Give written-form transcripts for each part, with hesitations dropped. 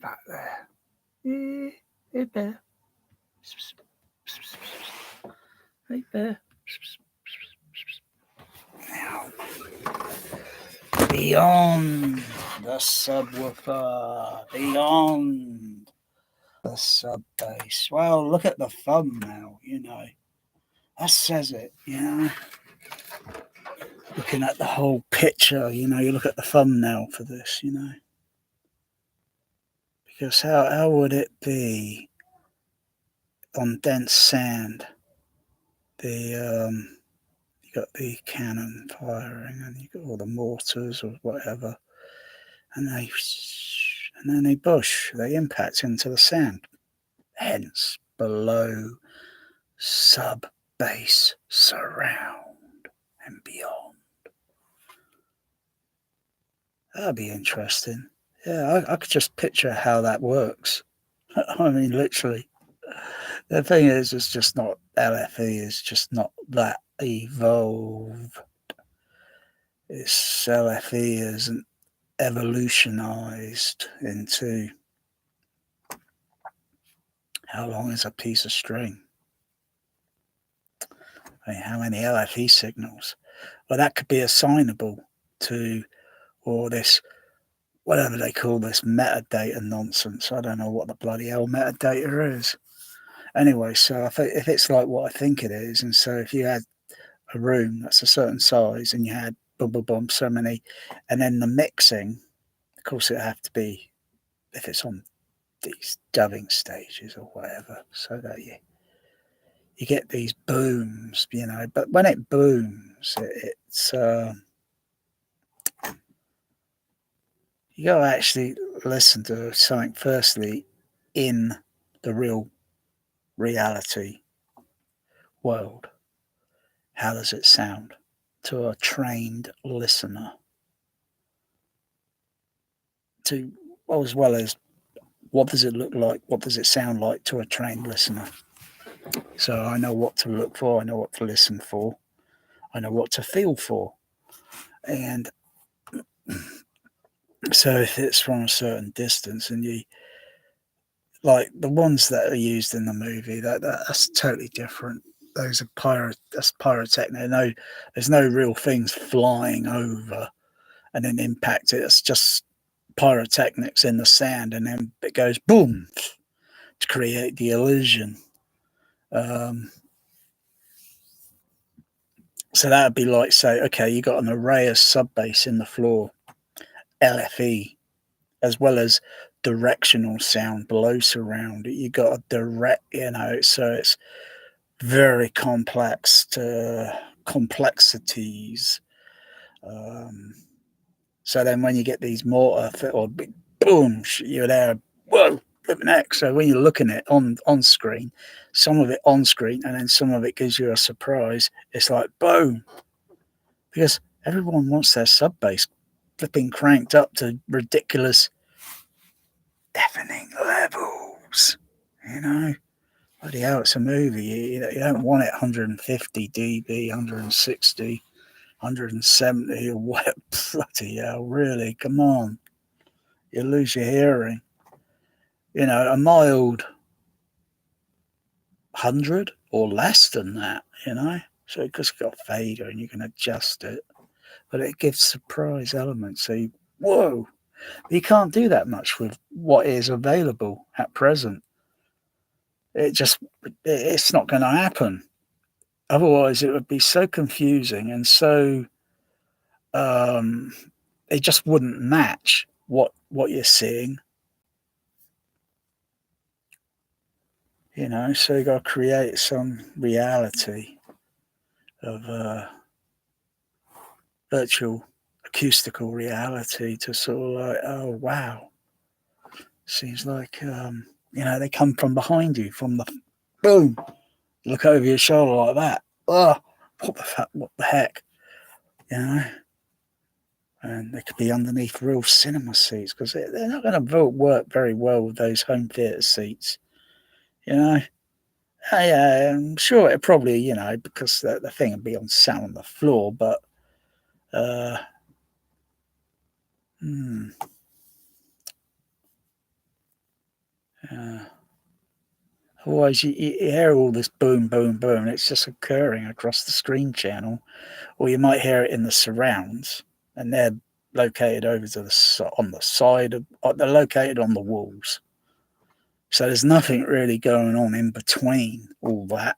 back there. Hey, bear. Hey, bear. Now, beyond the subwoofer, beyond the sub bass. Well, look at the thumbnail, That says it, Looking at the whole picture, you look at the thumbnail for this, Because how would it be on dense sand? You got the cannon firing, and you got all the mortars or whatever, and then they impact into the sand. Hence, below, sub, bass, surround, and beyond. That'd be interesting. Yeah, I could just picture how that works. I mean, literally. The thing is, it's just not LFE. It's just not that evolved. It's LFE isn't evolutionized into how long is a piece of string. I mean, how many LFE signals? Well, that could be assignable to, or this, whatever they call this metadata nonsense. I don't know what the bloody hell metadata is. Anyway, so if it's like what I think it is, and so if you had a room that's a certain size and you had boom, boom, boom, so many, and then the mixing, of course, it have to be, if it's on these dubbing stages or whatever, so that you get these booms, but when it booms, it's you got to actually listen to something firstly in the real reality world. How does it sound to a trained listener? As well as what does it look like? What does it sound like to a trained listener? So I know what to look for. I know what to listen for. I know what to feel for. And so if it's from a certain distance and you, like the ones that are used in the movie, that's totally different. Those are that's pyrotechnic. No, there's no real things flying over and then impact it. It's just pyrotechnics in the sand, and then it goes boom to create the illusion. So that would be like, say, okay, you got an array of sub bass in the floor, LFE, as well as directional sound below surround. You got a direct, so it's very complex to complexities. So then when you get these mortar or big boom, you're there, whoa, flipping heck. So when you're looking at it on screen, some of it on screen, and then some of it gives you a surprise. It's like boom, because everyone wants their sub bass flipping cranked up to ridiculous deafening levels, Bloody hell, it's a movie. You don't want it 150 dB, 160, 170 or what. Bloody hell, really? Come on. You lose your hearing. A mild 100 or less than that, So because you've got a fader and you can adjust it. But it gives surprise elements. So whoa. You can't do that much with what is available at present. It's not going to happen. Otherwise, it would be so confusing and so it just wouldn't match what you're seeing. So you got to create some reality of virtual acoustical reality to sort of like, oh wow, seems like they come from behind you, from the boom. Look over your shoulder like that. Oh, what the heck? And they could be underneath real cinema seats because they're not going to work very well with those home theatre seats. Yeah, I'm sure it probably, because the thing would be sat on the floor, but Uh, Otherwise, you hear all this boom, boom, boom. It's just occurring across the screen channel, or you might hear it in the surrounds, and they're located over to on the side of. They're located on the walls, so there's nothing really going on in between all that.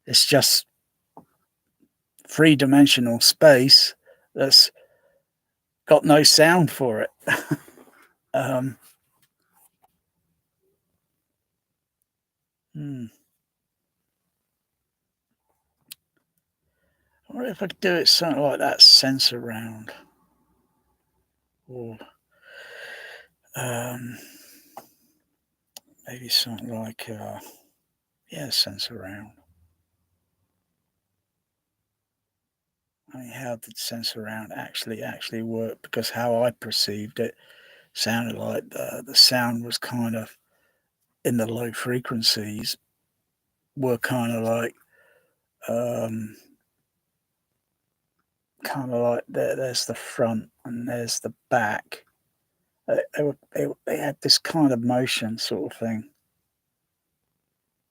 It's just three-dimensional space that's got no sound for it. um, hmm. I wonder if I could do it something like that sensurround, or um, maybe something like yeah, sensurround. I mean, how did sensurround actually work? Because how I perceived it sounded like the sound was kind of in the low frequencies were kind of like um, there's the front and there's the back. They had this kind of motion sort of thing,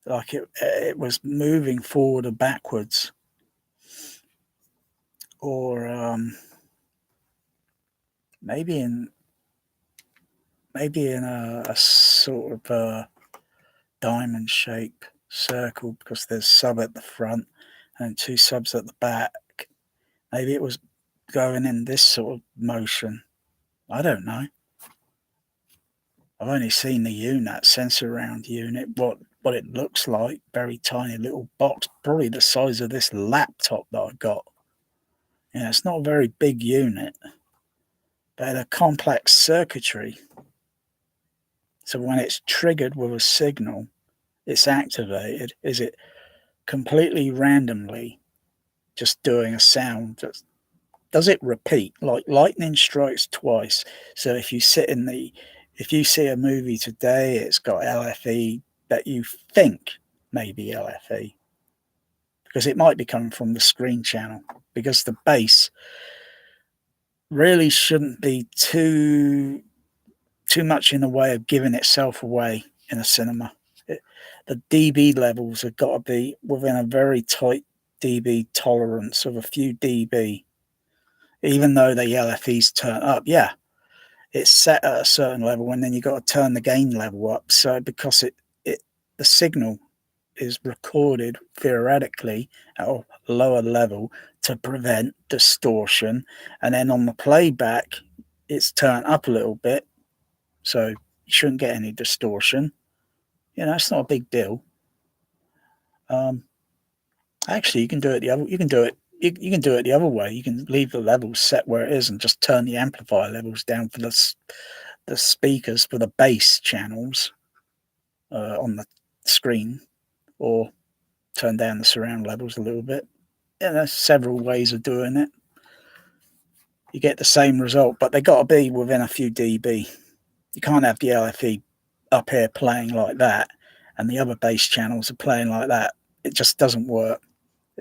like it was moving forward or backwards, or maybe in a sort of diamond shape circle, because there's sub at the front and two subs at the back. Maybe it was going in this sort of motion. I don't know. I've only seen the unit, sensurround unit, what it looks like. Very tiny little box, probably the size of this laptop that I got. Yeah, it's not a very big unit, but a complex circuitry. So when it's triggered with a signal, it's activated. Is it completely randomly just doing a sound? Does it repeat? Like lightning strikes twice. So if you see a movie today, it's got LFE that you think may be LFE, because it might be coming from the screen channel, because the bass really shouldn't be too much in the way of giving itself away in a cinema. The dB levels have got to be within a very tight dB tolerance of a few dB, even though the LFEs turn up. Yeah, it's set at a certain level, and then you got to turn the gain level up. So because the signal is recorded theoretically at a lower level to prevent distortion, and then on the playback it's turned up a little bit, so you shouldn't get any distortion. It's not a big deal. Um, Actually, you can do it the other. You can do it. You can do it the other way. You can leave the levels set where it is and just turn the amplifier levels down for the speakers for the bass channels on the screen, or turn down the surround levels a little bit. Yeah, there's several ways of doing it. You get the same result, but they got to be within a few dB. You can't have the LFE up here playing like that, and the other bass channels are playing like that. It just doesn't work.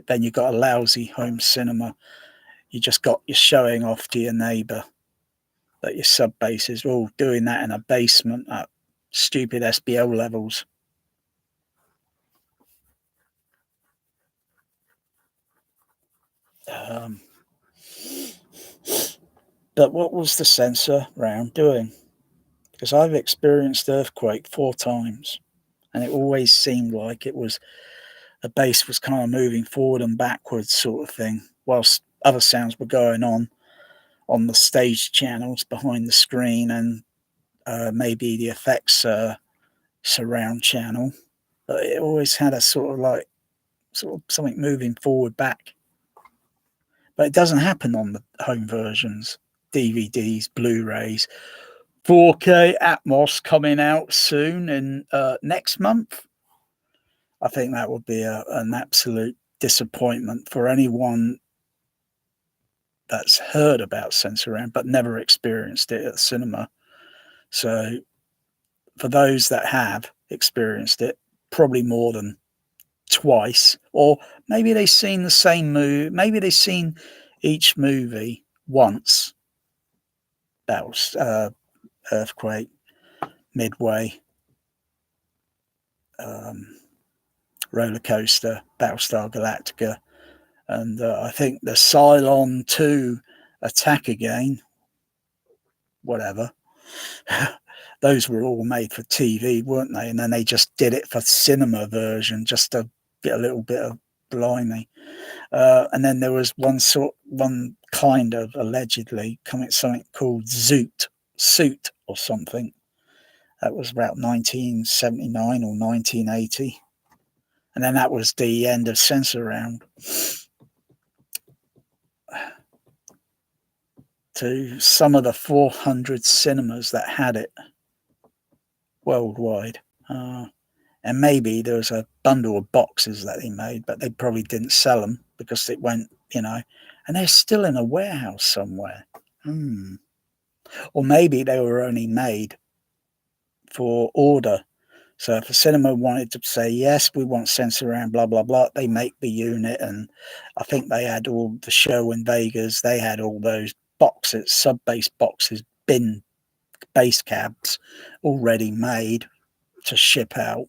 Then you've got a lousy home cinema. You just got you're showing off to your neighbour that your sub bass is all doing that in a basement at stupid SBO levels. Um, but what was the sensor round doing? Because I've experienced earthquake 4 times, and it always seemed like it was the bass was kind of moving forward and backwards, sort of thing, whilst other sounds were going on the stage channels behind the screen, and maybe the effects surround channel. But it always had a sort of something moving forward back. But it doesn't happen on the home versions, DVDs, Blu-rays. 4K Atmos coming out soon in next month. I think that would be an absolute disappointment for anyone that's heard about sensurround but never experienced it at the cinema. So for those that have experienced it, probably more than twice, or maybe they've seen the same movie, maybe they've seen each movie once. That was Earthquake. Midway, Roller Coaster, Battlestar Galactica, and I think the Cylon 2 Attack Again, whatever. Those were all made for TV, weren't they? And then they just did it for cinema version just to get a little bit of blimey. And then there was one kind of allegedly coming something called Suit or something. That was about 1979 or 1980. And then that was the end of sensurround. To some of the 400 cinemas that had it worldwide. And maybe there was a bundle of boxes that they made, but they probably didn't sell them because it went, and they're still in a warehouse somewhere. Or maybe they were only made for order. So if a cinema wanted to say, yes, we want sensurround, blah, blah, blah, they make the unit. And I think they had all the show in Vegas. They had all those boxes, sub-bass boxes, bin bass cabs already made to ship out.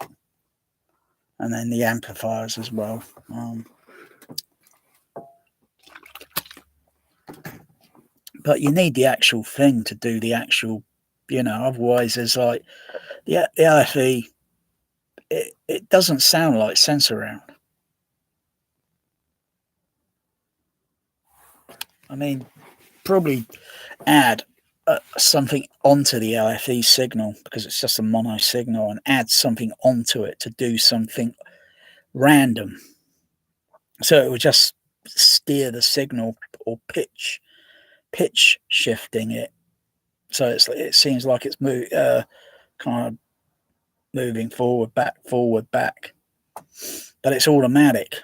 And then the amplifiers as well. But you need the actual thing to do the actual, otherwise there's like the LFE, it doesn't sound like sensurround. I mean, probably add something onto the LFE signal because it's just a mono signal, and add something onto it to do something random. So it would just steer the signal or pitch shifting it. So it seems like it's kind of moving forward, back, but it's automatic.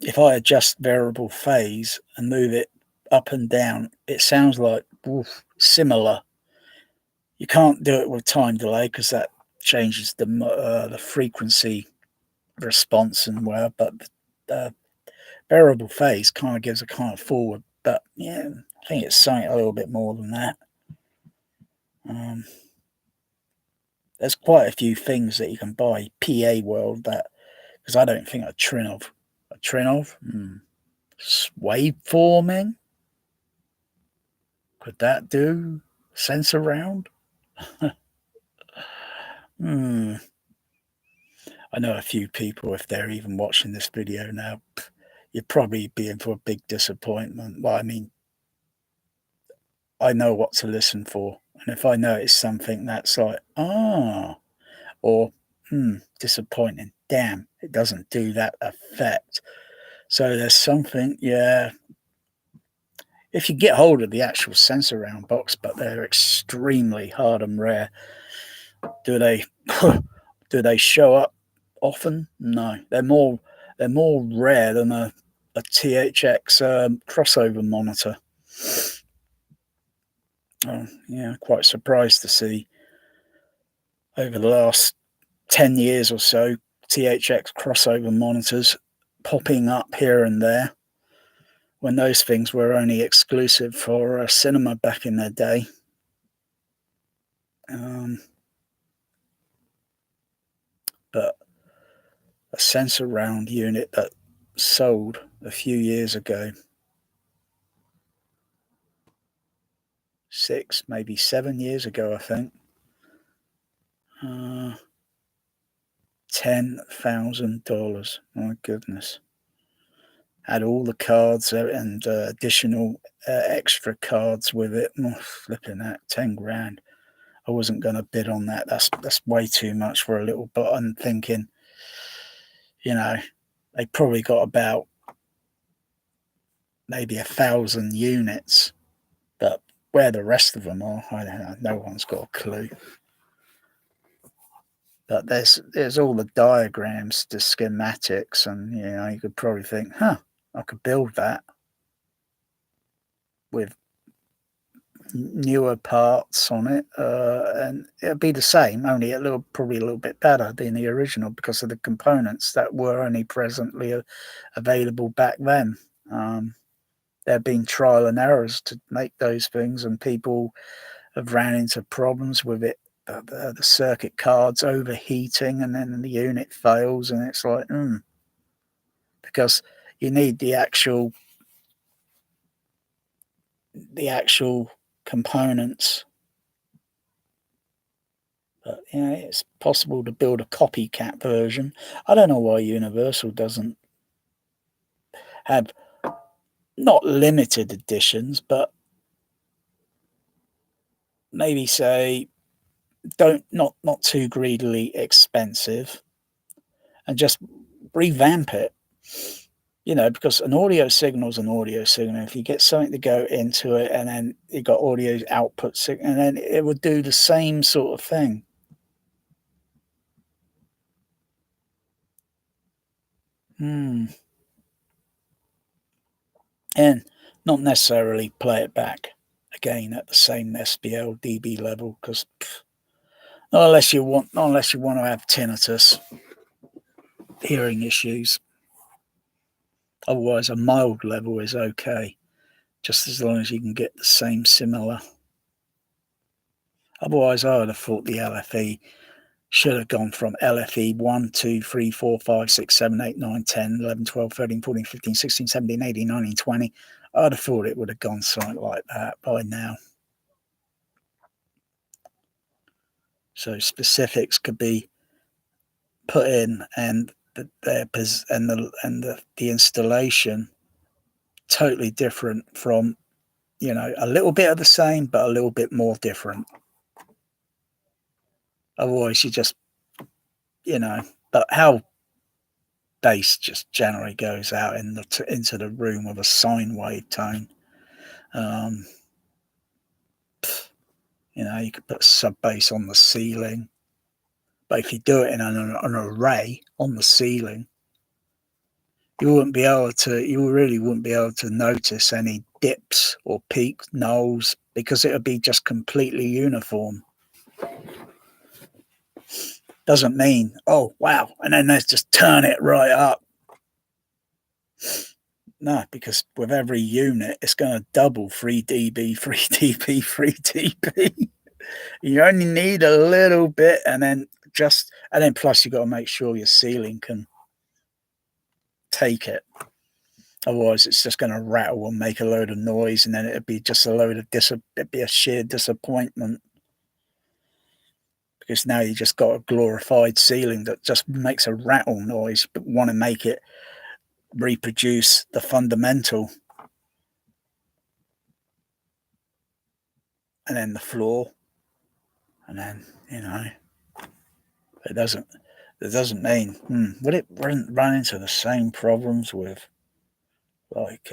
If I adjust variable phase and move it up and down, it sounds like similar. You can't do it with time delay because that changes the frequency response and where, but the variable phase kind of gives a kind of forward. But yeah, I think it's something a little bit more than that. There's quite a few things that you can buy PA world that, because I don't think a Trinov waveforming, could that do sensurround? I know a few people, if they're even watching this video now, you'd probably be in for a big disappointment. Well, I mean, I know what to listen for. And if I notice something that's like, or disappointing, damn, it doesn't do that effect. So there's something, yeah. If you get hold of the actual sensurround box, but they're extremely hard and rare. Do they show up often? No, they're more rare than a THX crossover monitor. Oh, yeah, quite surprised to see over the last 10 years or so THX crossover monitors popping up here and there, when those things were only exclusive for cinema back in their day. But a sensurround unit that sold a few years ago, 6, maybe 7 years ago, I think, $10,000. My goodness. Had all the cards and additional extra cards with it. Flipping that, 10 grand. I wasn't going to bid on that. That's way too much for a little button. Thinking, they probably got about maybe 1,000 units, but where the rest of them are, I don't know. No one's got a clue. But there's all the diagrams, the schematics, and you could probably think, I could build that with newer parts on it, and it'll be the same, only probably a little bit better than the original because of the components that were only presently available back then. There have been trial and errors to make those things, and people have ran into problems with it, the circuit cards overheating, and then the unit fails, and it's like, because you need the actual components. But yeah, it's possible to build a copycat version. I don't know why Universal doesn't have not limited editions, but maybe say don't not too greedily expensive, and just revamp it. Because an audio signal is an audio signal. If you get something to go into it, and then you got audio output signal, and then it would do the same sort of thing. And not necessarily play it back again at the same SPL dB level, because not unless you want to have tinnitus, hearing issues. Otherwise, a mild level is okay, just as long as you can get the same similar. Otherwise, I would have thought the LFE should have gone from LFE 1, 2, 3, 4, 5, 6, 7, 8, 9, 10, 11, 12, 13, 14, 15, 16, 17, 18, 19, 20. I'd have thought it would have gone something like that by now. So specifics could be put in, and the installation totally different from, a little bit of the same, but a little bit more different. Otherwise, you just, but how bass just generally goes out into the room with a sine wave tone. You could put sub bass on the ceiling, but if you do it in an array on the ceiling, you really wouldn't be able to notice any dips or peaks, nulls, because it would be just completely uniform. Doesn't mean, oh wow, and then let's just turn it right up. No, because with every unit, it's going to double 3 dB, 3 dB, 3 dB. You only need a little bit, and then plus you got to make sure your ceiling can take it. Otherwise, it's just going to rattle and make a load of noise, and then it'd be just it'd be a sheer disappointment, because now you just got a glorified ceiling that just makes a rattle noise, but want to make it reproduce the fundamental, and then the floor, and then it doesn't mean would it run into the same problems with, like,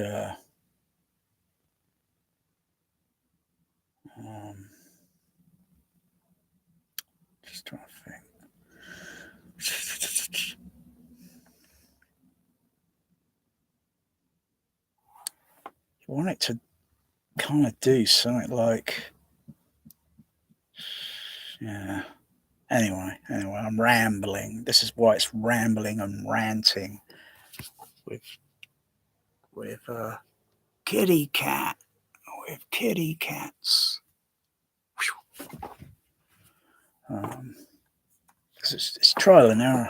just trying to think. You want it to kind of do something like, yeah. Anyway, I'm rambling. This is why it's rambling and ranting with kitty cat, with kitty cats. It's trial and error.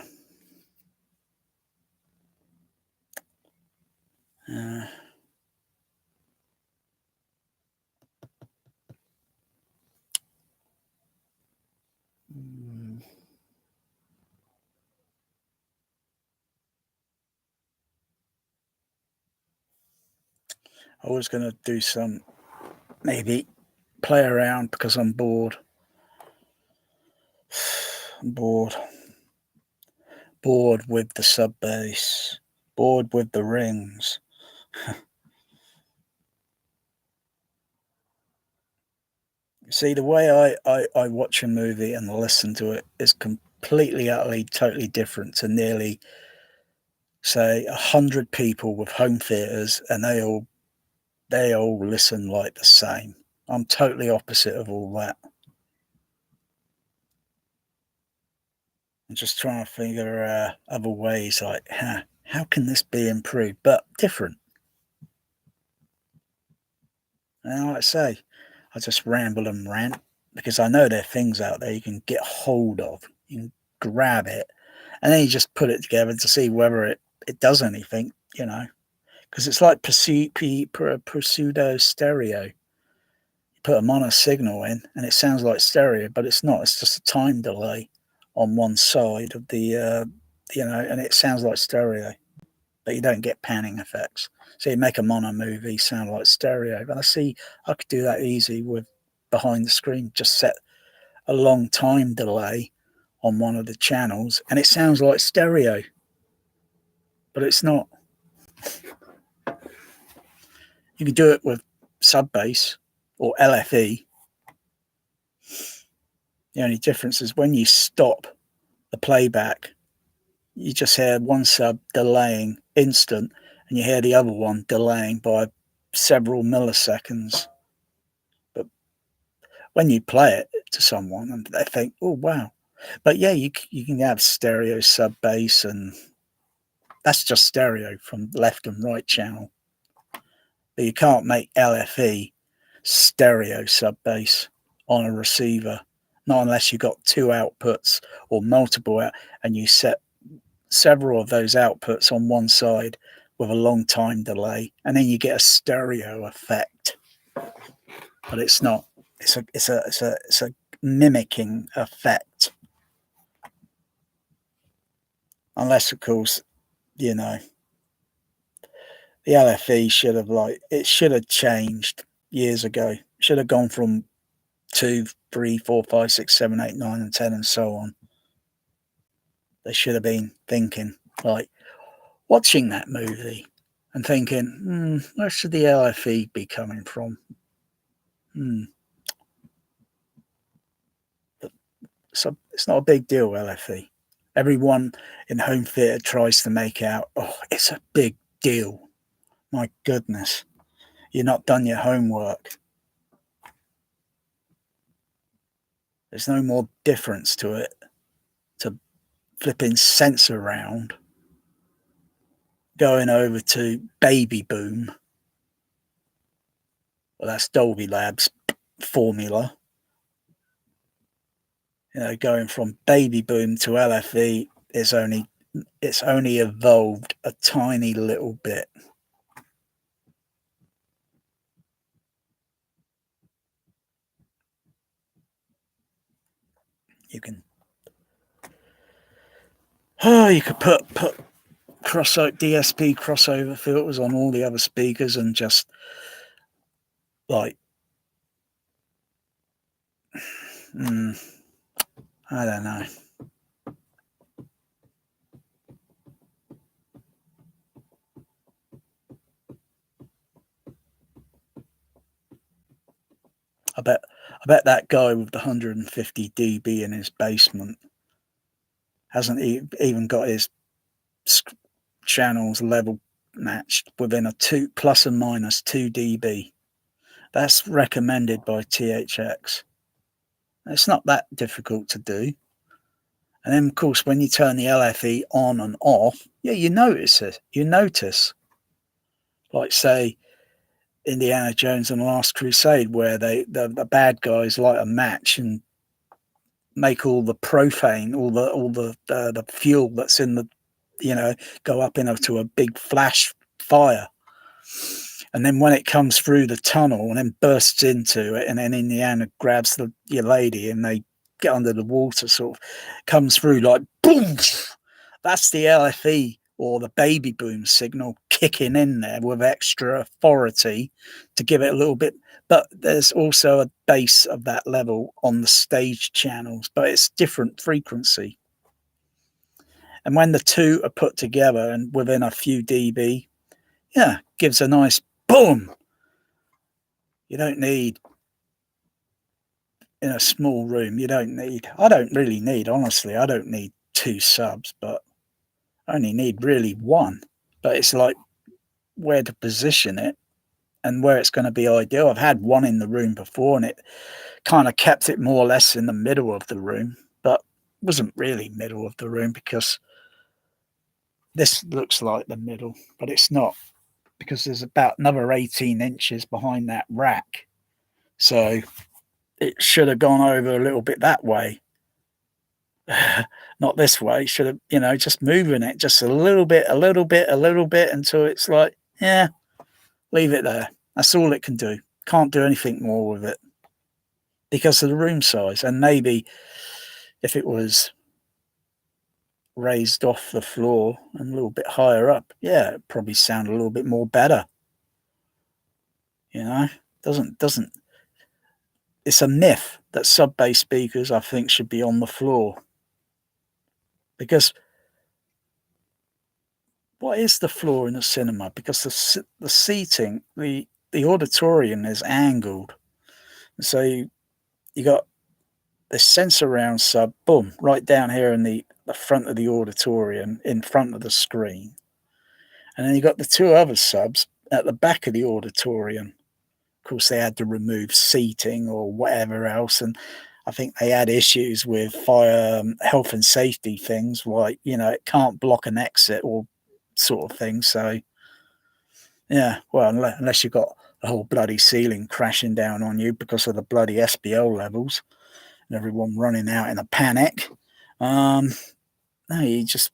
I was going to do some, maybe play around, because I'm bored. I'm bored with the sub bass, bored with the rings. See, the way I watch a movie and listen to it is completely, utterly, totally different to nearly, say, 100 people with home theaters, and they all listen like the same. I'm totally opposite of all that. I'm just trying to figure other ways, like, how can this be improved, but different? And like I say, I just ramble and rant because I know there are things out there you can get hold of. You can grab it, and then you just put it together to see whether it does anything, you know, because it's like pseudo stereo. You put a mono signal in, and it sounds like stereo, but it's not. It's just a time delay on one side of the, you know, and it sounds like stereo, but you don't get panning effects. So you make a mono movie sound like stereo. But I could do that easy with behind the screen. Just set a long time delay on one of the channels, and it sounds like stereo, but it's not. You can do it with sub bass or LFE. The only difference is when you stop the playback, you just hear one sub delaying instant, and you hear the other one delaying by several milliseconds. But when you play it to someone, and they think, "Oh wow!" But yeah, you can have stereo sub bass, and that's just stereo from left and right channel. But you can't make LFE stereo sub bass on a receiver, not unless you've got two outputs or multiple out, and you set several of those outputs on one side with a long time delay, and then you get a stereo effect. But it's not. It's a mimicking effect, unless of course, you know, the LFE should have changed years ago. Should have gone from 2, 3, 4, 5, 6, 7, 8, 9, and 10, and so on. They should have been thinking, like, watching that movie and thinking, where should the LFE be coming from? So it's not a big deal, LFE. Everyone in home theatre tries to make out, oh, it's a big deal. My goodness, you're not done your homework. There's no more difference to it to flipping sensurround, going over to baby boom. Well, that's Dolby Labs formula. You know, going from baby boom to LFE it's only evolved a tiny little bit. You can you could put DSP crossover filters on all the other speakers and just like I don't know. I bet that guy with the 150 dB in his basement hasn't even got his channels level matched within a 2 plus and minus 2 dB. That's recommended by THX. It's not that difficult to do. And then, of course, when you turn the LFE on and off, yeah, you notice it. You notice, like, say, Indiana Jones and the Last Crusade, where the bad guys light a match and make all the profane, all the fuel that's in the, you know, go up into a big flash fire. And then when it comes through the tunnel and then bursts into it, and then Indiana grabs your lady and they get under the water, sort of comes through like boom. That's the LFE or the baby boom signal kicking in there with extra authority to give it a little bit. But there's also a bass of that level on the stage channels, but it's different frequency. And when the two are put together and within a few dB, yeah, gives a nice boom. You don't need, in a small room, I don't really need, honestly, I don't need 2 subs, but I only need really 1. But it's like where to position it and where it's going to be ideal. I've had 1 in the room before and it kind of kept it more or less in the middle of the room, but it wasn't really middle of the room because this looks like the middle, but it's not, because there's about another 18 inches behind that rack So it should have gone over a little bit that way. Not this way. Should have, just moving it just a little bit, a little bit, a little bit until it's like, yeah, leave it there. That's all it can do. Can't do anything more with it because of the room size. And maybe if it was raised off the floor and a little bit higher up, yeah, it'd probably sound a little bit more better. Doesn't it's a myth that sub-bass speakers, I think, should be on the floor. Because what is the floor in a cinema? Because the seating, the auditorium is angled. So you got the sensurround sub, boom, right down here in the front of the auditorium, in front of the screen. And then you got the two other subs at the back of the auditorium. Of course, they had to remove seating or whatever else. And I think they had issues with fire, health and safety things, like, it can't block an exit or sort of thing. So, yeah, well, unless you've got the whole bloody ceiling crashing down on you because of the bloody SPL levels and everyone running out in a panic. No, you just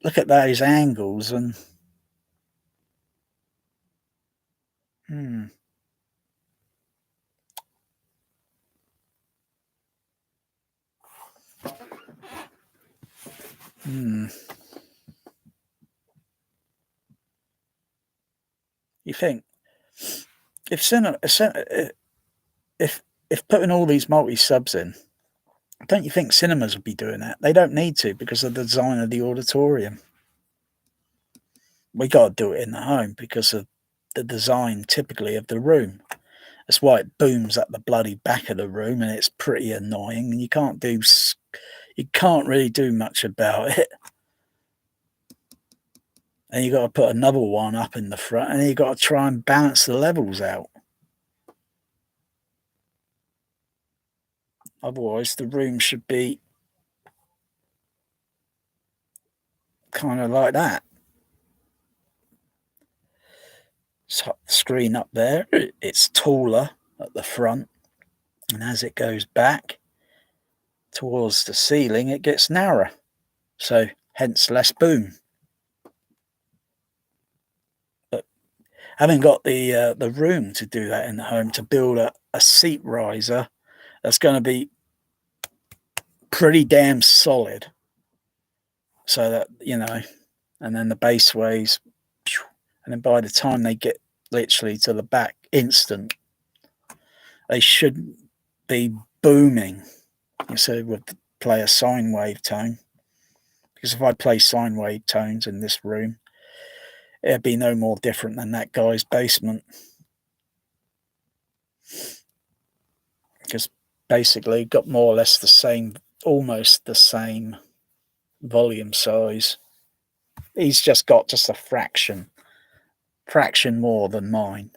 look at those angles and hmm. You think if if putting all these multi subs in, don't you think cinemas would be doing that? They don't need to because of the design of the auditorium. We got to do it in the home because of the design typically of the room. That's why it booms at the bloody back of the room, and it's pretty annoying. And you can't really do much about it. And you got to put another one up in the front, and you got to try and balance the levels out. Otherwise, the room should be kind of like that. So screen up there, it's taller at the front, and as it goes back towards the ceiling, it gets narrower. So hence less boom. But having got the room to do that in the home, to build a seat riser that's going to be pretty damn solid, so that and then the bassways, and then by the time they get literally to the back instant, they should be booming. So would play a sine wave tone, because if I play sine wave tones in this room, it'd be no more different than that guy's basement, because basically got more or less the same, almost the same volume size. He's just got a fraction more than mine,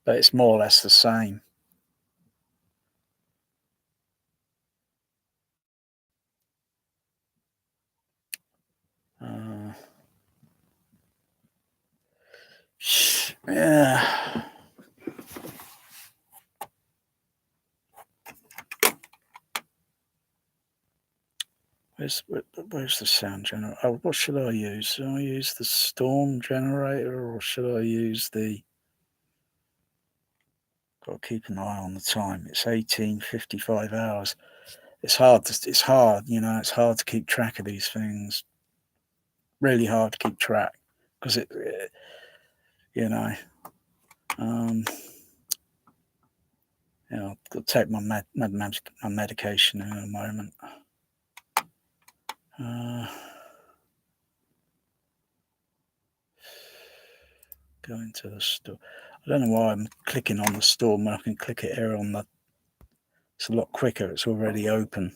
but it's more or less the same. Yeah. Where's the sound generator? Oh, what should I use? Should I use the storm generator, or should I use the... Got to keep an eye on the time. It's 18:55 hours. It's hard, it's hard to keep track of these things. Really hard to keep track, because I'll take my medication in a moment. Go into the store. I don't know why I'm clicking on the store when I can click it here on the... It's a lot quicker. It's already open.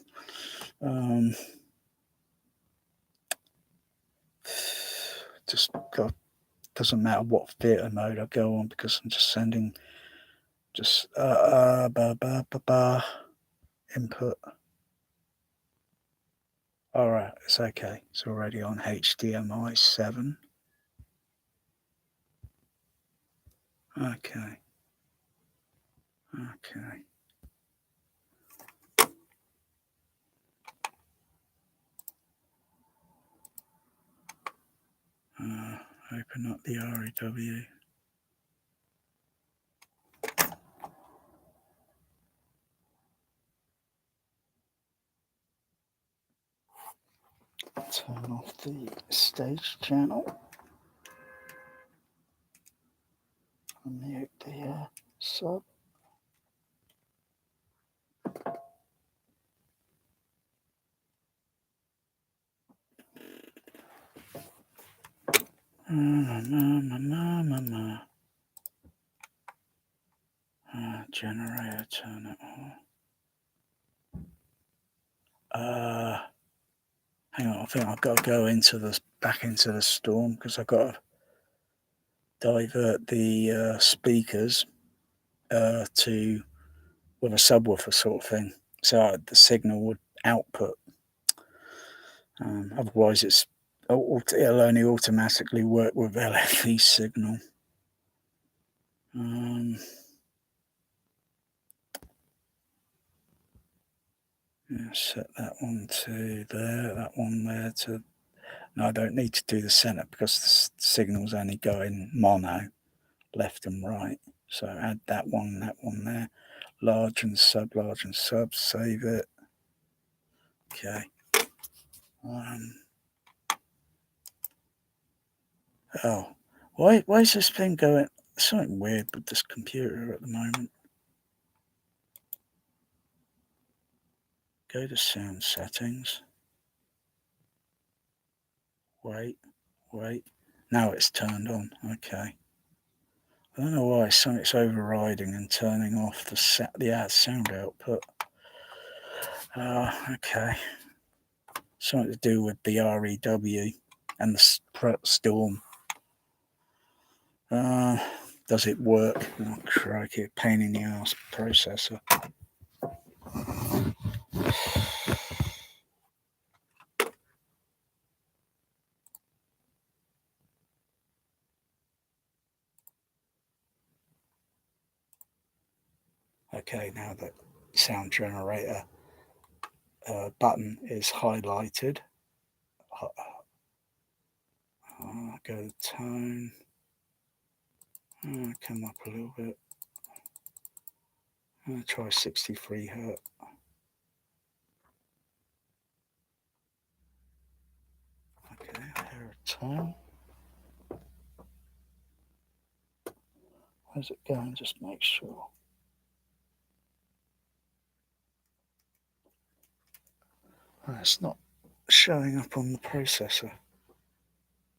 Just doesn't matter what theatre mode I go on, because I'm just sending input. All right, it's okay. It's already on HDMI 7. Okay. Okay. Open up the REW. Turn off the stage channel. Mute the sub. Generator, turn it on. Hang on, I think I've got to go back into the storm because I've got to divert the speakers to with a subwoofer sort of thing, so the signal would output. Otherwise, it'll only automatically work with LFE signal. Set that one to there, that one there to. No, I don't need to do the center because the signal's only going mono, left and right. So add that one there. Large and sub, save it. Okay. Oh, why is this thing going? Something weird with this computer at the moment. Go to sound settings. Wait. Now it's turned on. Okay. I don't know why it's overriding and turning off the sound output. Okay. Something to do with the REW and the storm. Does it work? Oh, crikey, pain in the ass processor. Okay, now the sound generator button is highlighted. Go to tone. Come up a little bit. Try 63 Hz. Okay, here a tone. Where's it going? Just make sure. It's not showing up on the processor.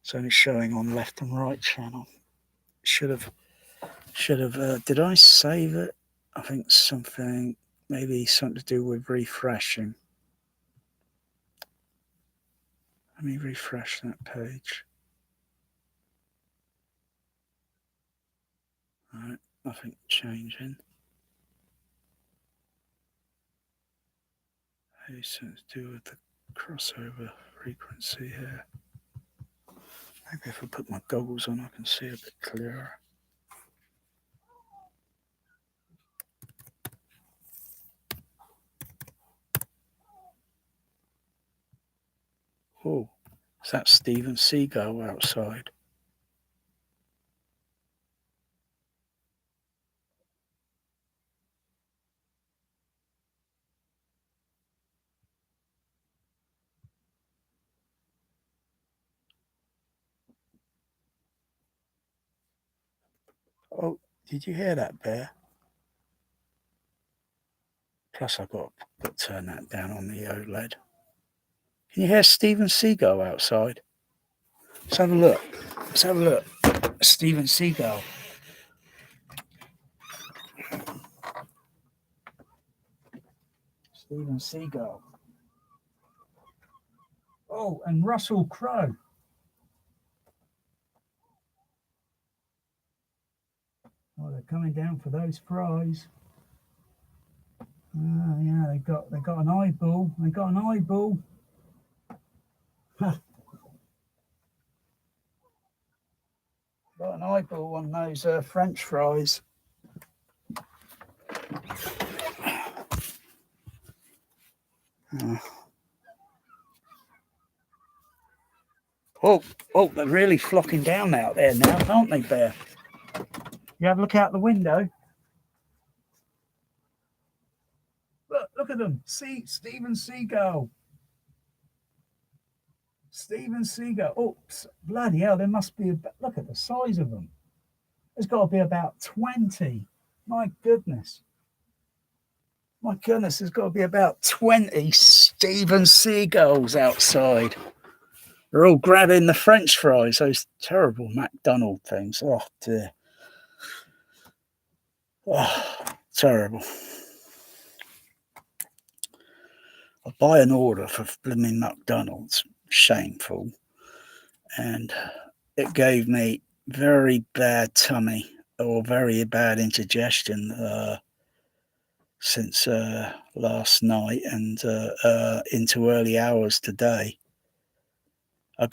It's only showing on left and right channel. Should have. Did I save it? I think maybe something to do with refreshing. Let me refresh that page. Alright, nothing changing. Maybe something to do with the crossover frequency here. Maybe if I put my goggles on, I can see a bit clearer. Oh, is that Steven Seagal outside? Oh, did you hear that, Bear? Plus, I've got to turn that down on the OLED. Can you hear Steven Seagal outside? Let's have a look. Steven Seagal. Steven Seagal. Oh, and Russell Crowe. Oh, they're coming down for those fries. Yeah, they got an eyeball. Got an eyeball on those French fries. Oh, they're really flocking down out there now, aren't they, Bear? You have a look out the window. Look at them. See, Steven Seagull. Steven Seagull. Oh, bloody hell, there must be look at the size of them. There's got to be about 20. My goodness. My goodness, there's got to be about 20 Steven Seagulls outside. They're all grabbing the French fries, those terrible McDonald things. Oh, dear. Oh, terrible. I buy an order for blooming McDonald's. Shameful. And it gave me very bad tummy or very bad indigestion since last night and into early hours today. I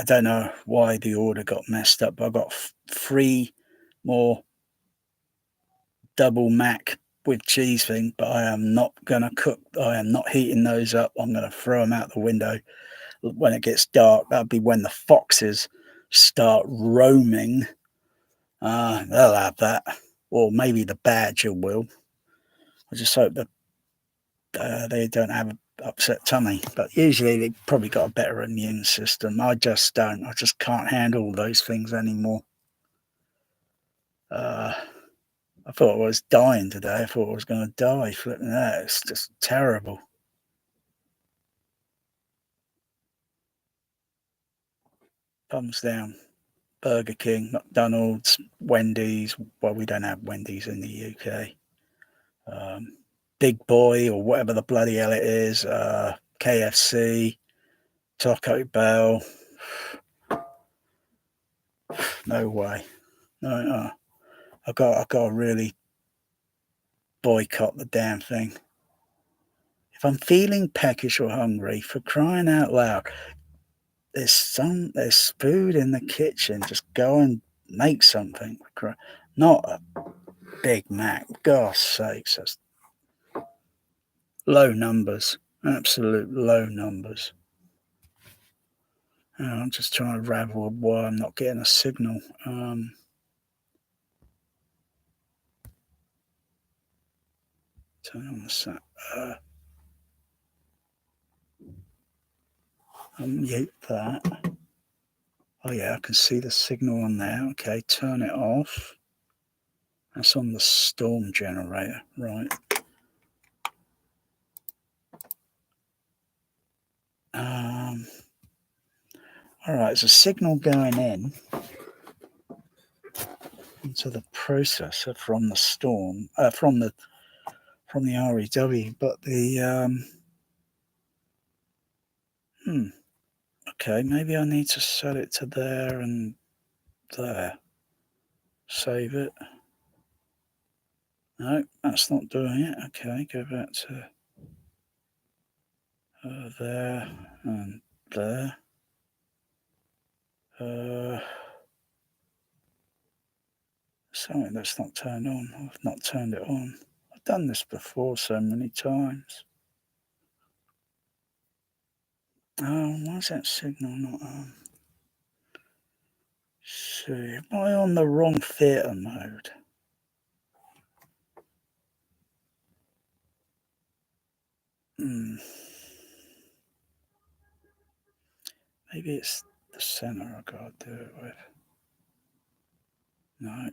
don't know why the order got messed up, but I got 3 more double Mac with cheese thing, but I am not going to cook. I am not heating those up. I'm going to throw them out the window when it gets dark. That'll be when the foxes start roaming. They'll have that, or maybe the badger will. I just hope that they don't have an upset tummy, but usually they've probably got a better immune system. I just don't. I just can't handle those things anymore. I thought I was dying today. I thought I was going to die. Flipping that. It's just terrible. Thumbs down. Burger King, McDonald's, Wendy's. Well, we don't have Wendy's in the UK. Big Boy or whatever the bloody hell it is. KFC, Taco Bell. No way. No. I got to really boycott the damn thing. If I'm feeling peckish or hungry, for crying out loud, there's food in the kitchen. Just go and make something. Not a Big Mac. God's sakes, that's low numbers. Absolute low numbers. I'm just trying to ravel why I'm not getting a signal. Turn on the sat. Unmute that. Oh yeah, I can see the signal on there. Okay, turn it off. That's on the storm generator, right? All right, there's a signal going in into the processor from the storm, from the REW, but the okay, maybe I need to set it to there and there. Save it. No, that's not doing it. Okay, go back to there and there. Something that's not turned on. I've not turned it on. I've done this before so many times. Oh, why is that signal not on? See, am I on the wrong theatre mode? Maybe it's the center I gotta do it with. No.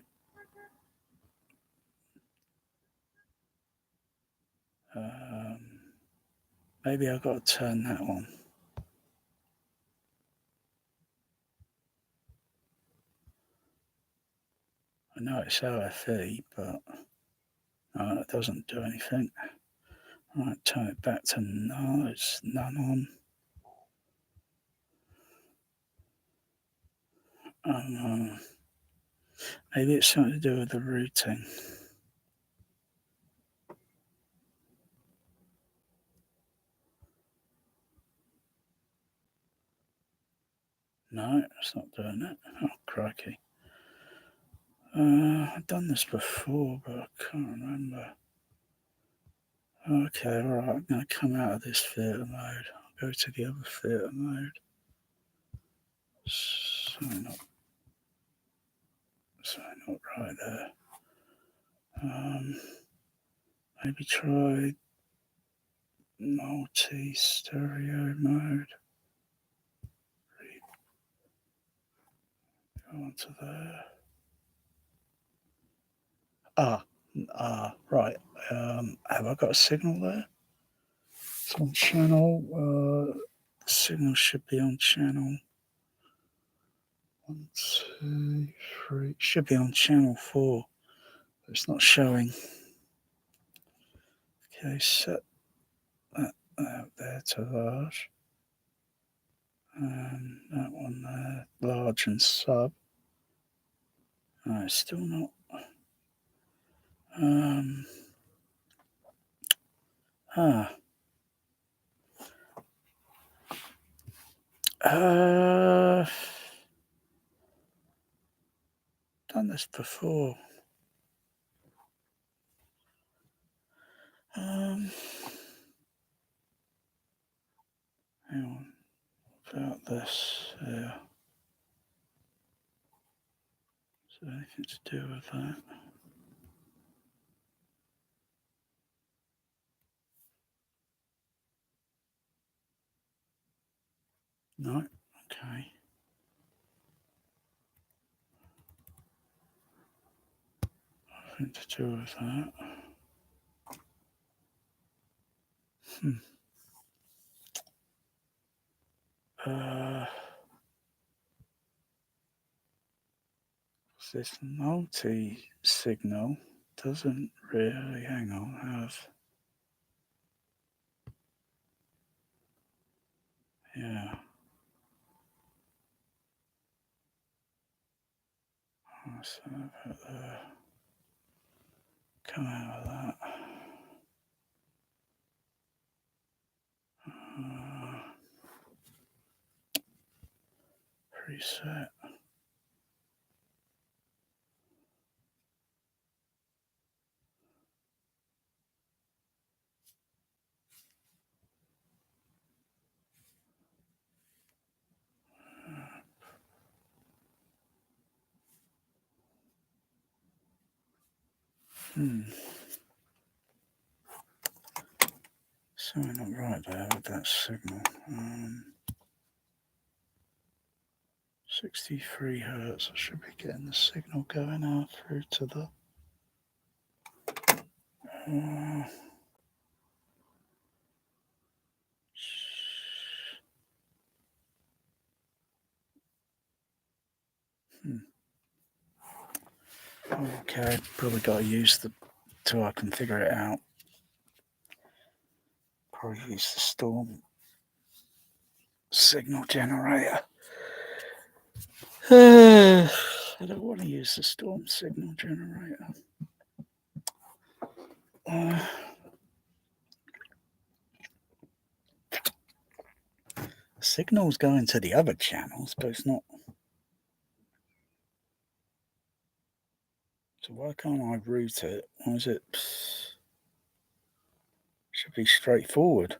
Maybe I gotta turn that on. I know it's LFE, but no, it doesn't do anything. Right, turn it back to no, it's none on. Maybe it's something to do with the routing. No, it's not doing it. Oh, crikey. I've done this before, but I can't remember. Okay, alright, I'm going to come out of this theatre mode. I'll go to the other theatre mode. Sign up right there. Maybe try multi-stereo mode. Go onto there. Right. Have I got a signal there? It's on channel. The signal should be on channel 1, 2, 3. It should be on channel 4. But it's not showing. Okay, set that out there to large. And that one there, large and sub. It's still not. Done this before. Hang on. About this here. Is there anything to do with that? No. Okay. Nothing to do with that. This multi-signal doesn't really, hang on, have, yeah. So about there. Come out of that. Preset. Something not right there with that signal. 63 hertz. I should be getting the signal going out through to the. Okay, probably got to use the till I can figure it out. Probably use the storm signal generator. I don't want to use the storm signal generator. Signal's going to the other channels, but it's not. So why can't I route it? Why is it? Should be straightforward.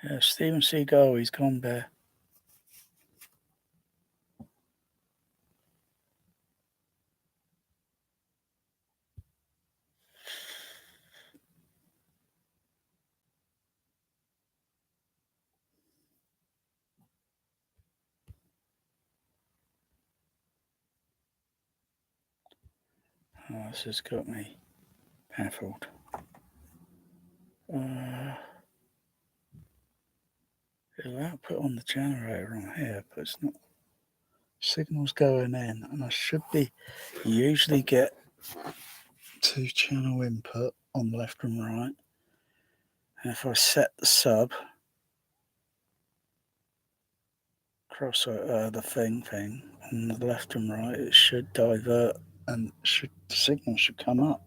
Yeah, Steven Seagal, he's gone there. Oh, this has got me baffled. It'll output on the generator on here, but it's not. Signal's going in, and I should be. You usually get 2-channel input on left and right. And if I set the sub across the thing on the left and right, it should divert, and the signal should come up.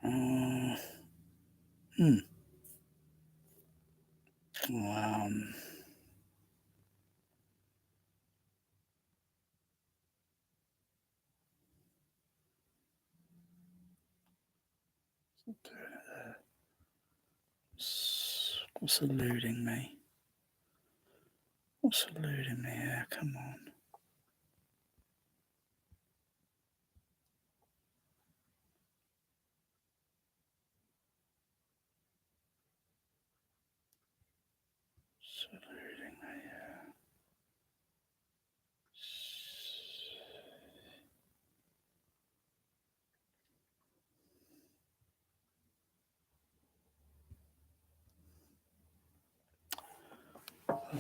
Hmm. What's eluding me? What's eluding me here? Come on. What's eluding me here?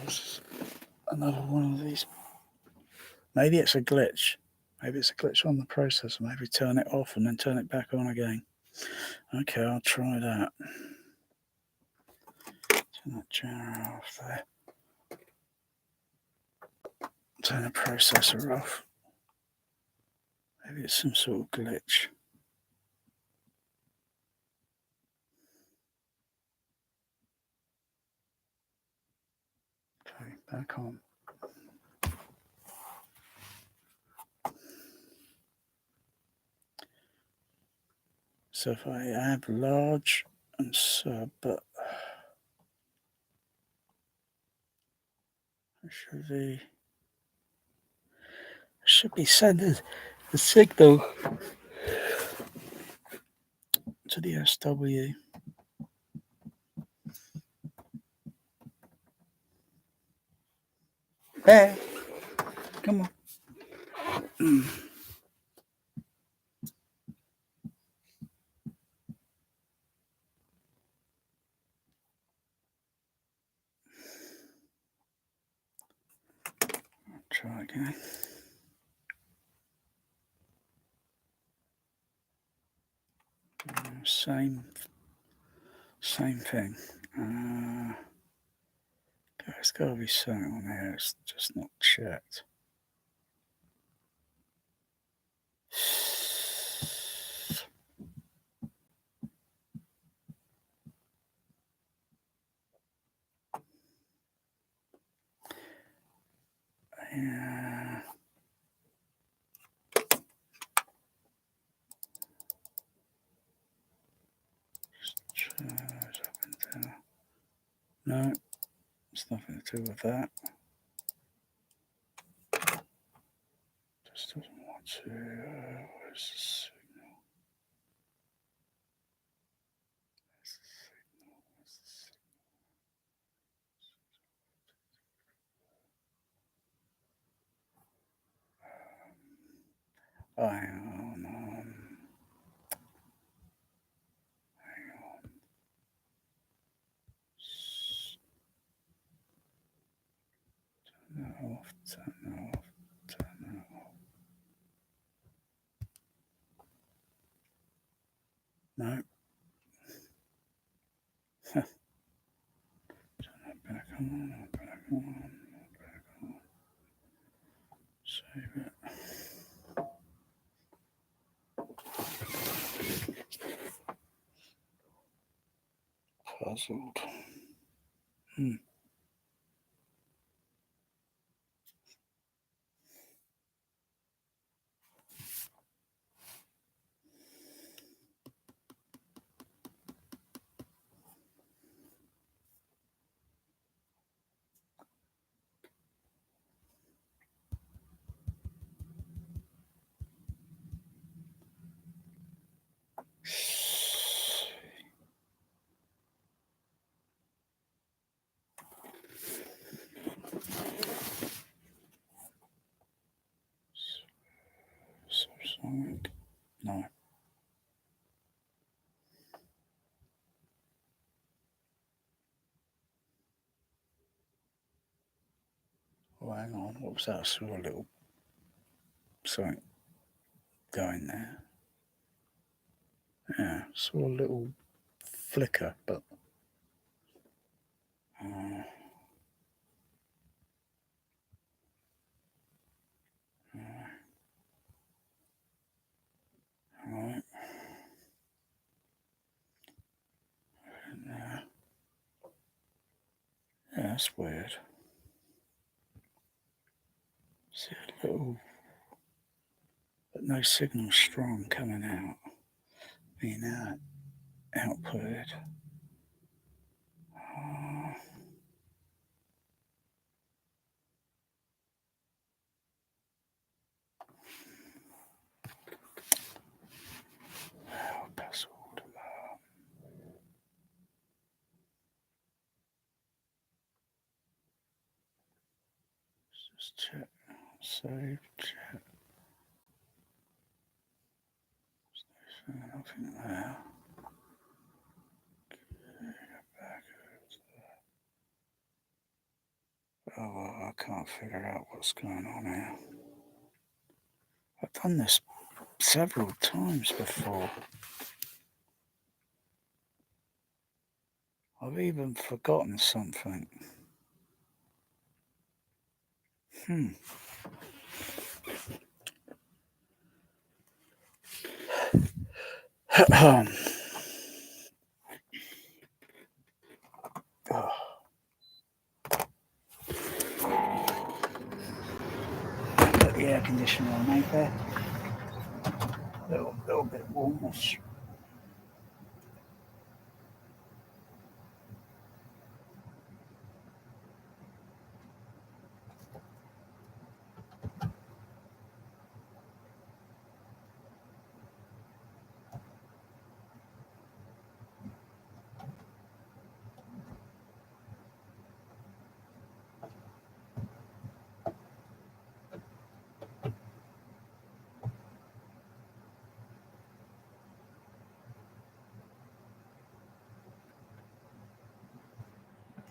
This is another one of these. Maybe it's a glitch. Maybe it's a glitch on the processor. Maybe turn it off and then turn it back on again. Okay, I'll try that. Turn that generator off there. Turn the processor off. Maybe it's some sort of glitch. Okay, back on. So if I add large and sub, but it should be sending the signal to the SW. Hey, come on. Try again. Same thing. There's got to be something on there. It's just not checked. Yeah. No, it's nothing to do with that. Just doesn't want to. Where's the signal? Hang on. Turn that off. No. Turn that back on. Save it. Puzzled. hang on, what was that? I saw a little something going there. Yeah, saw a little flicker, but right. Yeah, that's weird. See a little, but no signal strong coming out. Being outputted. Password. Just check. Save. Check. Nothing there. Back. Oh, well, I can't figure out what's going on here. I've done this several times before. I've even forgotten something. Oh. Put the air conditioner on, ain't there? Little bit warmish.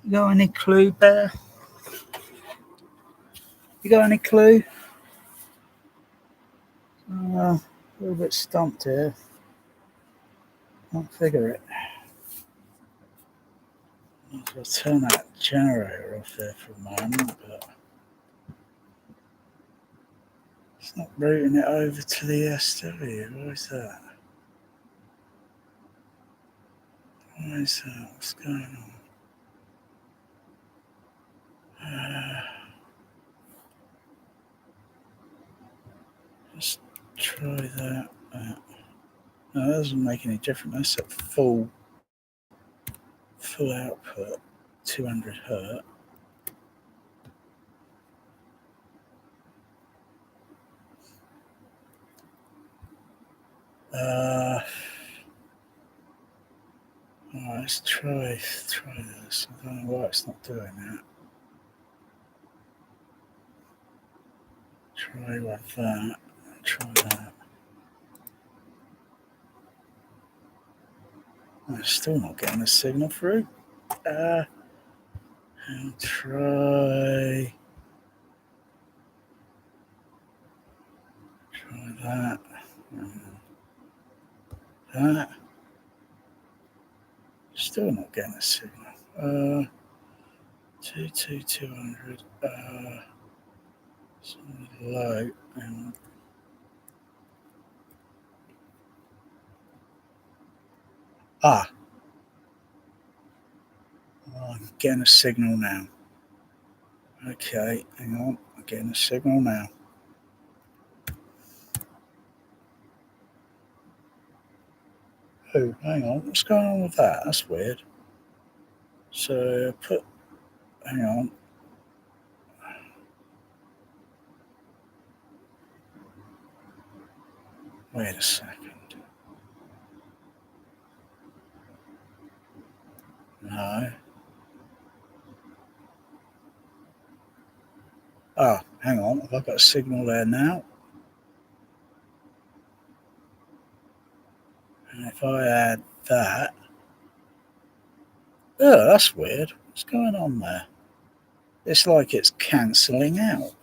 You got any clue, Bear? You got any clue? A little bit stumped here. Can't figure it. I'll turn that generator off there for a moment, but it's not routing it over to the SW. Why is that? Why is that? What's going on? Let's try that. No, that doesn't make any difference. That's at full output, 200 hertz. Alright, let's try this. I don't know why it's not doing that. Try with that. Try that. I'm still not getting a signal through. I'll try that. That. Still not getting a signal. 200. Low. Ah. Oh, I'm getting a signal now. Okay, hang on. I'm getting a signal now. Oh, hang on. What's going on with that? That's weird. So hang on. Wait a second. No. Ah, hang on. Have I got a signal there now? And if I add that. Oh, that's weird. What's going on there? It's like it's cancelling out.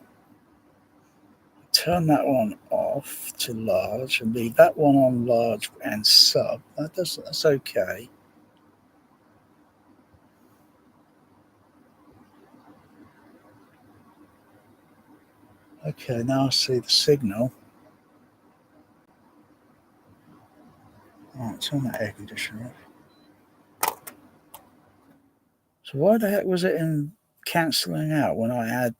Turn that one off to large and leave that one on large and sub. That's okay. Okay, now I see the signal. Right, turn that air conditioner off. So why the heck was it in cancelling out when I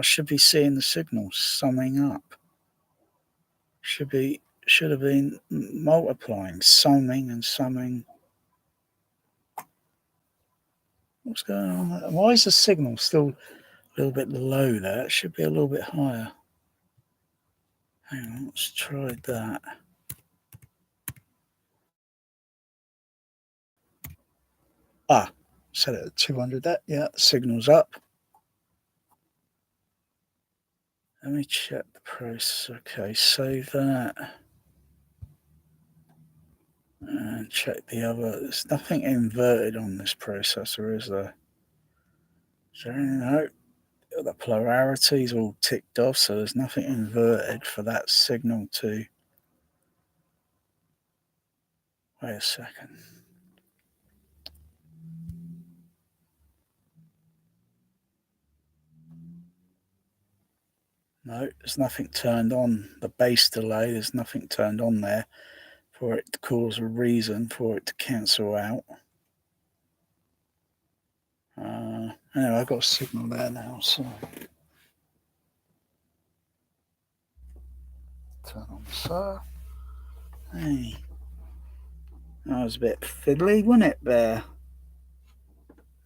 should be seeing the signal summing up? Should have been multiplying, summing and summing. What's going on there? Why is the signal still a little bit low there? It should be a little bit higher. Hang on, let's try that. Set it at 200 there. Yeah, the signal's up. Let me check the price. Okay, save that. And check the other. There's nothing inverted on this processor, is there? Is there anything? No. The polarity's all ticked off, so there's nothing inverted for that signal to. Wait a second. No, there's nothing turned on. The base delay, there's nothing turned on there for it to cause a reason for it to cancel out. Anyway, I've got a signal there now, so turn on the SAR. Hey, that was a bit fiddly, wasn't it, there?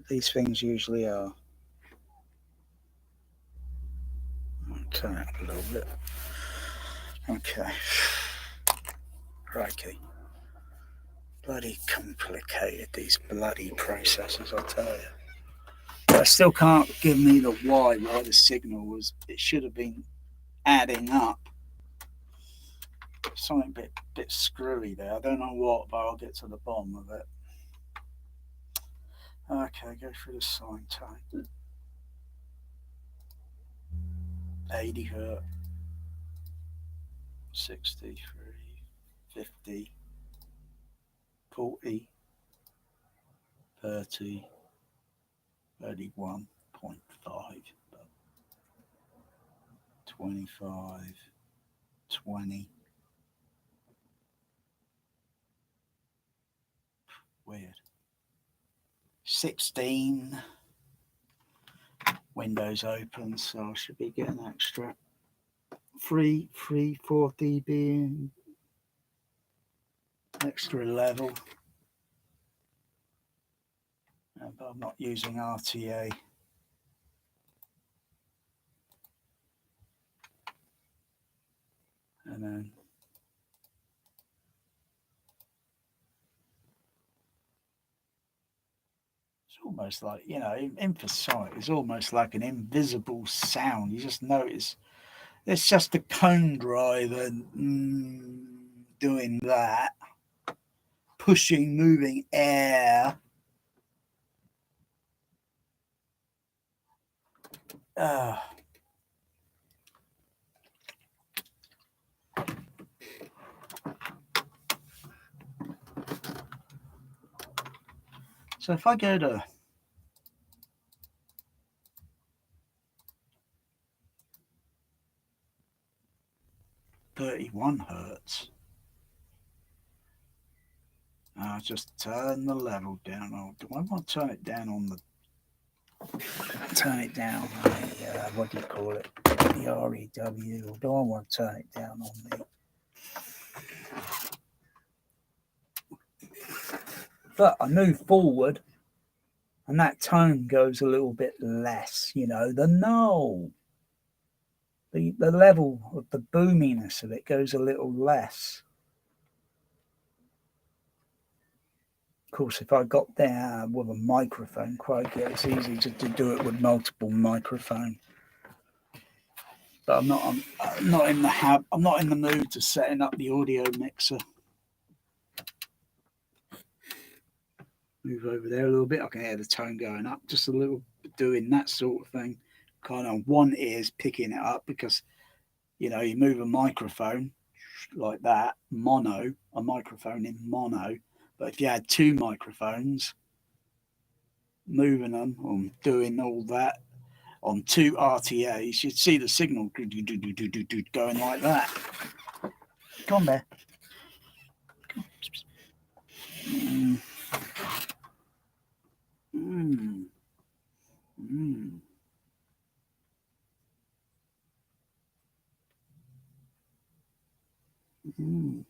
These things usually are. I'll turn it up a little bit. Okay. Crikey. Bloody complicated, these bloody processors, I tell you. But I still can't give me the why the signal was. It should have been adding up. Something a bit screwy there. I don't know what, but I'll get to the bottom of it. Okay, go through the sine time. 80 hertz, 63, 50, 40, 30, 31.5, 25, 20. Weird. 16. Windows open, so I should be getting extra 4 dB extra level. But I'm not using RTA. And then it's almost like, infrasound is almost like an invisible sound. You just notice it's just a cone driver doing that, pushing, moving air. So if I go to 31 hertz, I'll just turn the level down. Or do I want to turn it down on the? Turn it down. What do you call it? The REW. Or do I want to turn it down on the? But I move forward, and that tone goes a little bit less. The null. The level of the boominess of it goes a little less. Of course, if I got there with a microphone, crikey, it's easy to do it with multiple microphones. But I'm not in the mood to setting up the audio mixer. Move over there a little bit. I can hear the tone going up just a little doing that sort of thing. Kind of one ear's picking it up because, you know, you move a microphone like that, a microphone in mono. But if you had two microphones, moving them or doing all that on two RTAs, you'd see the signal going like that. Come on, Bear. Mm. Mm. Mm. Mm.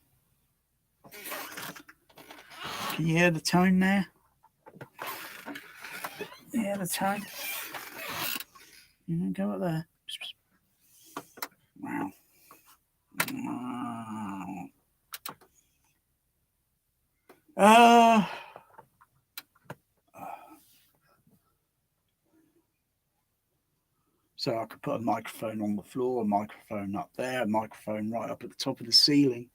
Can you hear the tone there? Yeah, the tone. Go up there. Wow. Uh, so I could put a microphone on the floor, a microphone up there, a microphone right up at the top of the ceiling,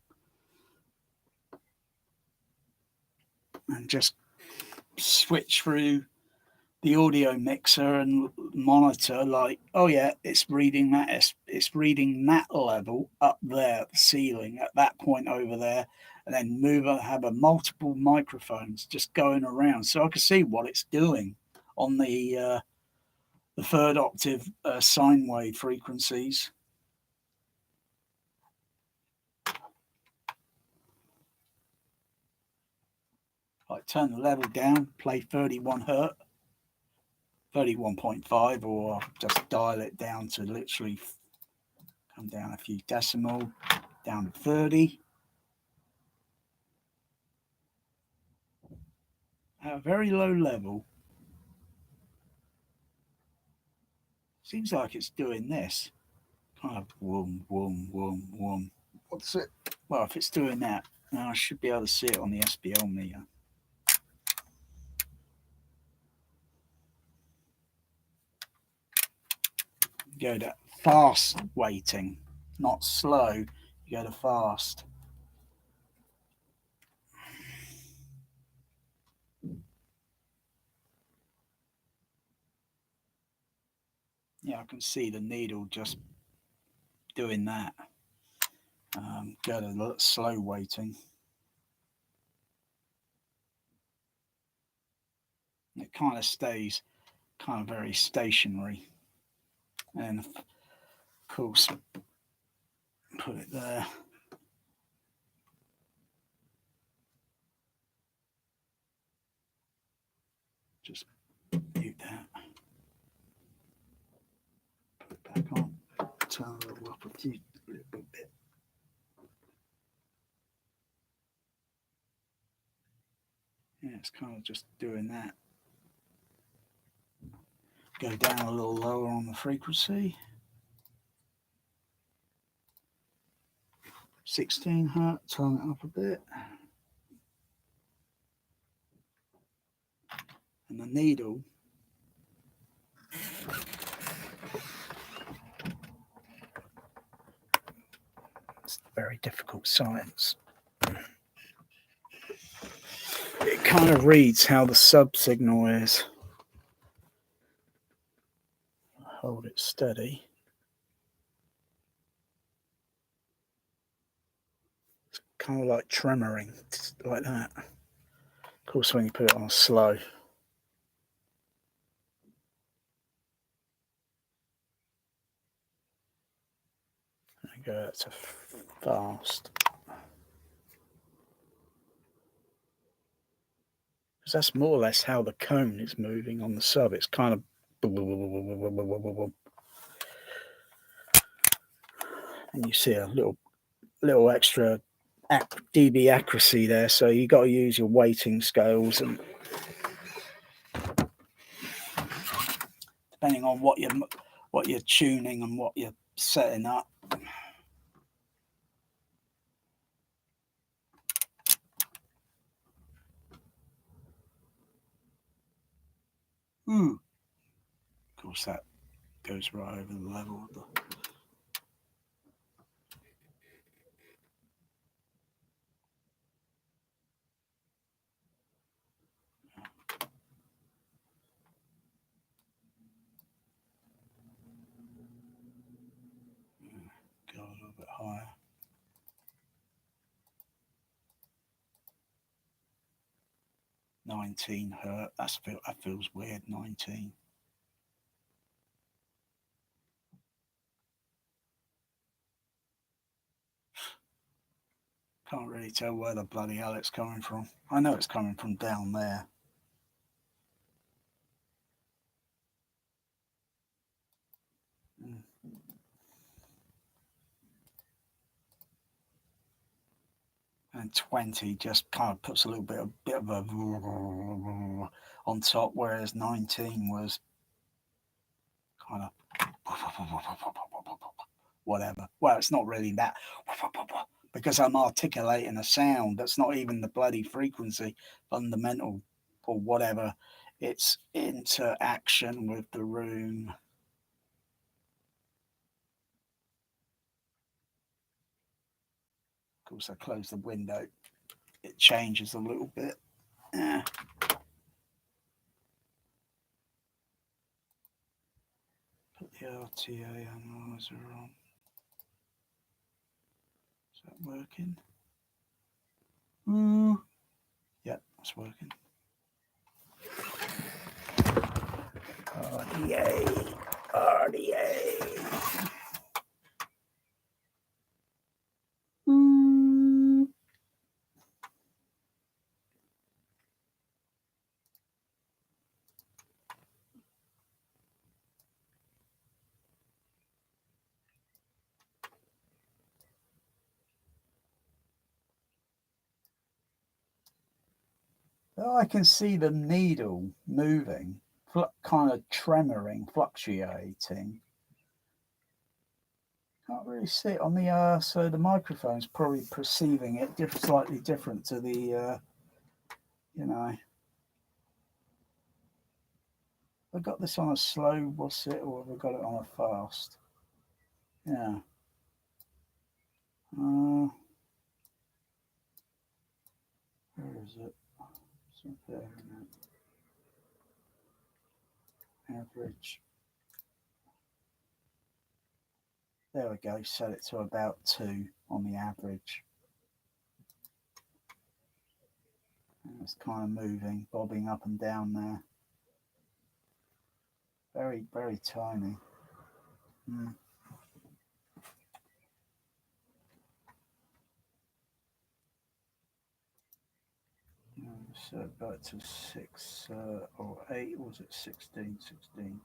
and just switch through the audio mixer and monitor like, oh yeah, it's reading that, it's reading that level up there at the ceiling at that point over there, and then have a multiple microphones just going around so I can see what it's doing on the third octave sine wave frequencies. Like turn the level down, play 31 hertz, 31.5, or just dial it down to literally come down a few decimal, down to 30. At a very low level. Seems like it's doing this. Kind of whoom, whoom, whoom, whoom. What's it? Well, if it's doing that, now I should be able to see it on the SBL meter. Go to fast weighting, not slow. You go to fast. Yeah, I can see the needle just doing that. Go to slow weighting. It kind of stays kind of very stationary. And of course, put it there. Just mute that. Put it back on. Turn the level up a little bit. Yeah, it's kind of just doing that. Go down a little lower on the frequency. 16 hertz, turn it up a bit. And the needle, it's very difficult science. It kind of reads how the sub signal is. Hold it steady. It's kind of like tremoring, like that. Of course, when you put it on slow, and go to fast. Because that's more or less how the cone is moving on the sub. It's kind of. And you see a little extra dB accuracy there, so you got to use your weighting scales, and depending on what you're tuning and what you're setting up. Of course, that goes right over the level of the. 19 hertz. That feels weird. 19. Can't really tell where the bloody hell it's coming from. I know it's coming from down there. And 20 just kind of puts a little bit of a on top, whereas 19 was kind of whatever. Well, it's not really that, because I'm articulating a sound that's not even the bloody frequency fundamental or whatever. It's interaction with the room. Of course, I close the window. It changes a little bit. Yeah. Put the RTA analyzer on. Is that working? Ooh. Yep, that's working. RDA. RDA. I can see the needle moving, kind of tremoring, fluctuating. Can't really see it on the so the microphone's probably perceiving it slightly different to the you know. I got this on a slow, what's it, or have I got it on a fast? Yeah. Where is it? It's up there, isn't it? Average. There we go. Set it to about 2 on the average. And it's kind of moving, bobbing up and down there. Very, very tiny. So back to 6 or 8, or was it 16? 16.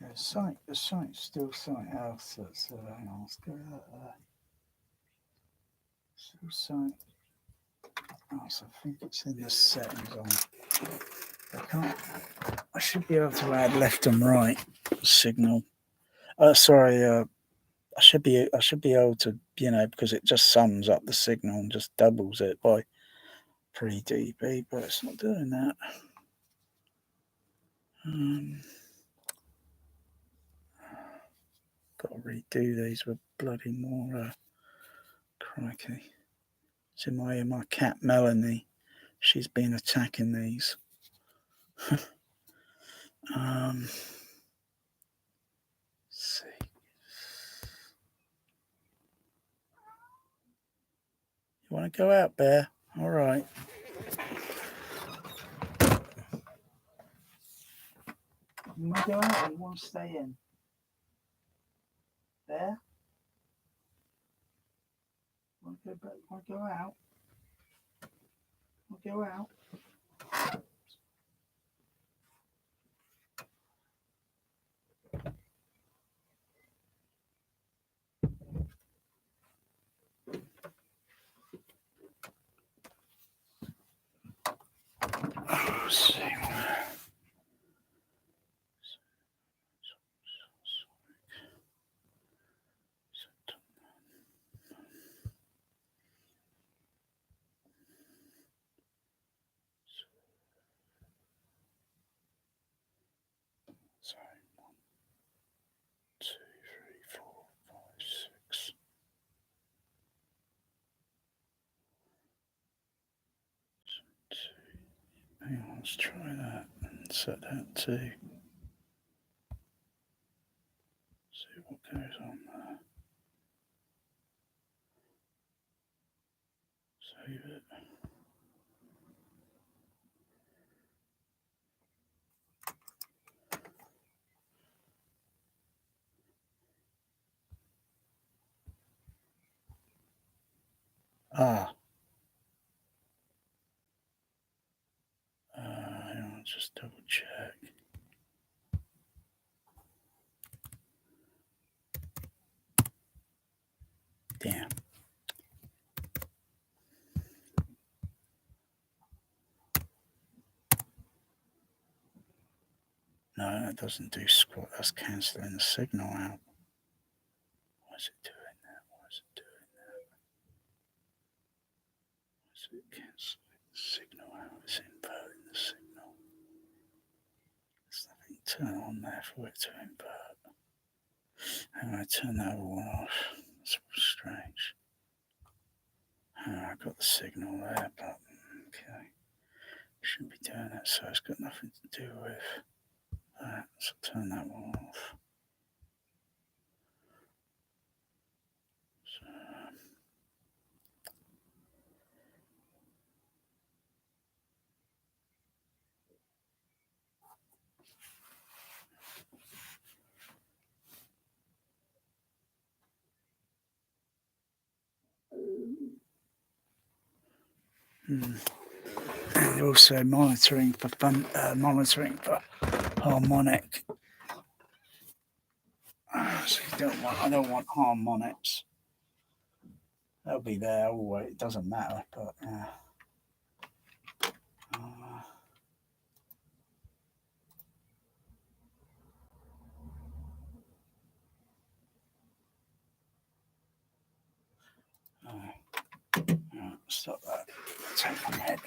Yeah, the site's still site else. So hang on, let's go to that. Still site. Oh, so I think it's in the settings on. I should be able to add left and right signal. Sorry. I should be able to, because it just sums up the signal and just doubles it by 3 dB, but it's not doing that. Got to redo these with bloody more. Crikey! It's in my cat Melanie. She's been attacking these. Let's see. You want to go out, Bear? All right. You want to go out or you want to stay in? Bear? Want to go out? Want to go out? Let's see. Let's try that and set that to see what goes on there. Save it. Ah, I'll just double check. Damn. No, that doesn't do squat. That's cancelling the signal out. What's it doing that? What's it doing that? What's it cancelling the signal out? It's inverting the signal. There's nothing to turn on there for it to invert. How do I turn that all off? That's strange. I got the signal there, but okay. Shouldn't be doing that, so it's got nothing to do with that. So turn that one off. So, and also monitoring for harmonic. So I don't want harmonics. They'll be there always. It doesn't matter, but stop that. Take my head.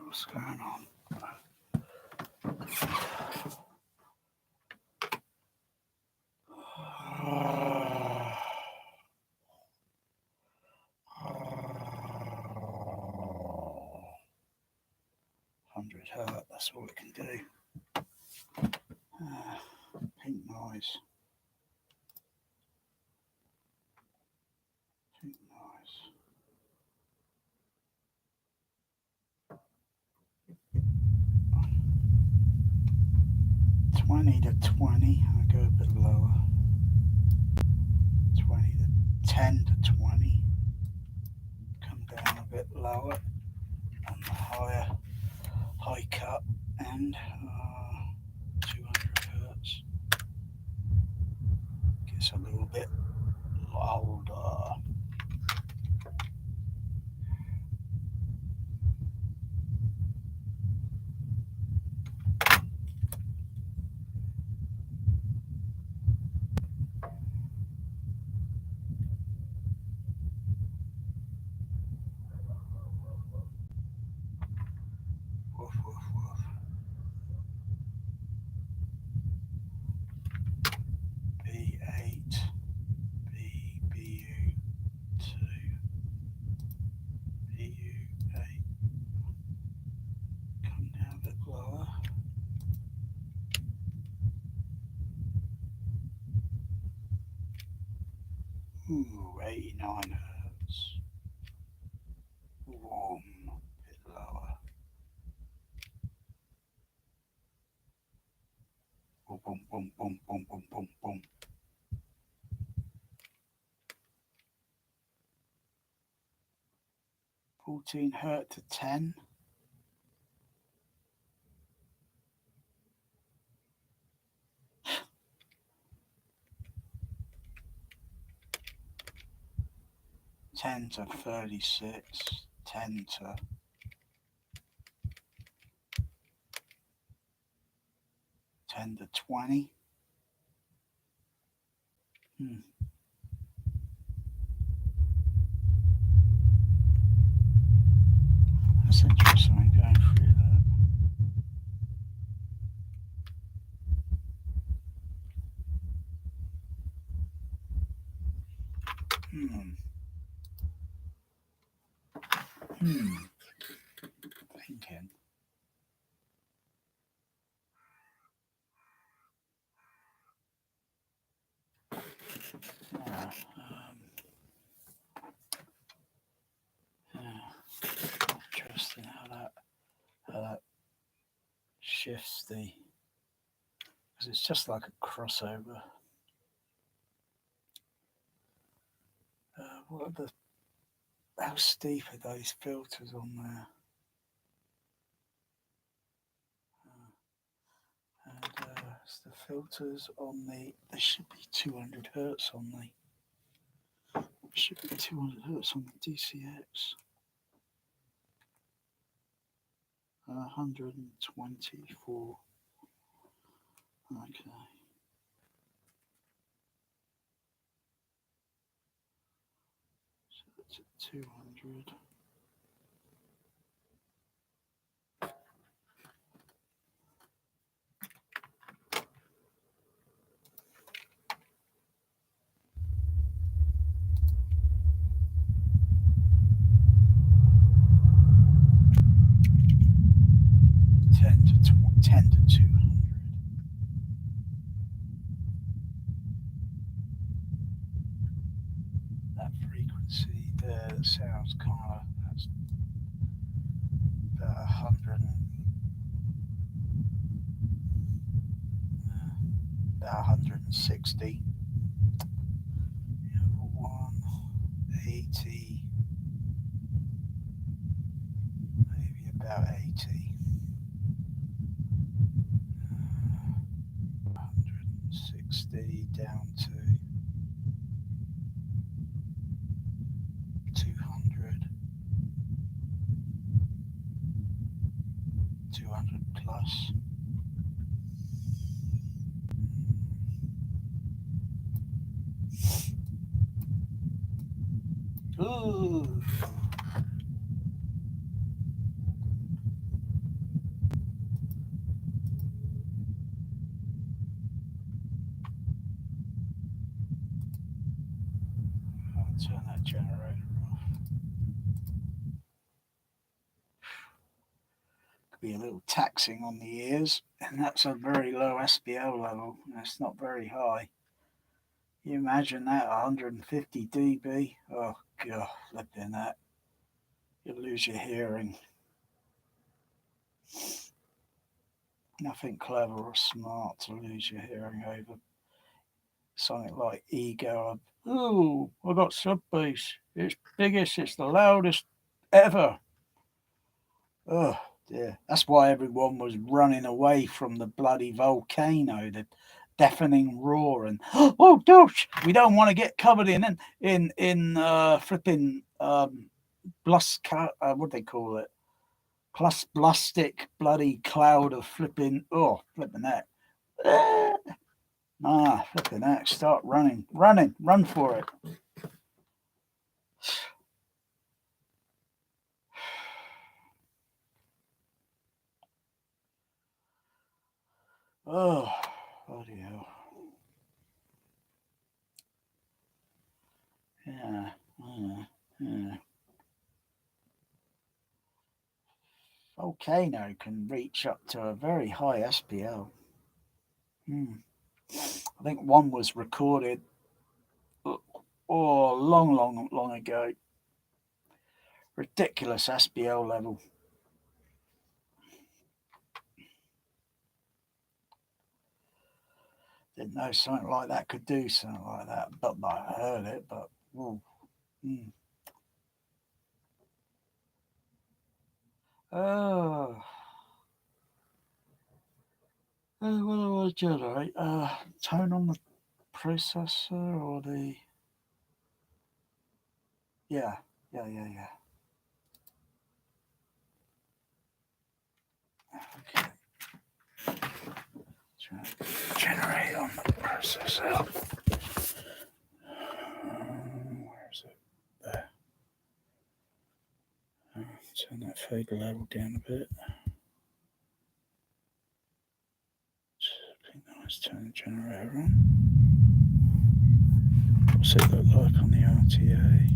What's going on? Hertz, that's all it can do. Pink noise. Pink noise. 20 to 20, I go a bit lower. 20 to 10 to 20, come down a bit lower on the high cut end. 200 hertz. Gets a little bit louder. Woof, woof, woof. B8, BU2, BU8. Come down a bit lower. Ooh, 89 hertz. Warm, a bit lower. Boom, boom, boom, boom, boom, boom, boom, boom. 14 hertz to 10. 10 to 36, 10 to 10 to 20. That's interesting. I'm going through that. Thinking. interesting how that shifts the, because it's just like a crossover. How steep are those filters on there? It's the filters on the, there should be 200 hertz on the, should be 200 hertz on the DCX. 124. Okay. So that's at 200. Ten to 200. That frequency there sounds kind of, that's about 100, about 160. 180, maybe about 80. 160 down to 200, 200 plus. Ooh. I'll turn that generator off. Could be a little taxing on the ears, and that's a very low SPL level, and it's not very high. You imagine that, 150 dB? Oh god, flipping that. You'll lose your hearing. Nothing clever or smart to lose your hearing over something like ego. Ooh, I got sub bass. It's biggest, it's the loudest ever. Oh dear. That's why everyone was running away from the bloody volcano, the deafening roar, and oh gosh, we don't want to get covered in flipping what do they call it? Plus plastic bloody cloud of flipping that. Flipping that. Start running, run for it. Oh, bloody hell. Yeah. Volcano can reach up to a very high SPL. I think one was recorded long ago. Ridiculous SPL level. Didn't know something like that could do something like that, but I heard it. But oh, what do I generate? Tone on the processor or the yeah. Okay. Generate on the processor. Where is it? There. Turn that fade level down a bit. Let's turn the generator on. What's it look like on the RTA?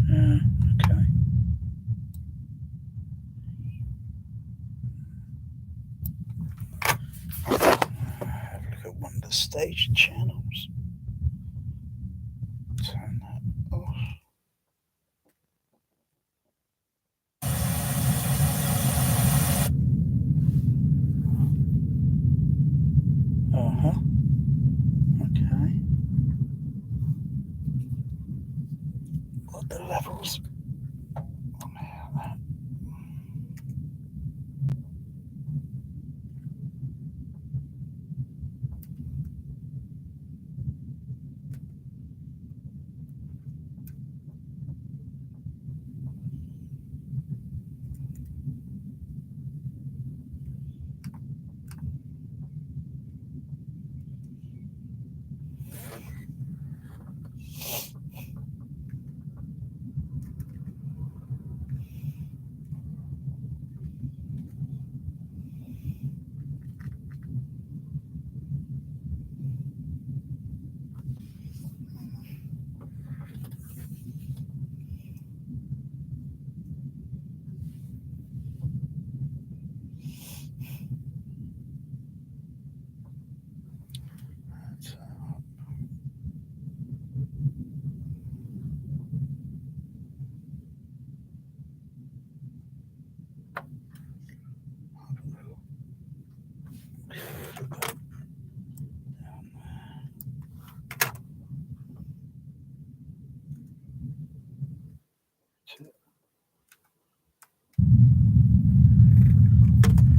Yeah, okay. Have a look at one of the stage channels. Turn that off. the levels.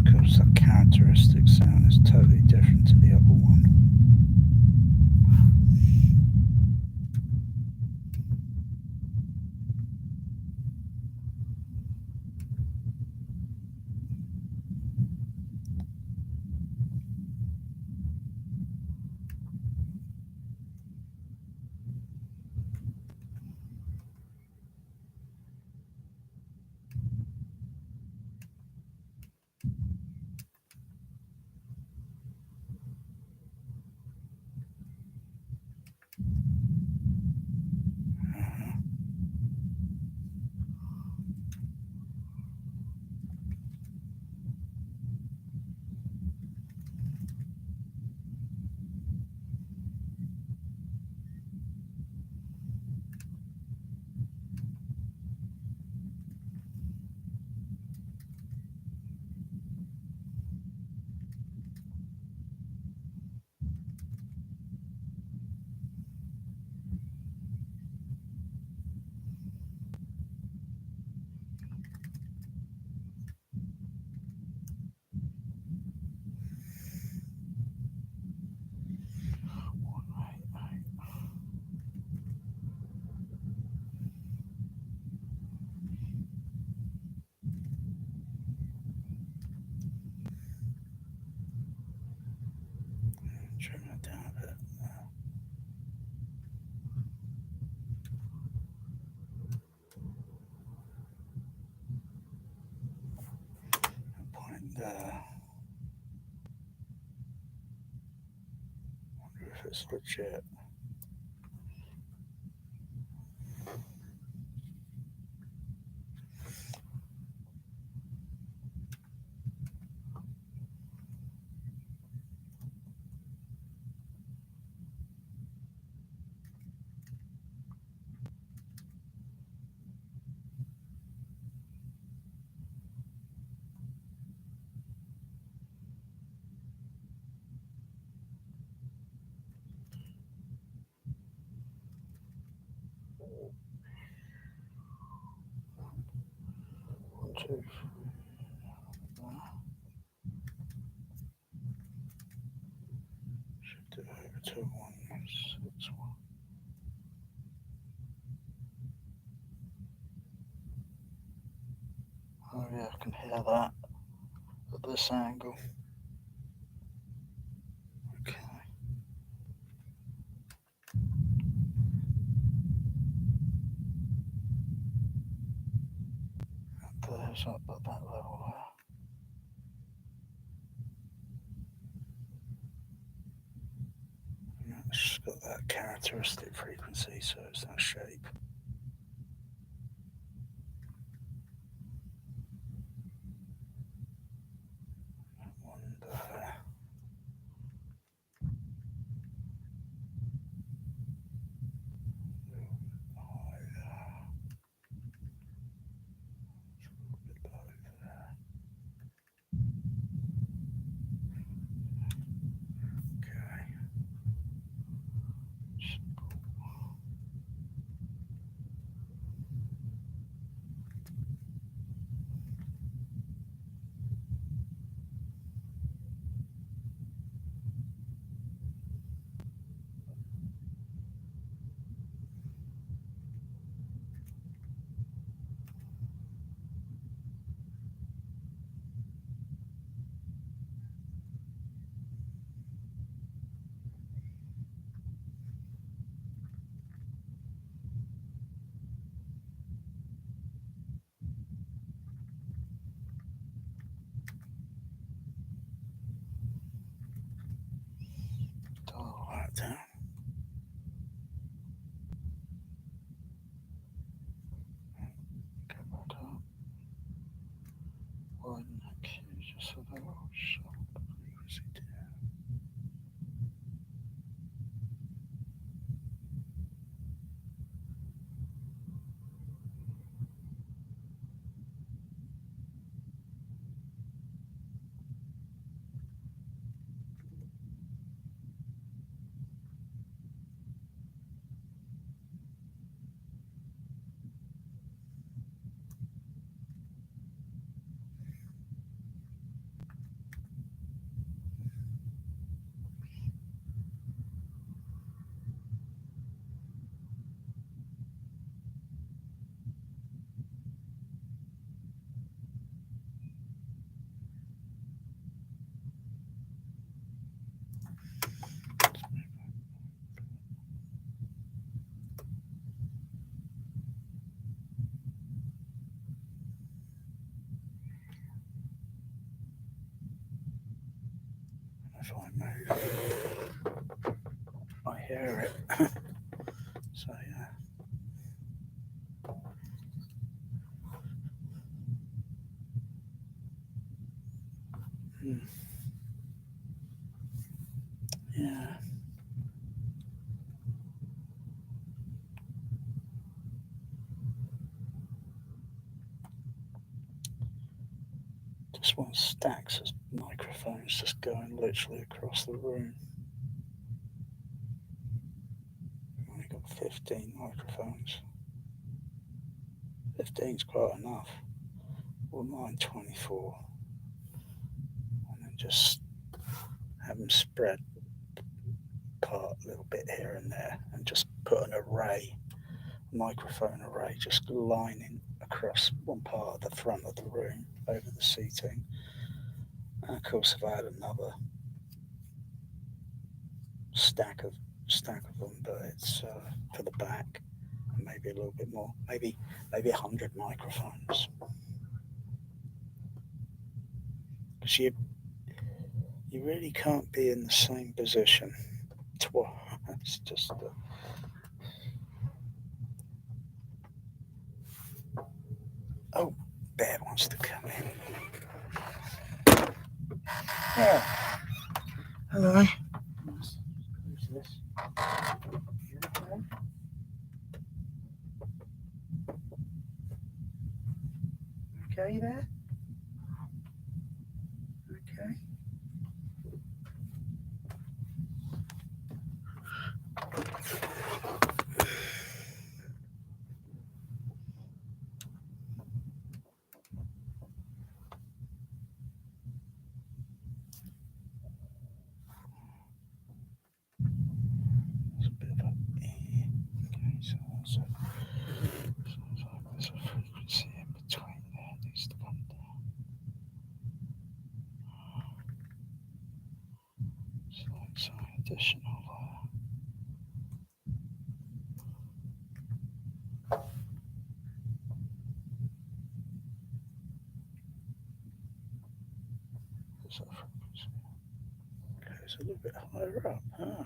Because the characteristic sound is totally different to the other one. Trim that down a bit. Point there. Wonder if it's legit. One, two, shift it over to 161. Oh yeah, I can hear that at this angle. Okay. There's up at that level there. It's got that characteristic frequency, so it's that shape. That one there. High there. It's a little bit low there. Okay. If I move, I hear it. So yeah. Yeah. Just want stacks of microphones just going literally across the room. I've only got 15 microphones. 15's quite enough. Wouldn't mind 24. And then just have them spread apart a little bit here and there, and just put an array, microphone array, just lining across one part of the front of the room over the seating. And of course, if I had another stack of them, but it's for the back, and maybe a little bit more, maybe 100 microphones, because you really can't be in the same position twice. It's just oh, Bear wants to come in. Yeah. Hello. Who's this? You okay? Okay there? Okay. There's a bit of a okay, so there's a frequency in between there. It needs to come down. So it's an additional there's a frequency. Okay, it's a little bit higher up, huh?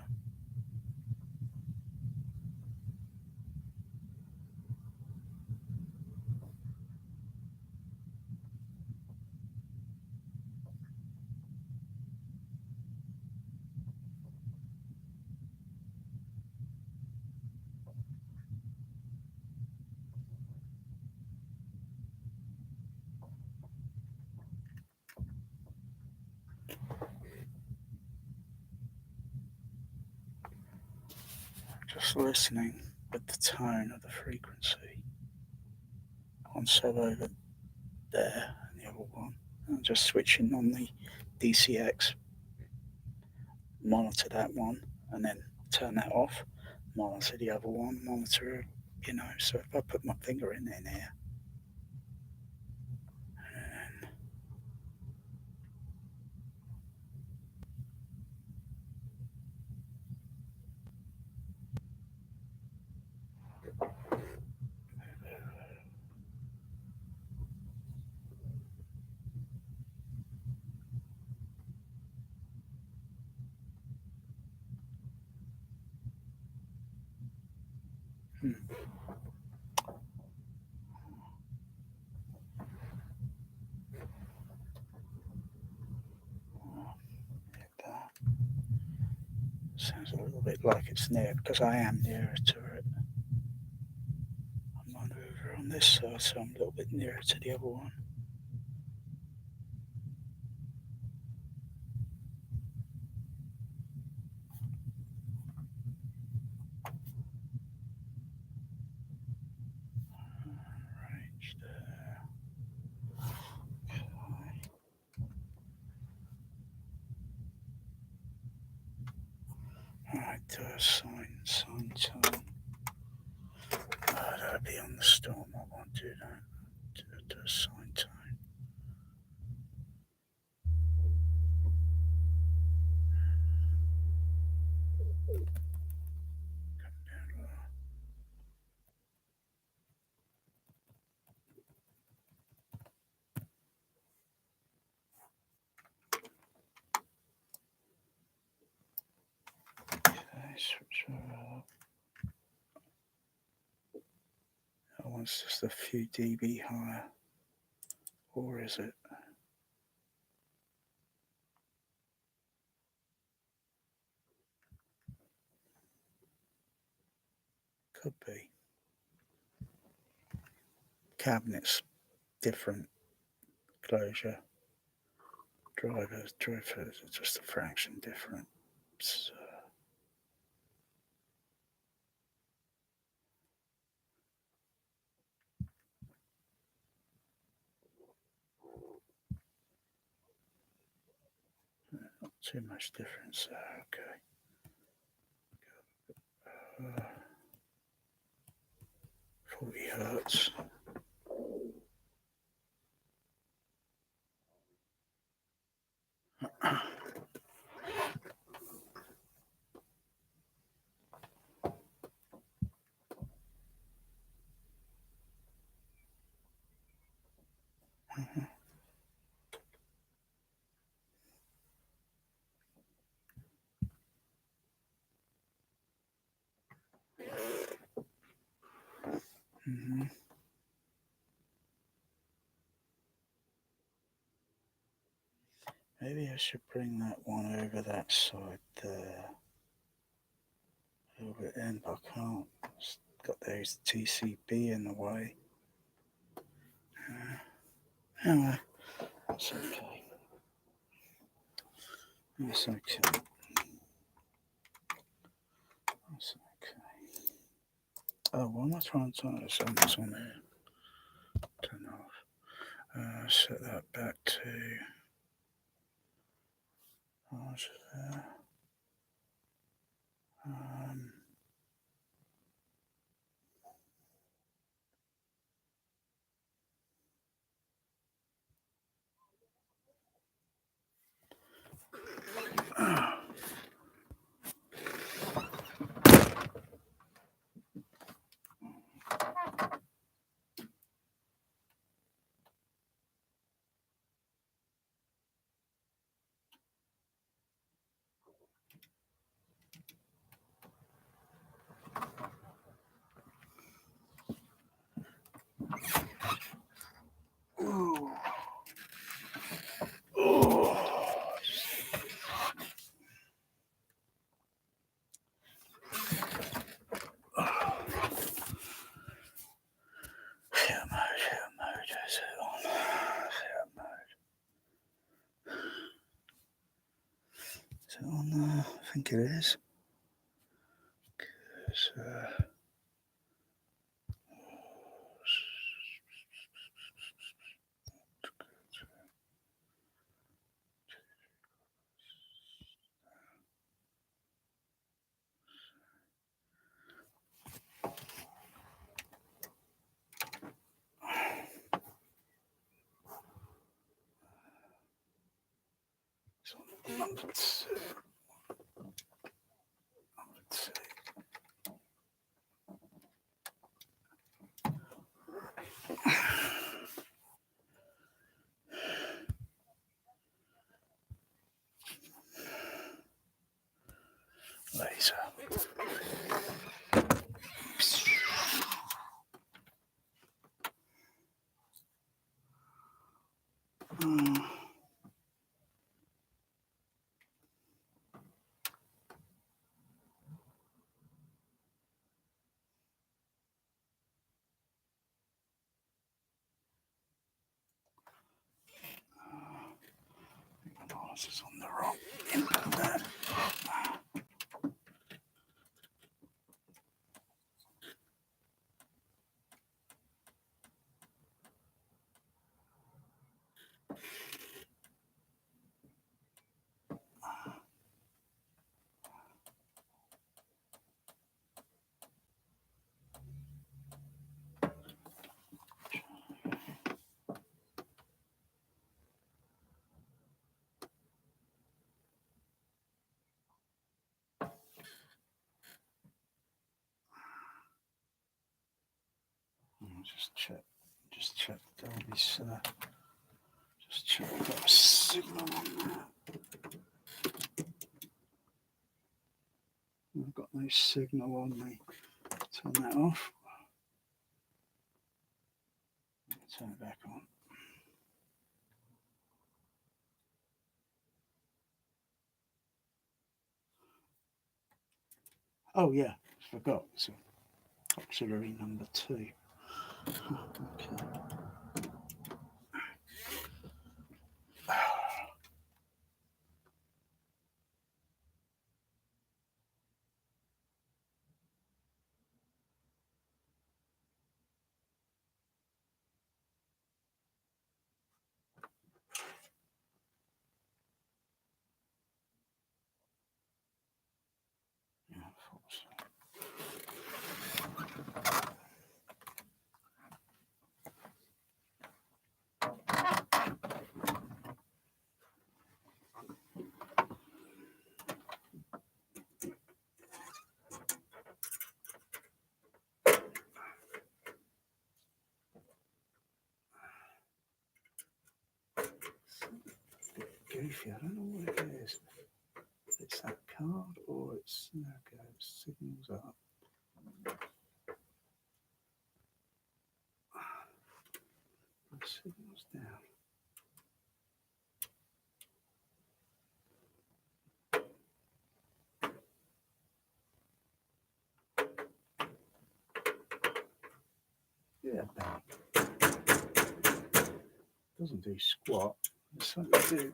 Just listening with the tone of the frequency. One sub over there and the other one. And just switching on the DCX, monitor that one, and then turn that off, monitor the other one, monitor, so if I put my finger in there, and that sounds a little bit like it's near, because I am nearer to it. I'm over on this side, so I'm a little bit nearer to the other one. Range there. Alright, sine tone. That'll be on the storm. I won't do that. Do a sine tone. Come down low. switch that up. That one's just a few dB higher. Or is it? Could be. Cabinets, different closure. Drivers are just a fraction different. So not too much difference there, okay. 40 hertz. Maybe I should bring that one over that side there. A little bit in, but I can't. It's got those TCB in the way. Anyway, that's okay. That's okay. That's okay. Oh, what am I trying to turn this on? It's on there. Turn off. Set that back to what's there? Ooh. Oh. Share mode, is it on? Share mode. Is it on there? I think it is. Number two. Laser. This is on the wrong input there. Just check Dolby's, just check we've got a signal on there. I've got no signal on me. Turn that off. Turn it back on. Oh yeah, forgot. So auxiliary number 2. Okay. Yeah, goofy. I don't know what it is. It's that card or it's there it goes. Signals up. Signals down. Yeah, doesn't do squat. It's like do.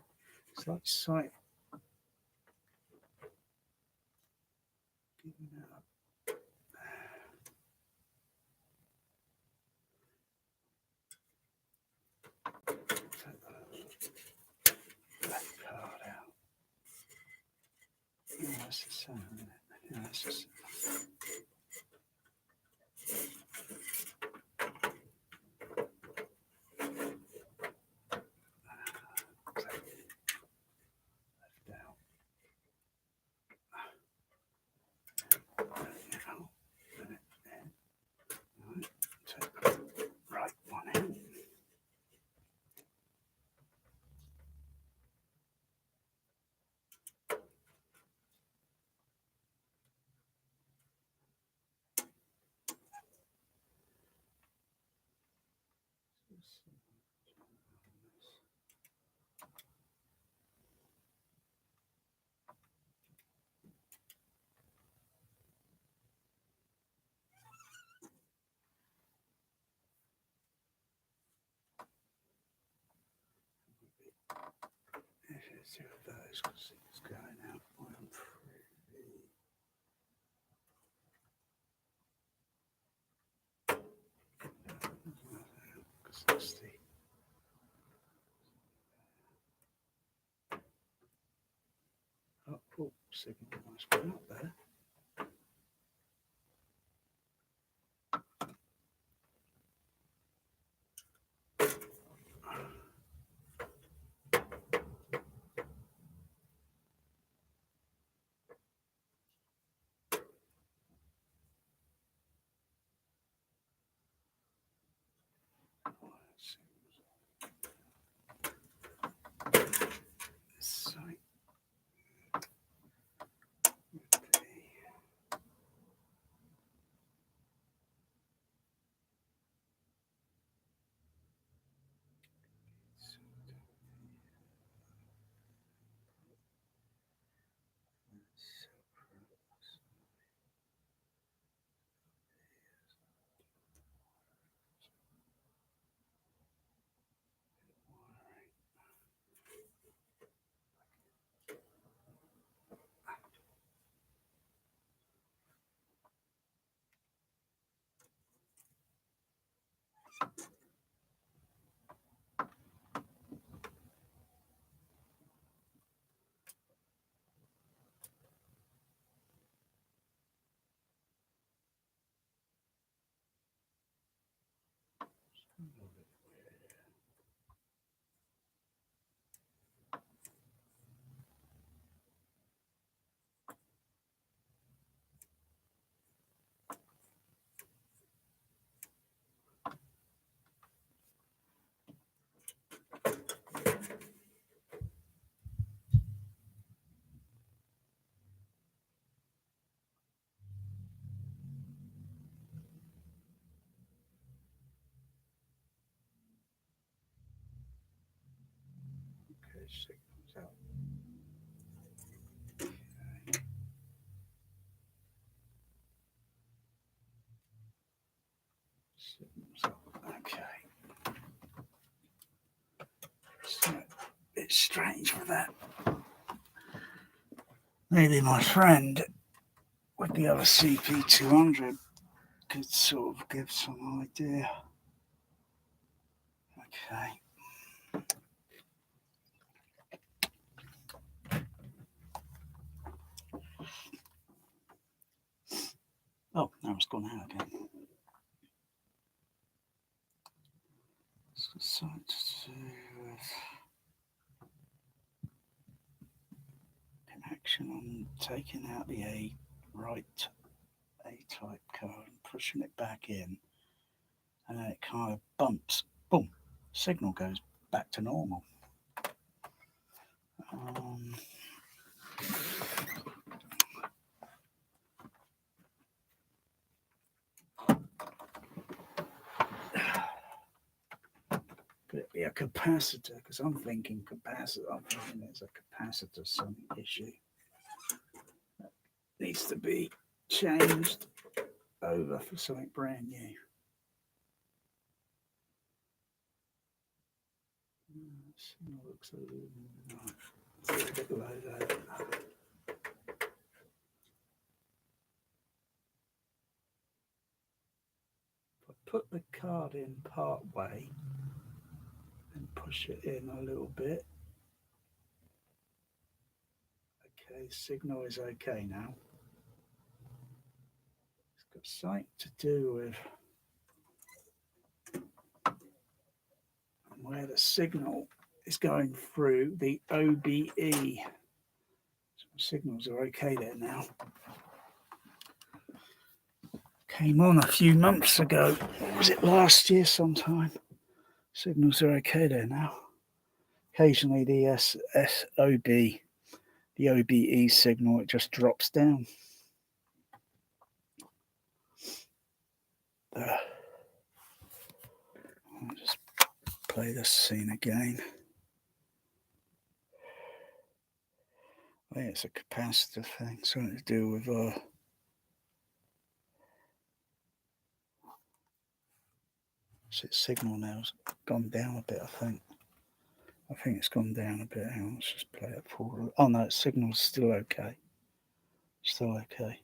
It's like sight. Giving out. Take that card out. Yeah, that's the same, isn't it? Yeah, that's the same. Right one in. It's two of those because it's going out when I'm free. Because that's the oh, signal must be up there. Site signals out. Signals up. Okay. So it's strange with that. Maybe my friend with the other CP200 could sort of give some idea. Okay. Oh, now it's gone out again. It's got something to do with connection. I'm taking out the A-type card and pushing it back in, and then it kind of bumps. Boom. Signal goes back to normal. Could it be a capacitor? Because I'm thinking capacitor. I'm thinking there's a capacitor some issue that needs to be changed over for something brand new. Looks a bit low there. If I put the card in part way and push it in a little bit. Okay, signal is okay now. It's got something to do with where the signal is going through the OBE. So signals are okay there now. Came on a few months ago. Was it last year sometime? Signals are okay there now. Occasionally the SOB, the OBE signal, it just drops down. I'll just play this scene again. I think it's a capacitor thing, something to do with so its signal now's gone down a bit, I think. I think it's gone down a bit. Hang on, let's just play it forward. Oh no, its signal's still okay. Still okay.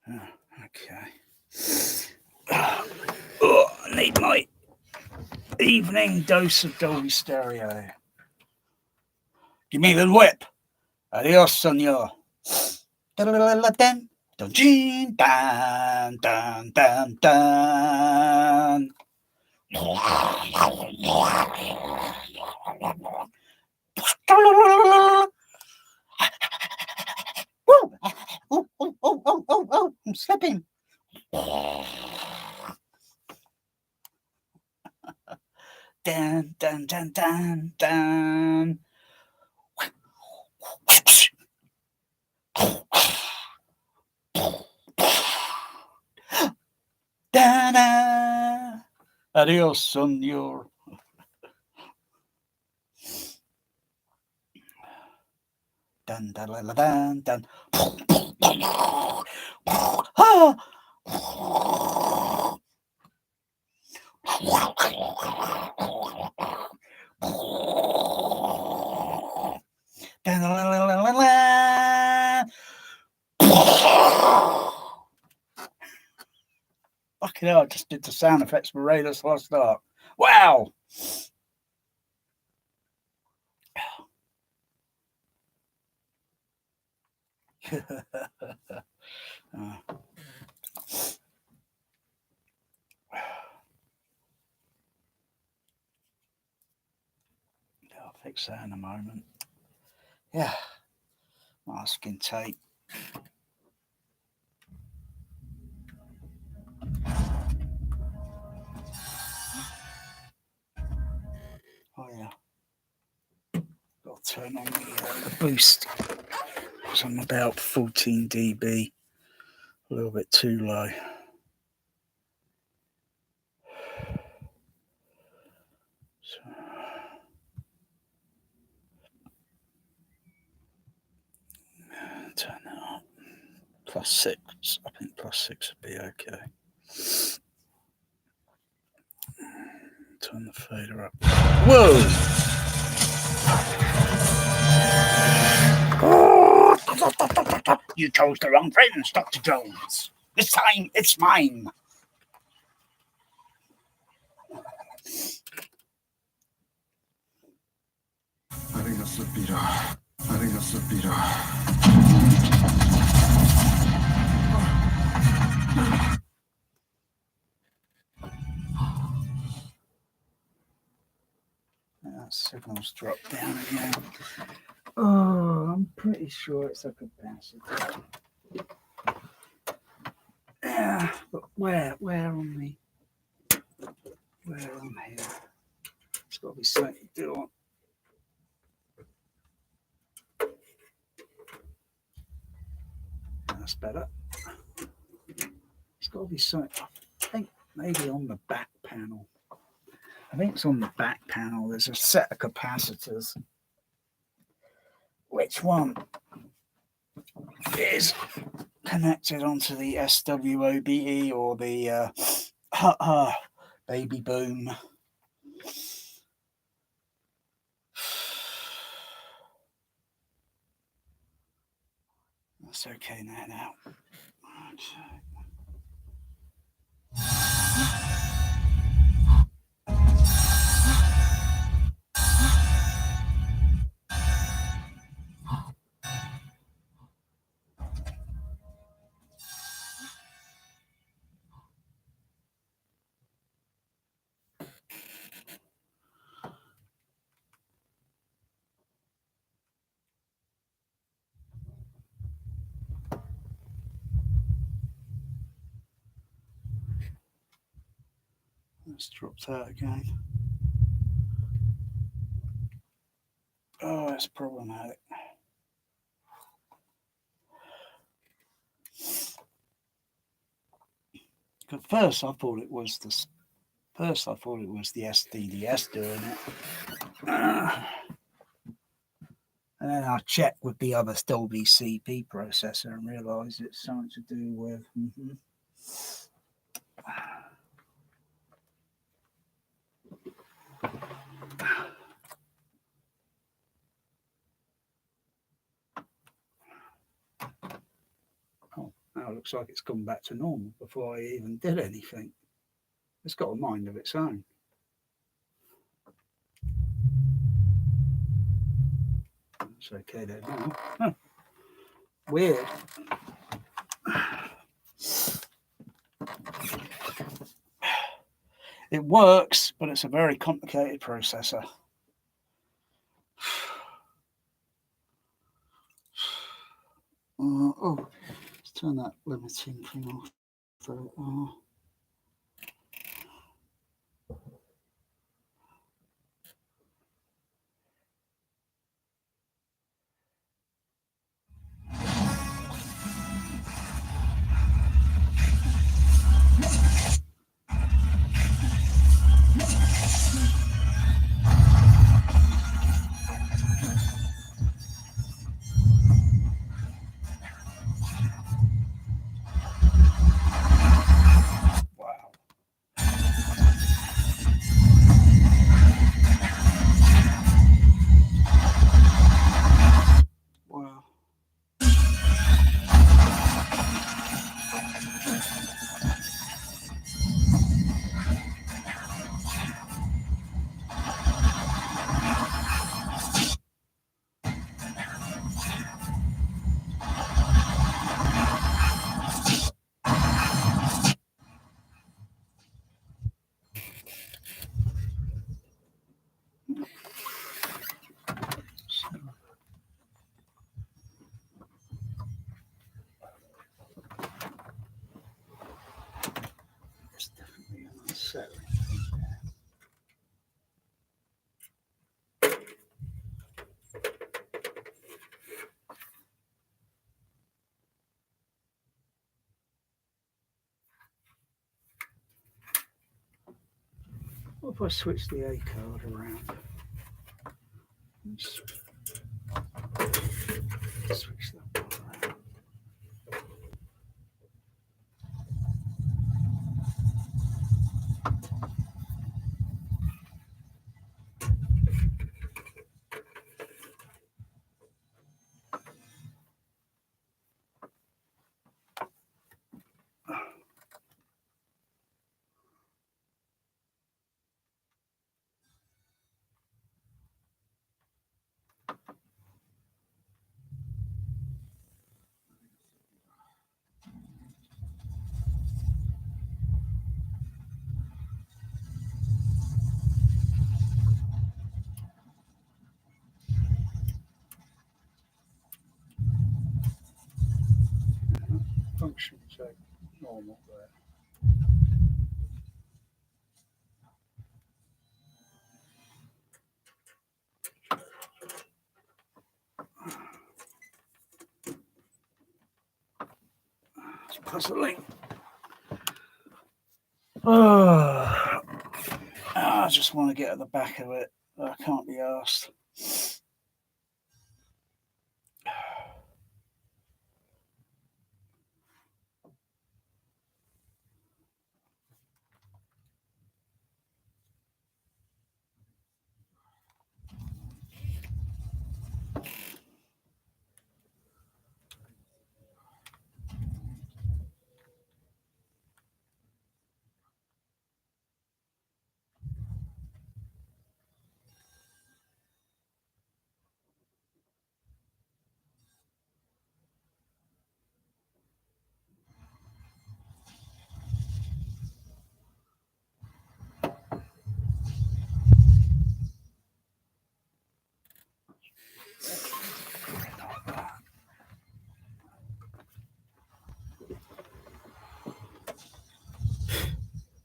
Oh, okay. Oh, I need my evening dose of Dolby Stereo. Give me the whip. Adios, senor. Dun, dun, dun, dun, dun. Oh, I'm slipping. Dun, dun, dun, dun, dun. Da-da. Adios, senor. Dun, dun, dun, dun, dun. Fucking hell, I just did the sound effects for Raiders Lost Ark. Wow! I'll fix that in a moment. Yeah, masking tape. Oh yeah, got to turn on the boost because I'm about 14 dB, a little bit too low. So, turn that up. +6. I think +6 would be okay. Turn the fader up. Whoa! You chose the wrong friends, Dr. Jones. This time, it's mine. That signal's dropped down again. Oh, I'm pretty sure it's a capacitor. Yeah, but where on me? Where on here? It's got to be something to do on. That's better. It's got to be something. I think maybe on the back panel. I think it's on the back panel. There's a set of capacitors. Which one is connected onto the SWOBE or the baby boom? That's okay now. Okay. Let's drop that again. Oh, that's problematic. At first, I thought it was the SDDS doing it, and then I checked with the other Dolby CP processor and realised it's something to do with. Oh, now it looks like it's gone back to normal before I even did anything. It's got a mind of its own. It's okay there now. Huh. Weird. It works, but it's a very complicated processor. Oh, let's turn that limiting thing off. Wow. It's definitely unsettling. if I switch the A card around? Switch that one around. Functions are normal there. It's puzzling. Oh, I just want to get at the back of it. I can't be asked.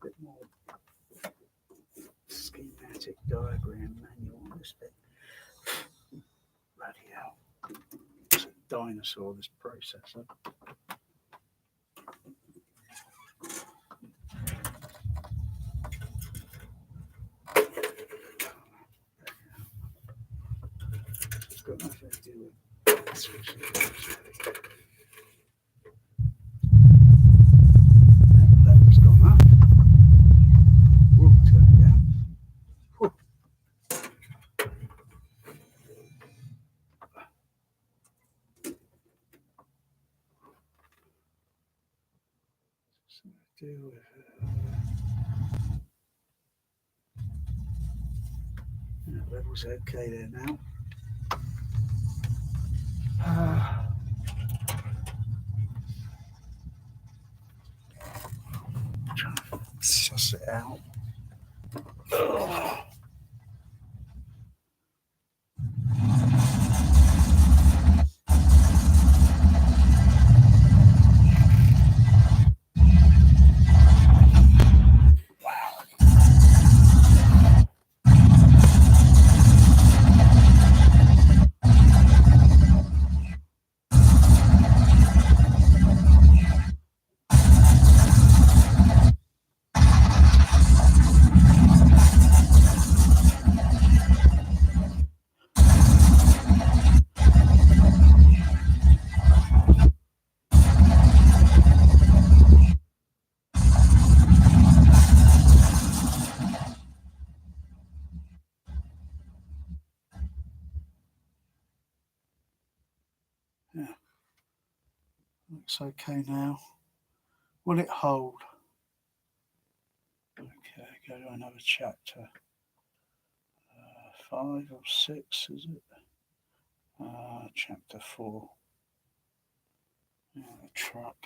Bit more schematic diagram manual on this bit. Bloody hell. It's a dinosaur, this processor. It's got nothing to do with switching. Level's gone up. Whoa, turn it down. Whoa. Something to do with level's okay there now. Trying to suss it out. Yeah, looks okay now. Will it hold? Okay, go to another chapter. 5 or 6, is it? Chapter 4. Yeah, the truck.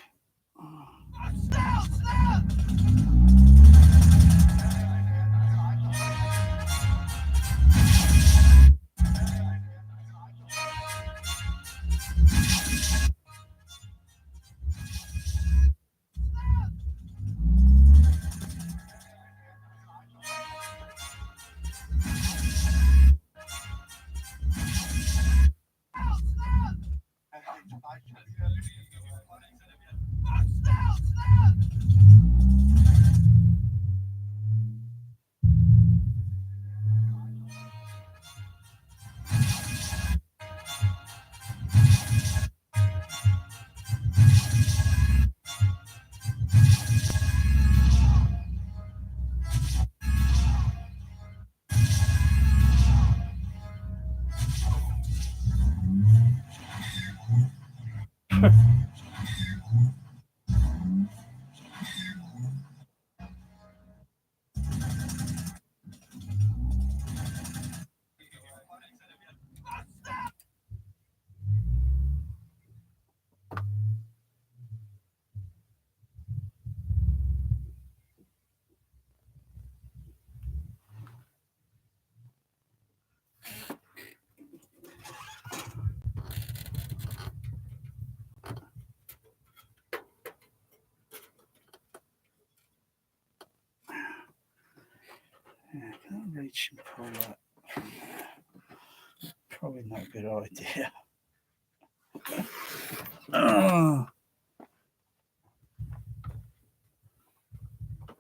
Can't reach and pull that from there. Probably not a good idea. Oh.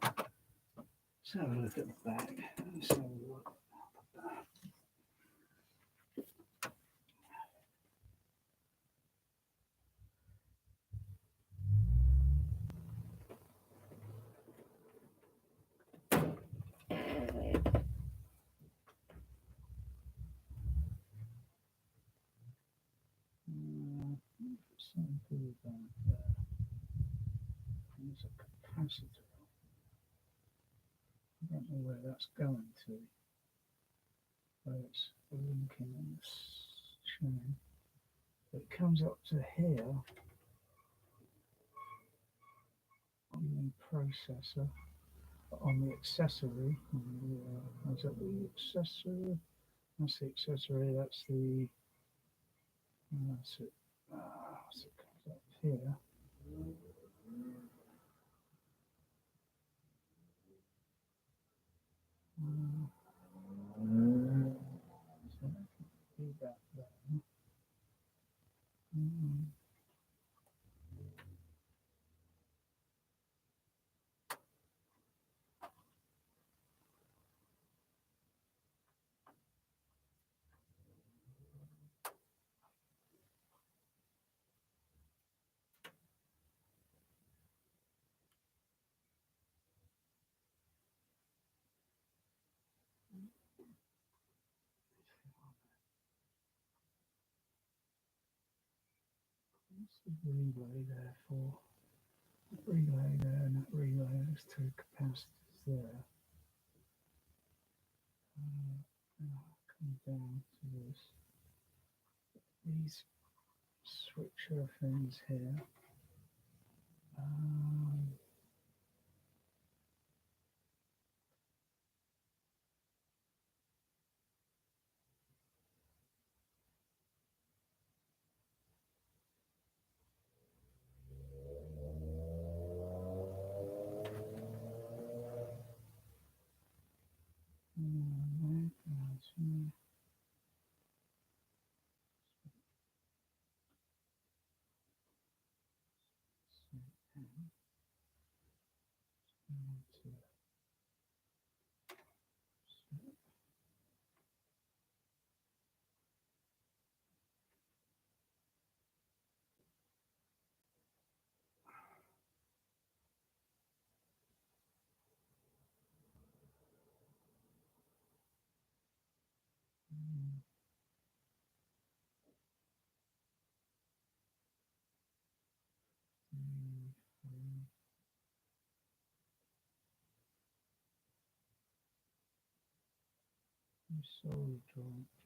Let's have a look at the back. Let's have a look. Something down there. There's a capacitor. I don't know where that's going to. But it's linking on this chain. But it comes up to here on the processor, on the accessory. Is that the accessory? That's the accessory. That's the. That's it. So it comes up here. So be that there. What's the relay there for? That relay there and that relay, there's two capacitors there. Come down to this. These switcher things here. Solid joints.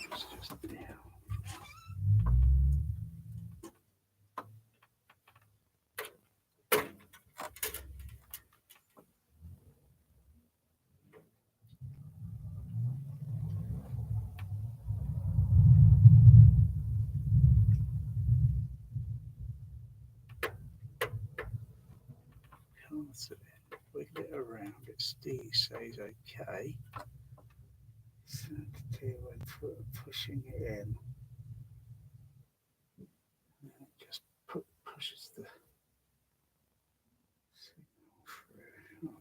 It's just down. paths it in, wiggle it around, it still stays okay. So when pushing it in, and it just pushes the signal through.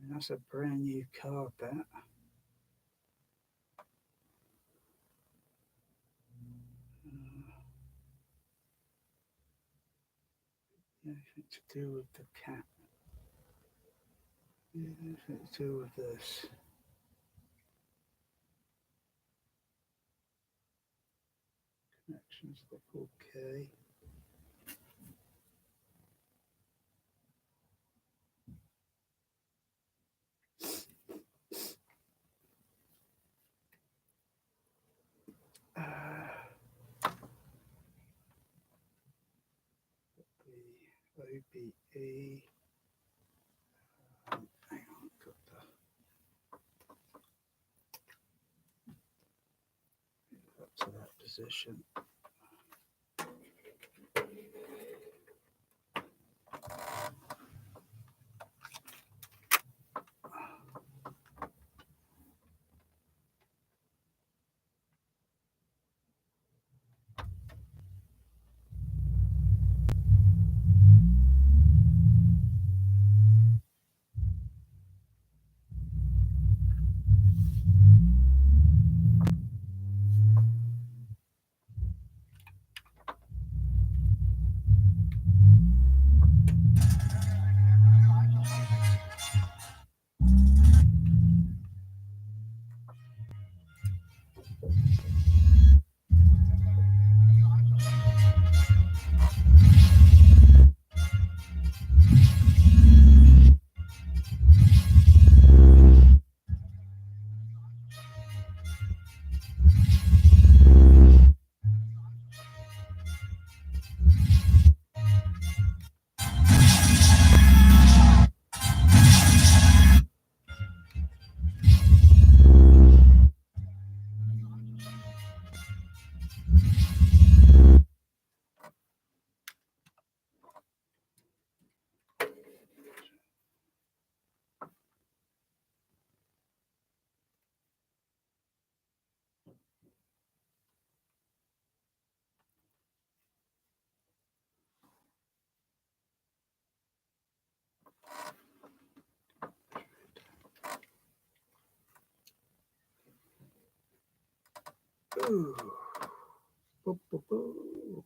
And that's a brand new card, that. Anything to do with the cat. Anything to do with this. Connections look okay. The OBE. Hang on, got up to that position. Ooh. Boo, boo, boo.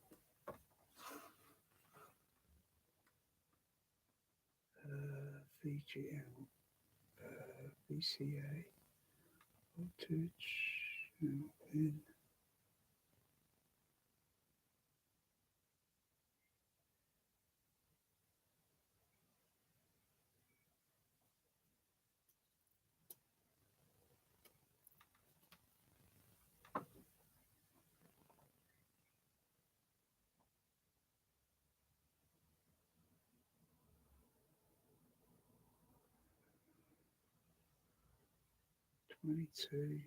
VGM, VCA, voltage, in. $2,200.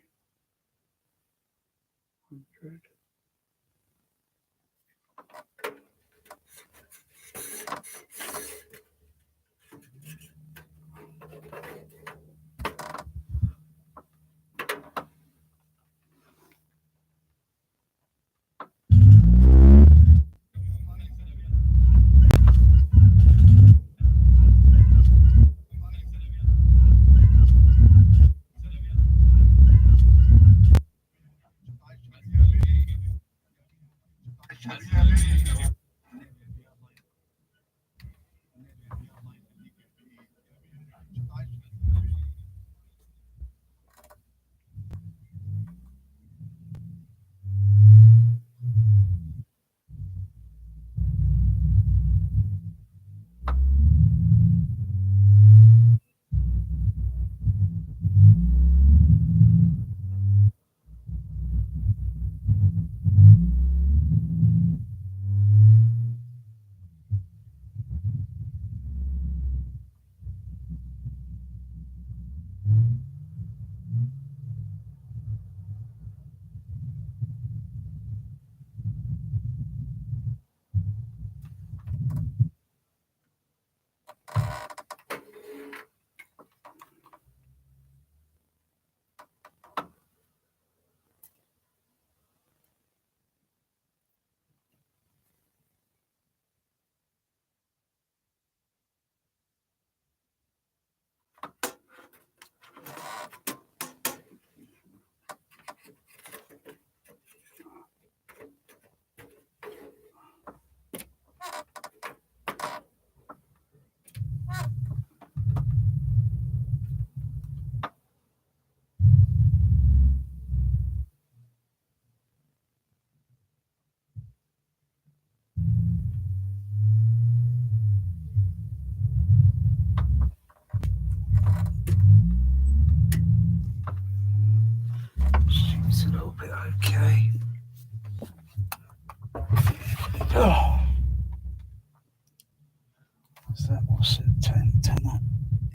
Is that what's it? Turn that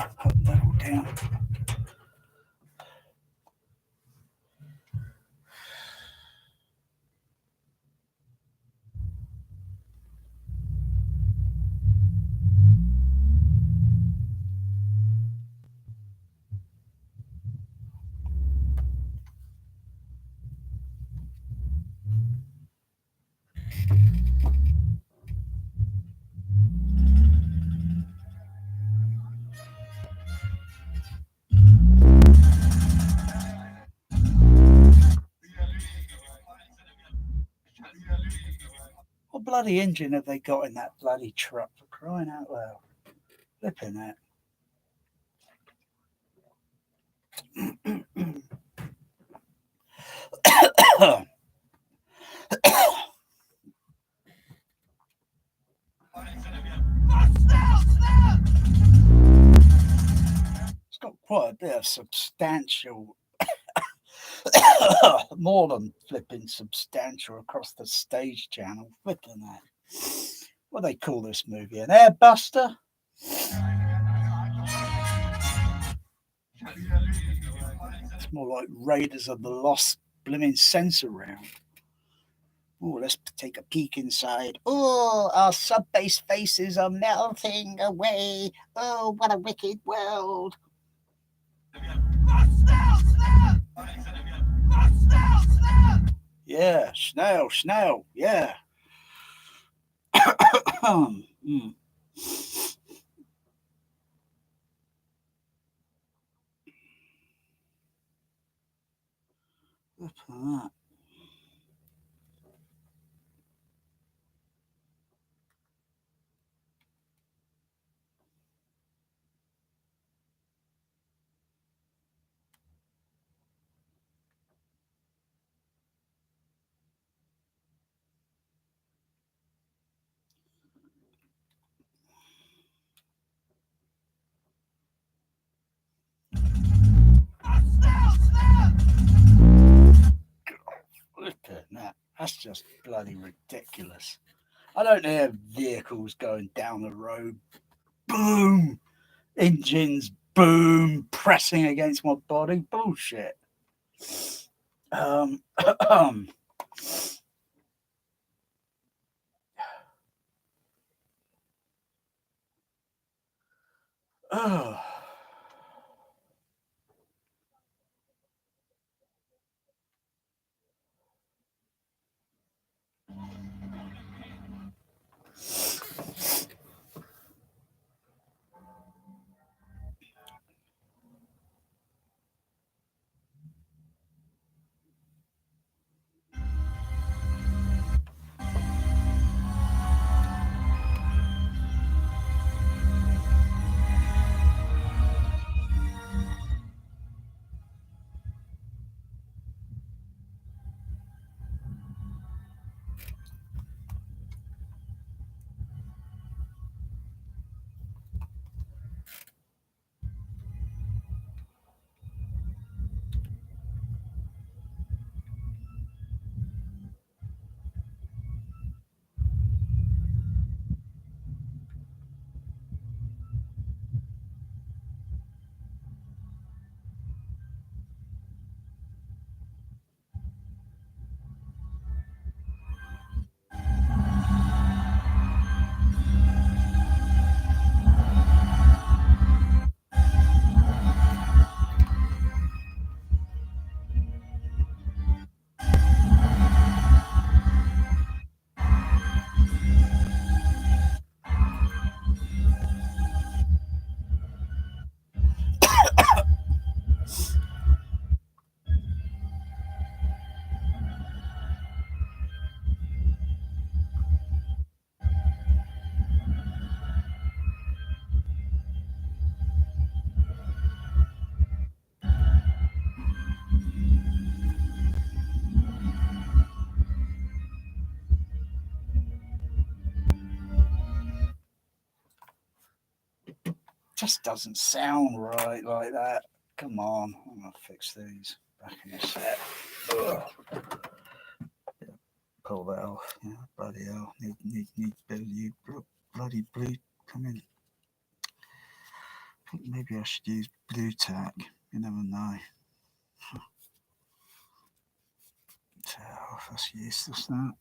up, level down. What bloody engine have they got in that bloody truck, for crying out loud? Flipping that. It's got quite a bit of substantial, more than flipping substantial across the stage channel. Flipping that. What do they call this movie? An airbuster? It's more like Raiders of the Lost blooming sensurround. Oh, let's take a peek inside. Oh, our sub-bass faces are melting away. Oh, what a wicked world. Yeah, Schnell, yeah. Mm. Look at that. Look at that. That's just bloody ridiculous. I don't hear vehicles going down the road. Boom! Engines, boom! Pressing against my body. Bullshit. Oh. Just doesn't sound right like that. Come on, I'm gonna fix these back in the set. Ugh. Pull that off. Yeah, bloody hell. Need bloody blue. Come in. think maybe I should use blue tack. You never know. Oh, that's useless now.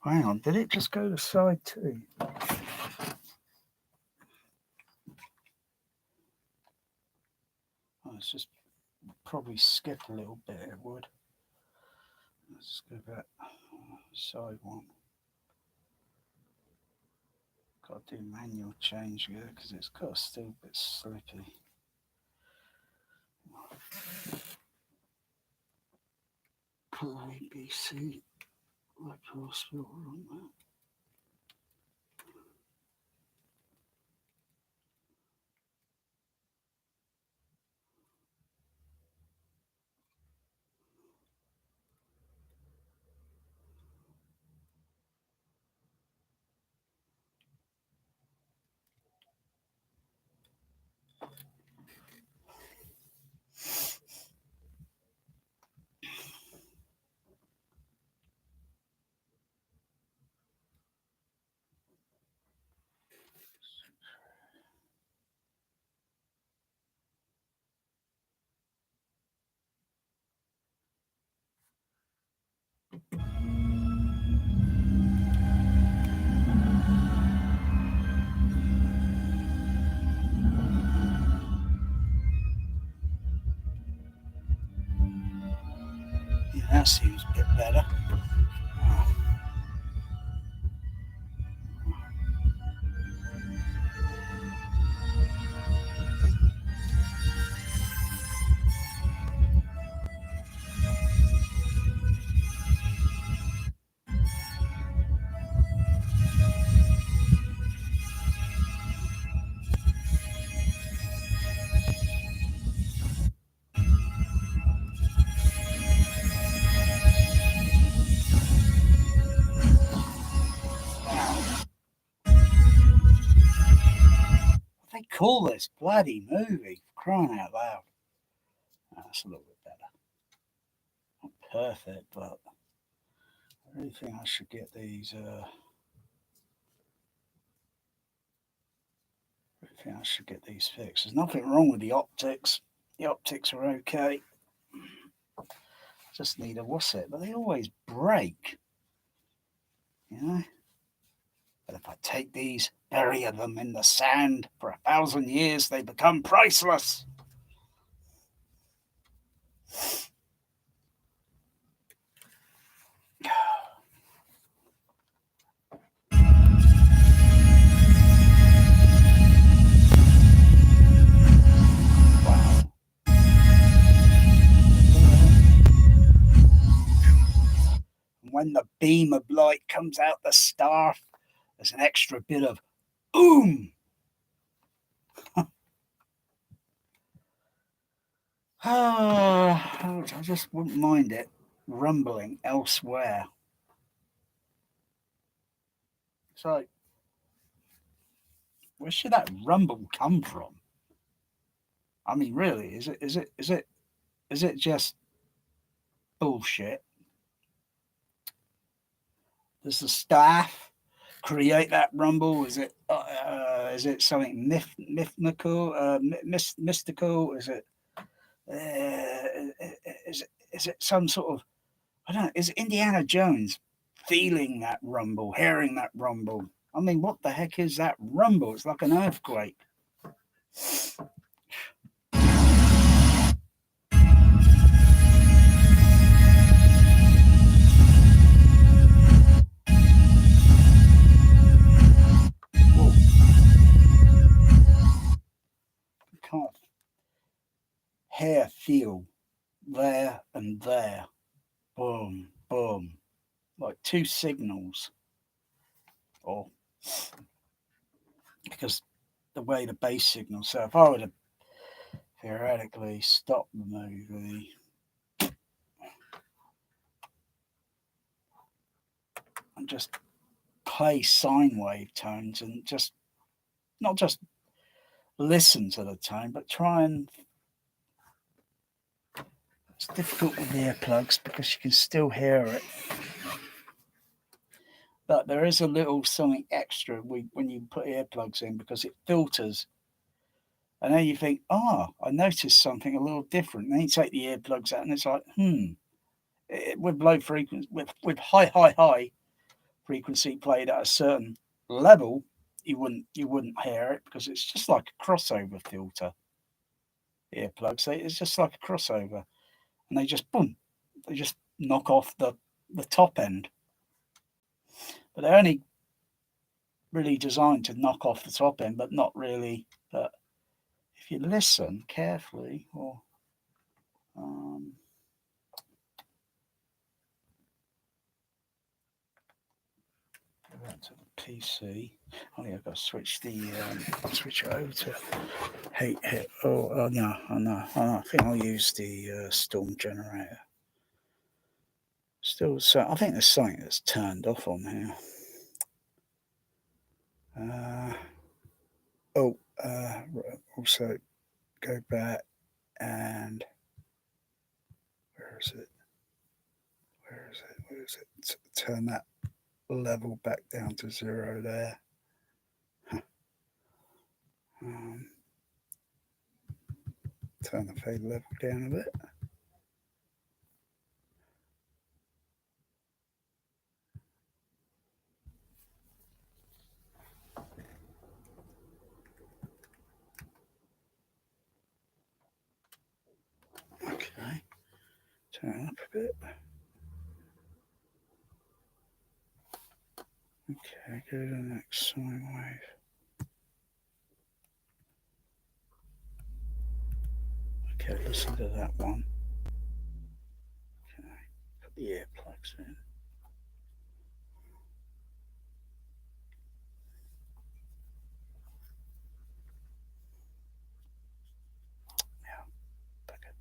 Hang on, did it just go to side 2? Oh, it's just probably skip a little bit, it would. Let's go back side 1. Got to do manual change here because it's got still a bit slippy. Play BC, like hospital on that. Yeah, that seems a bit better. pull this bloody movie, crying out loud. That's a little bit better. Not perfect, but I really think I should get these. I think I should get these fixed. There's nothing wrong with the optics. The optics are okay. Just need a what's-it, but they always break. You know? But if I take these, bury them in the sand for 1,000 years, they become priceless. When the beam of light comes out the star, there's an extra bit of boom. I just wouldn't mind it rumbling elsewhere. So, where should that rumble come from? I mean, really, is it just bullshit? Does the staff create that rumble? Is it something mythical, mystical? Is it is it some sort of, I don't know? Is Indiana Jones feeling that rumble, hearing that rumble? I mean, what the heck is that rumble? It's like an earthquake. Kind of hair feel there and there. Boom, boom. Like two signals. Or because the way the bass signal. So if I were to theoretically stop the movie and just play sine wave tones and just not just listen to the tone, but try and. It's difficult with earplugs because you can still hear it. But there is a little something extra when you put earplugs in because it filters. And then you think, I noticed something a little different. And then you take the earplugs out and it's like, with low frequency, with high frequency played at a certain level, you wouldn't hear it because it's just like a crossover filter. Earplugs, it's just like a crossover, and they just knock off the top end. But they're only really designed to knock off the top end, but not really. But if you listen carefully, or go back to the PC. Oh yeah, I've got to switch switch it over to no, I think I'll use the storm generator. Still, so I think there's something that's turned off on here. Also go back and where is it? Turn that level back down to 0 there. Turn the fade level down a bit. Okay, turn up a bit. Okay, go to the next sine wave. Okay, listen to that one. Okay, put the earplugs in. Yeah, back it.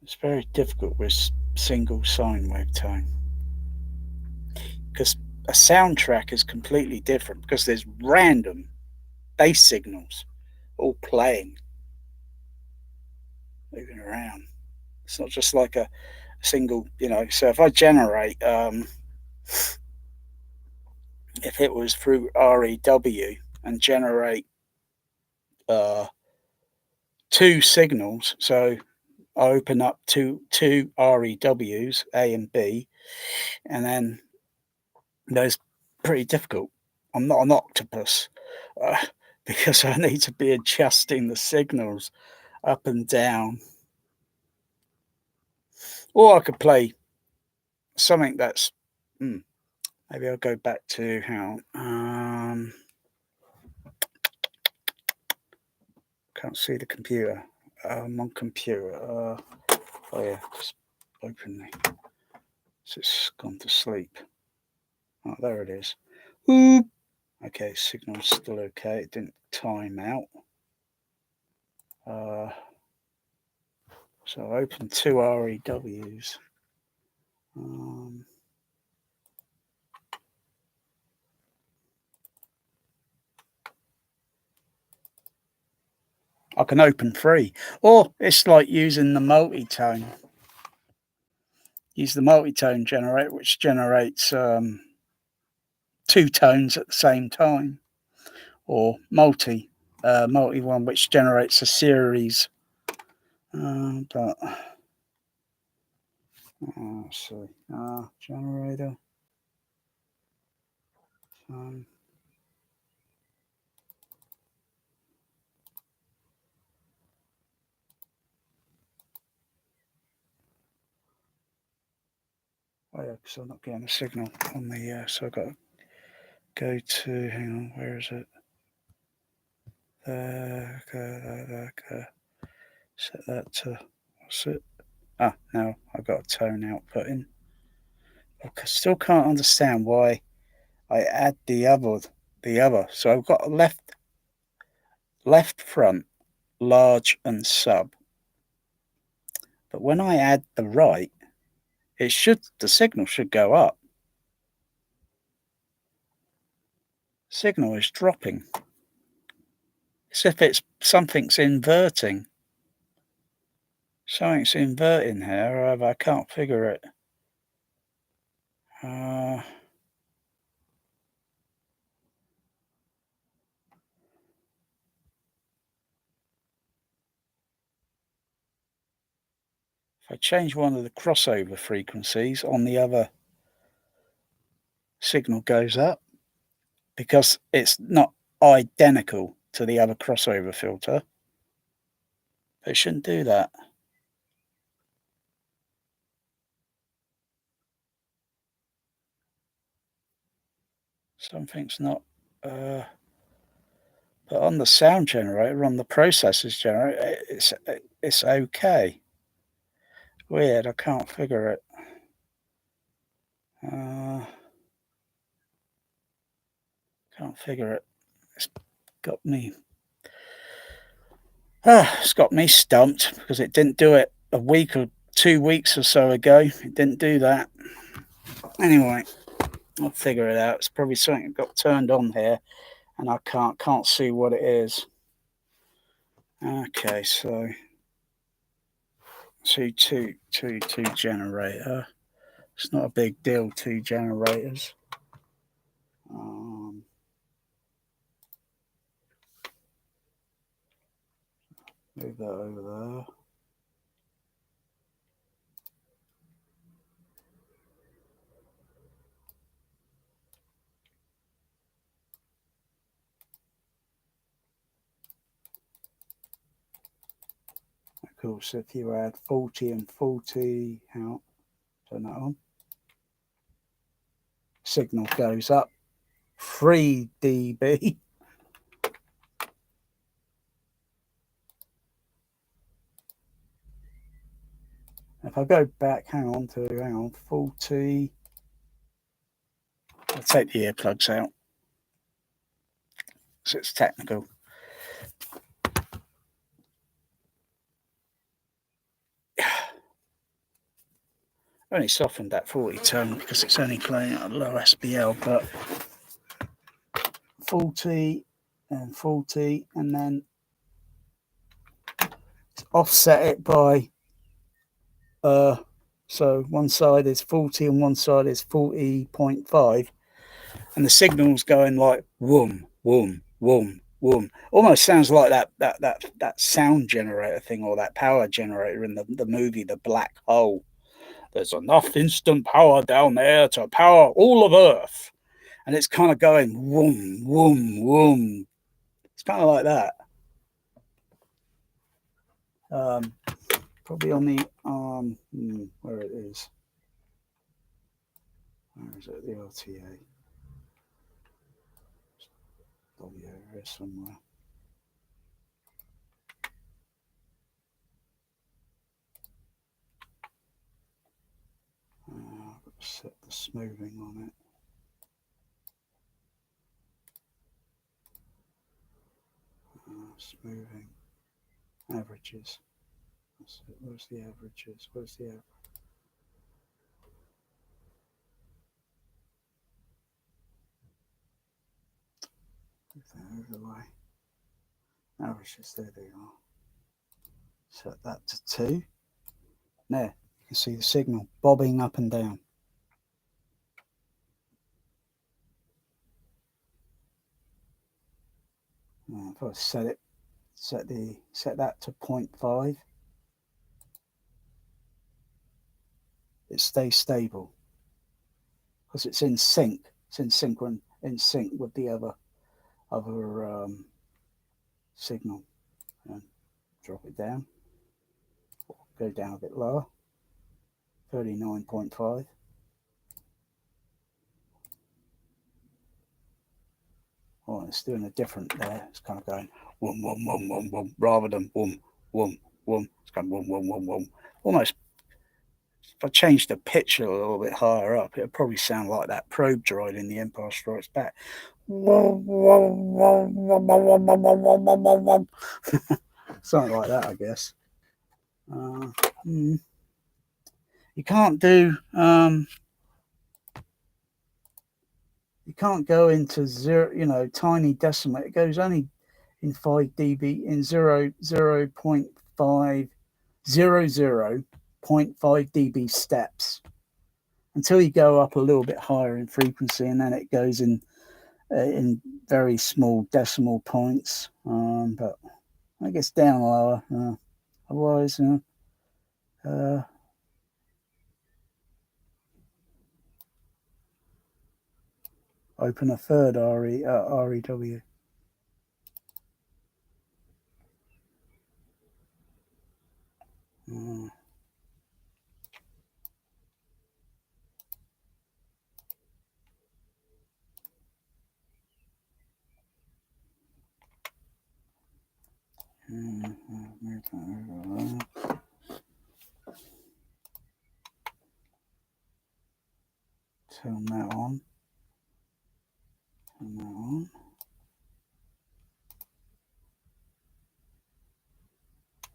It's very difficult with single sine wave tone because a soundtrack is completely different because there's random bass signals all playing, moving around. It's not just like a single, So if I generate, if it was through REW and generate uh, two signals, so I open up two REWs, A and B, and then those pretty difficult. I'm not an octopus uh, because I need to be adjusting the signals up and down. Or I could play something that's maybe I'll go back to how can't see the computer. I'm on computer. Oh yeah, just open the. It's gone to sleep. Oh, there it is. Oop. Okay, signal's still okay. It didn't time out. So I open two REWs. I can open three, or it's like using the multi-tone. Use the multi-tone generator, which generates two tones at the same time, or multi one, which generates a series. But let's see, generator. Oh yeah, because I'm not getting a signal on the. So I've got to go to. Hang on, where is it? There. Set that to. What's it? Now I've got a tone output in. I still can't understand why I add the other. So I've got left front, large and sub. But when I add the right, the signal should go up. Signal is dropping. As if something's inverting. Something's inverting here, I can't figure it. If I change one of the crossover frequencies on the other, signal goes up because it's not identical to the other crossover filter. It shouldn't do that. Something's not. But on the sound generator, on the processors generator, it's okay. Weird, I can't figure it. Can't figure it. It's got me. It's got me stumped because it didn't do it a week or 2 weeks or so ago. It didn't do that. Anyway, I'll figure it out. It's probably something that got turned on here, and I can't see what it is. Okay, so two generator. It's not a big deal. Two generators. Move that over there. Of course, if you add 40 and 40 out, turn that on. Signal goes up 3 dB. If I go back, hang on, 40. I'll take the earplugs out, so it's technical. only softened that 40 tone because it's only playing at a low SBL, but 40 and 40, and then offset it by so one side is 40 and one side is 40.5, and the signal's going like whoom, whoom, whoom, whoom. Almost sounds like that sound generator thing, or that power generator in the movie The Black Hole. There's enough instant power down there to power all of Earth. And it's kind of going whoom, whoom, whoom. It's kind of like that. Probably on the where it is. Where is it? The LTA. Probably over here somewhere. I've got to set the smoothing on it. Smoothing. Averages. Where's the averages? Where's the average? Move that over the way. Averages, there they are. Set that to 2. There, you can see the signal bobbing up and down. If I set that to 0.5, it stays stable because it's in sync. It's in sync with the other signal. And drop it down. Go down a bit lower. 39.5. Oh, it's doing a different there. It's kind of going whoom, whoom, whoom, whoom, whoom, rather than whoom, whoom, whoom. It's going whoom, whoom, whoom, whoom. Almost, if I change the pitch a little bit higher up, it'll probably sound like that probe droid in The Empire Strikes Back. Something like that, I guess. You can't do you can't go into zero, tiny decimal. It goes only in 5 dB in 0.5 dB steps until you go up a little bit higher in frequency, and then it goes in very small decimal points. But I guess down lower. Otherwise, open a third REW. Turn that on. Turn that on.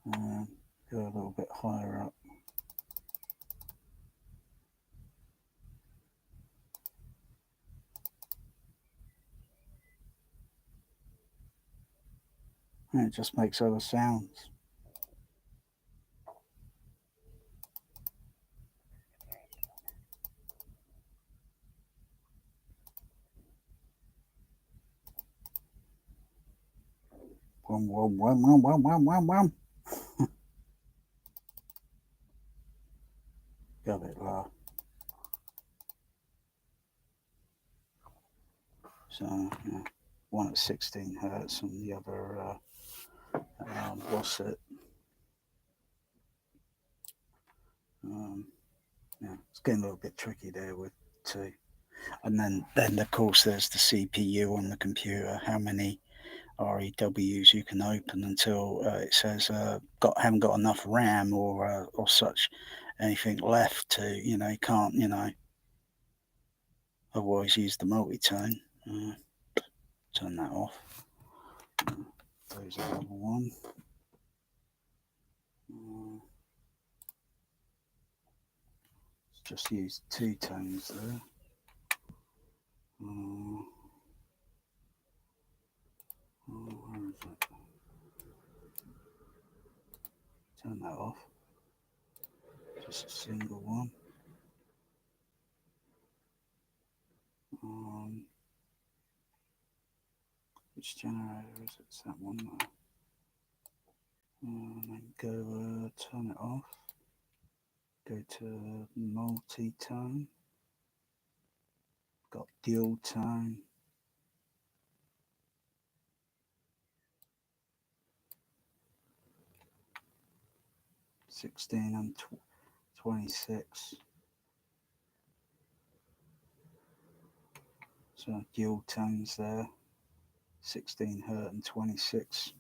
And go a little bit higher up. And it just makes other sounds. Wham, wham, wham, wham, wham, wham, wham, wham. Go a bit lower. So, one at 16 hertz and the other, what's it? It's getting a little bit tricky there with 2. And then of course there's the CPU on the computer, how many REWs you can open until it says haven't got enough RAM or such anything left to, you can't, otherwise use the multi-tone. Turn that off. There's another one. just used two tones there. Where is it? Turn that off. Just a single one. Which generator is it? It's that one there. And then go turn it off. Go to multi-tone. Got dual tone. (16 and 26). So dual tones there. 16 Hz and 26.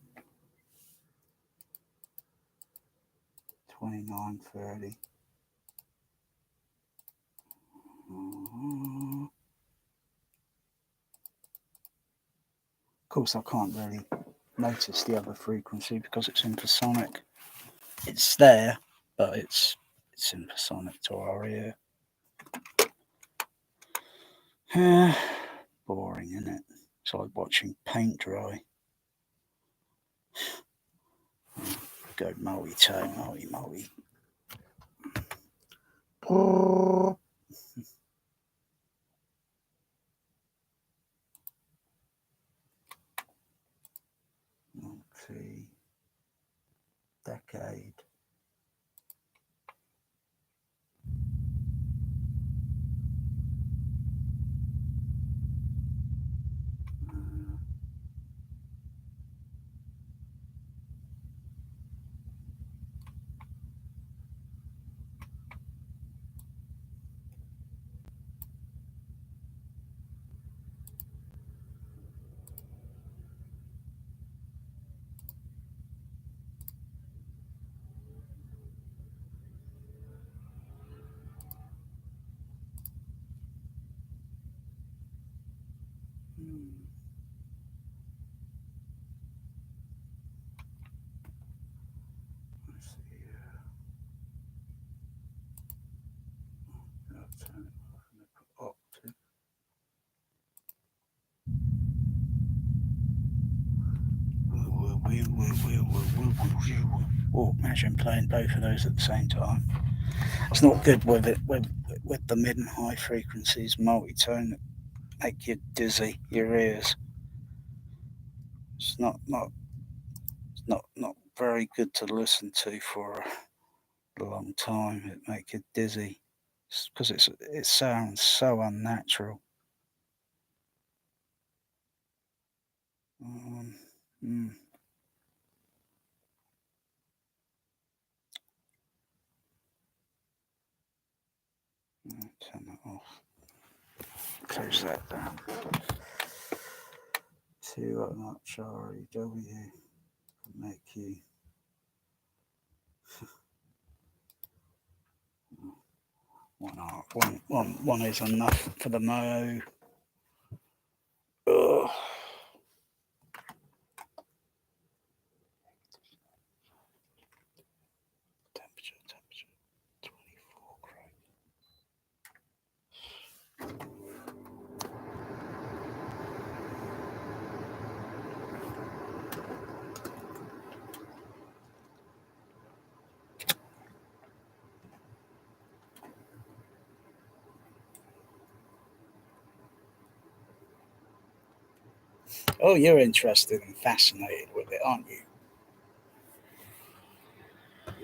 29, 30. Of course, I can't really notice the other frequency because it's infrasonic. It's there, but it's infrasonic to our ear. Boring, isn't it? It's like watching paint dry. Go multi-tone, multi. Multi-decade. Let's see here. I'll turn it off and put octave. Oh, imagine playing both of those at the same time. It's not good with it with the mid and high frequencies, multi-tone that make you dizzy, your ears. It's not very good to listen to for a long time. It make you dizzy because it sounds so unnatural. Turn that off. Close that down. Too much REW can make you. One is enough for the mo. Ugh. Temperature 24 grade. Oh, you're interested and fascinated with it, aren't you?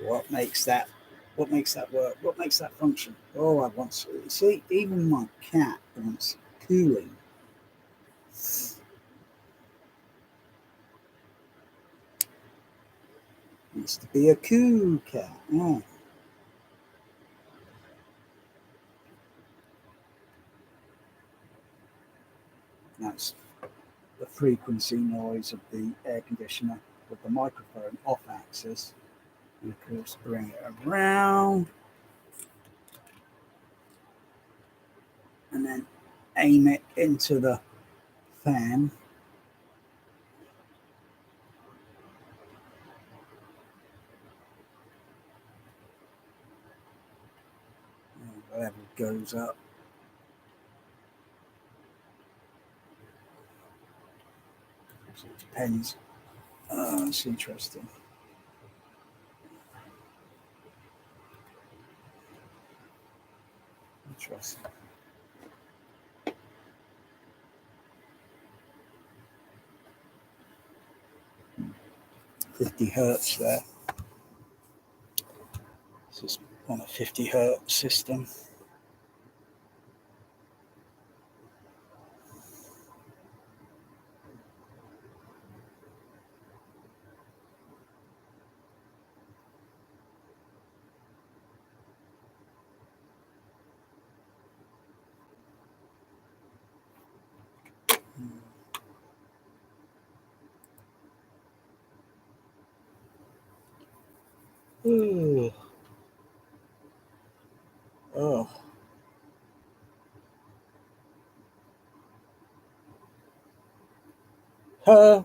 What makes that work? What makes that function? Oh, I want to see. Even my cat wants cooling. Needs to be a cool cat. Oh. That's the frequency noise of the air conditioner with the microphone off axis. And of course, bring it around and then aim it into the fan. level goes up. So it depends. It's interesting. Interesting. 50 hertz there. This is on a 50 hertz system. Ooh. Oh. Huh.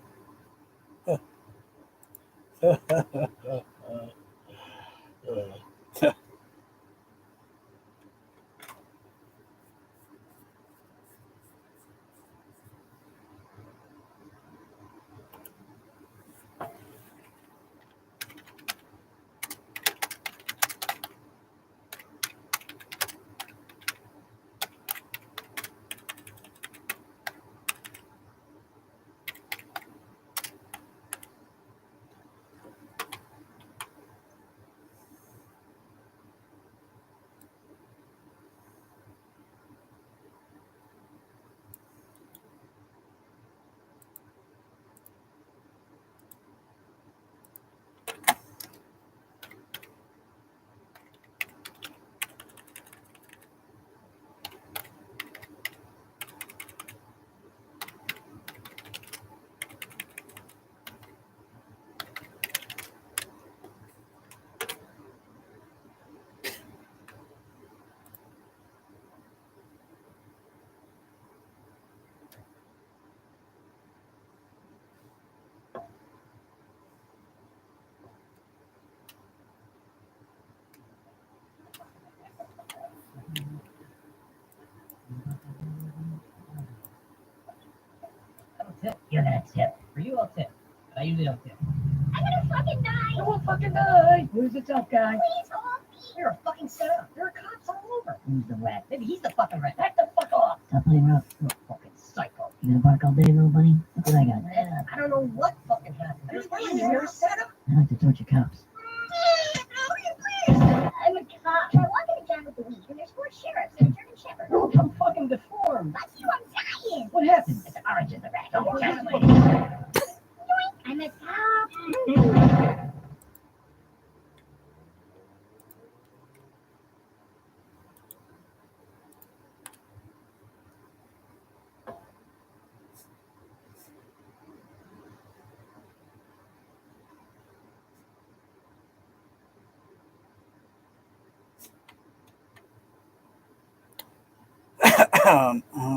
Tip. You're gonna tip. For you, I'll tip. But I usually don't tip. I'm gonna fucking die. I won't fucking die. Lose the tough guy. Please hold me. You're a fucking setup. There are cops all over. Who's the rat? Maybe he's the fucking rat. Back the fuck off. Stop playing rough. You're a fucking psycho. You gonna bark all day, little bunny? Look what I got. I don't know what fucking happened. There's one in your setup. I like to torture cops. I'm a cop. I walk in the town with the weed, and there's 4 sheriffs and a German shepherd. Oh, I'm fucking deformed. That's you, I'm dying. What happened? It's the orange and the rat. Oh, I'm a cop.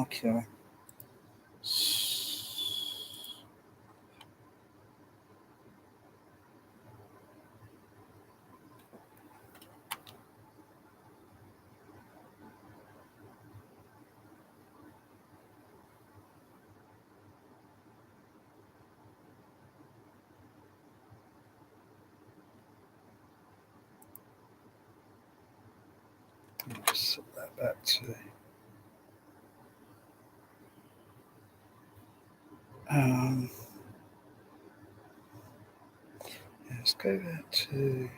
Okay. Set that back to let's go back to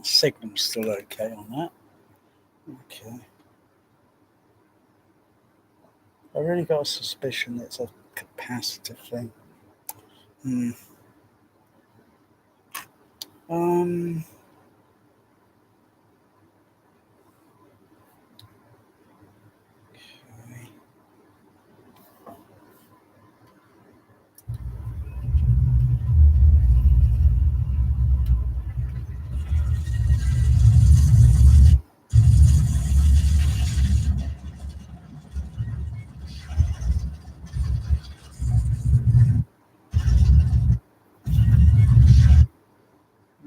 Signal's still okay on that. Okay. I really got a suspicion it's a capacitor thing. Um. Okay.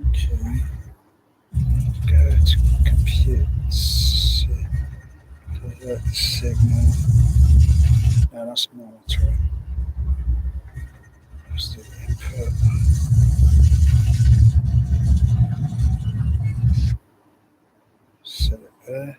Okay. Go to compute. Divert the signal. No, that's monitor. Just the input. Set it there.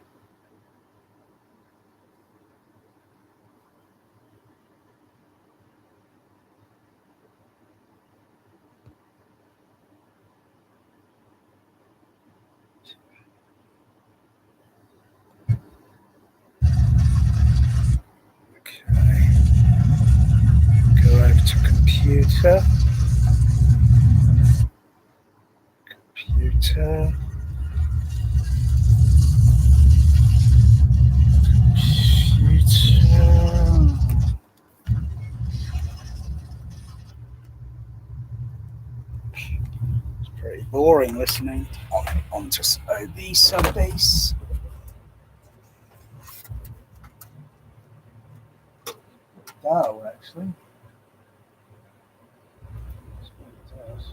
Okay. Go over to computer. Computer. It's pretty boring listening on just OB sub bass. Oh, actually. That's what it does.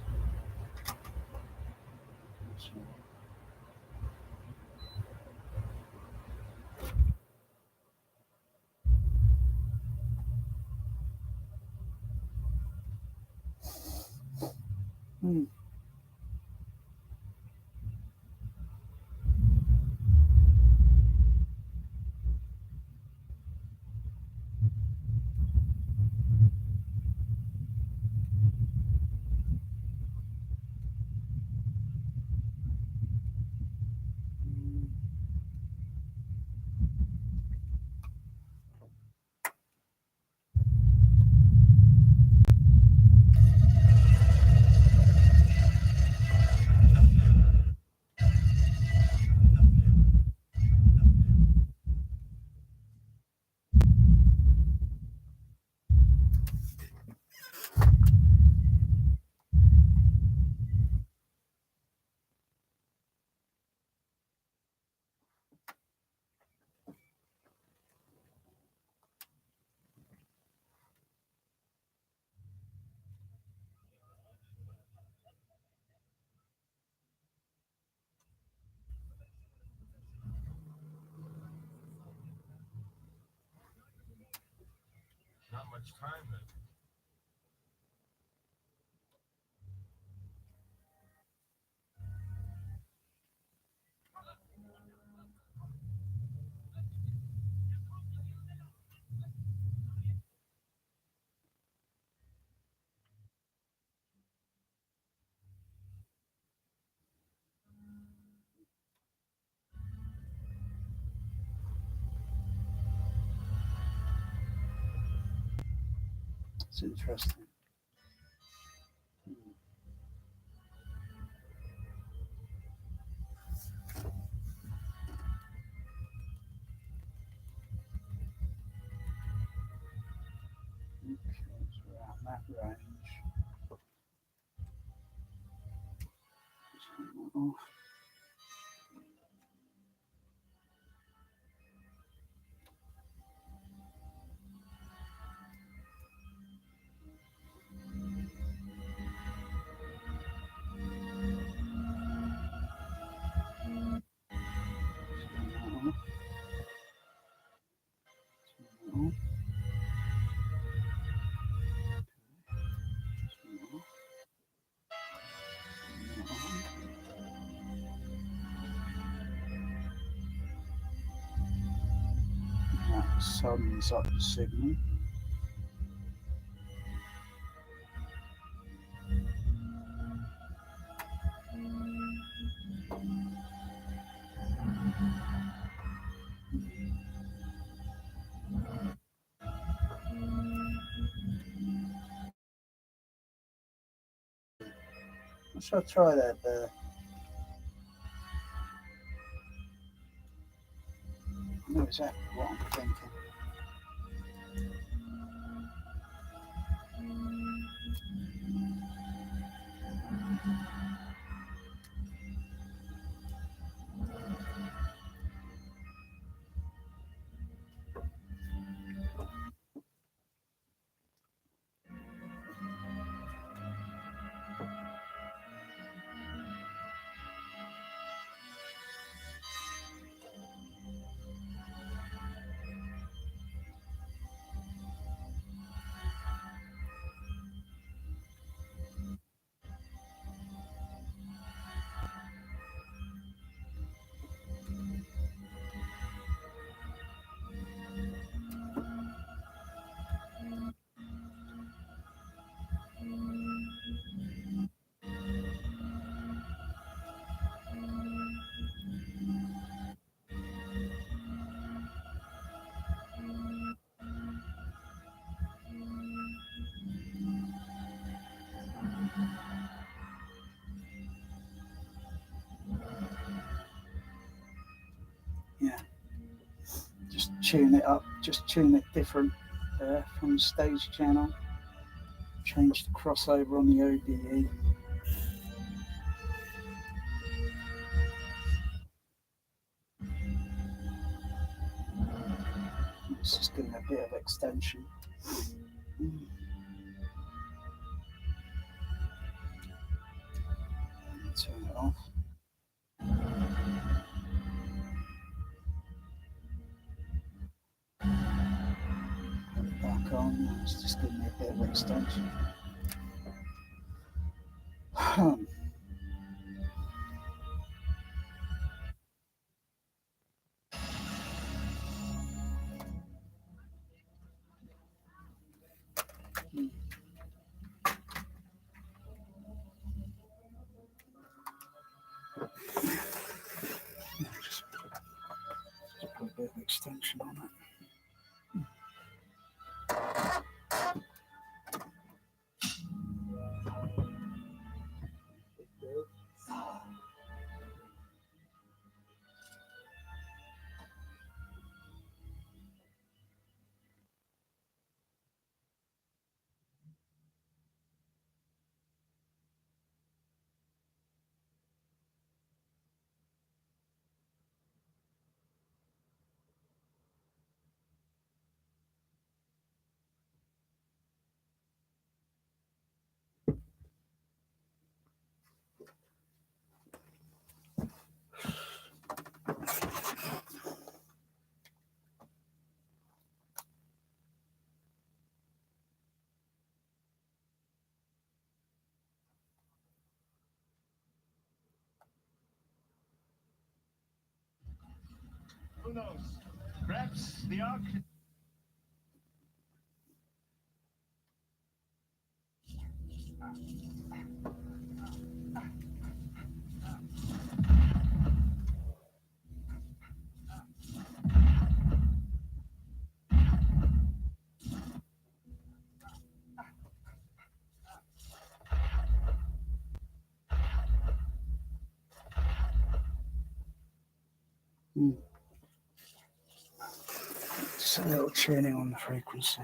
Not much time then. It's interesting. Around that range. That sums up the signal. Shall I try that? I know exactly what I'm thinking. Yeah, just tune it up, just tune it different from the stage channel. Change the crossover on the OBE. It's just giving a bit of extension. Turn it off. Put it back on. It's just giving me a bit of extension. Just put a bit of extension on it. Who knows? Perhaps the arc. Just a little tuning on the frequency.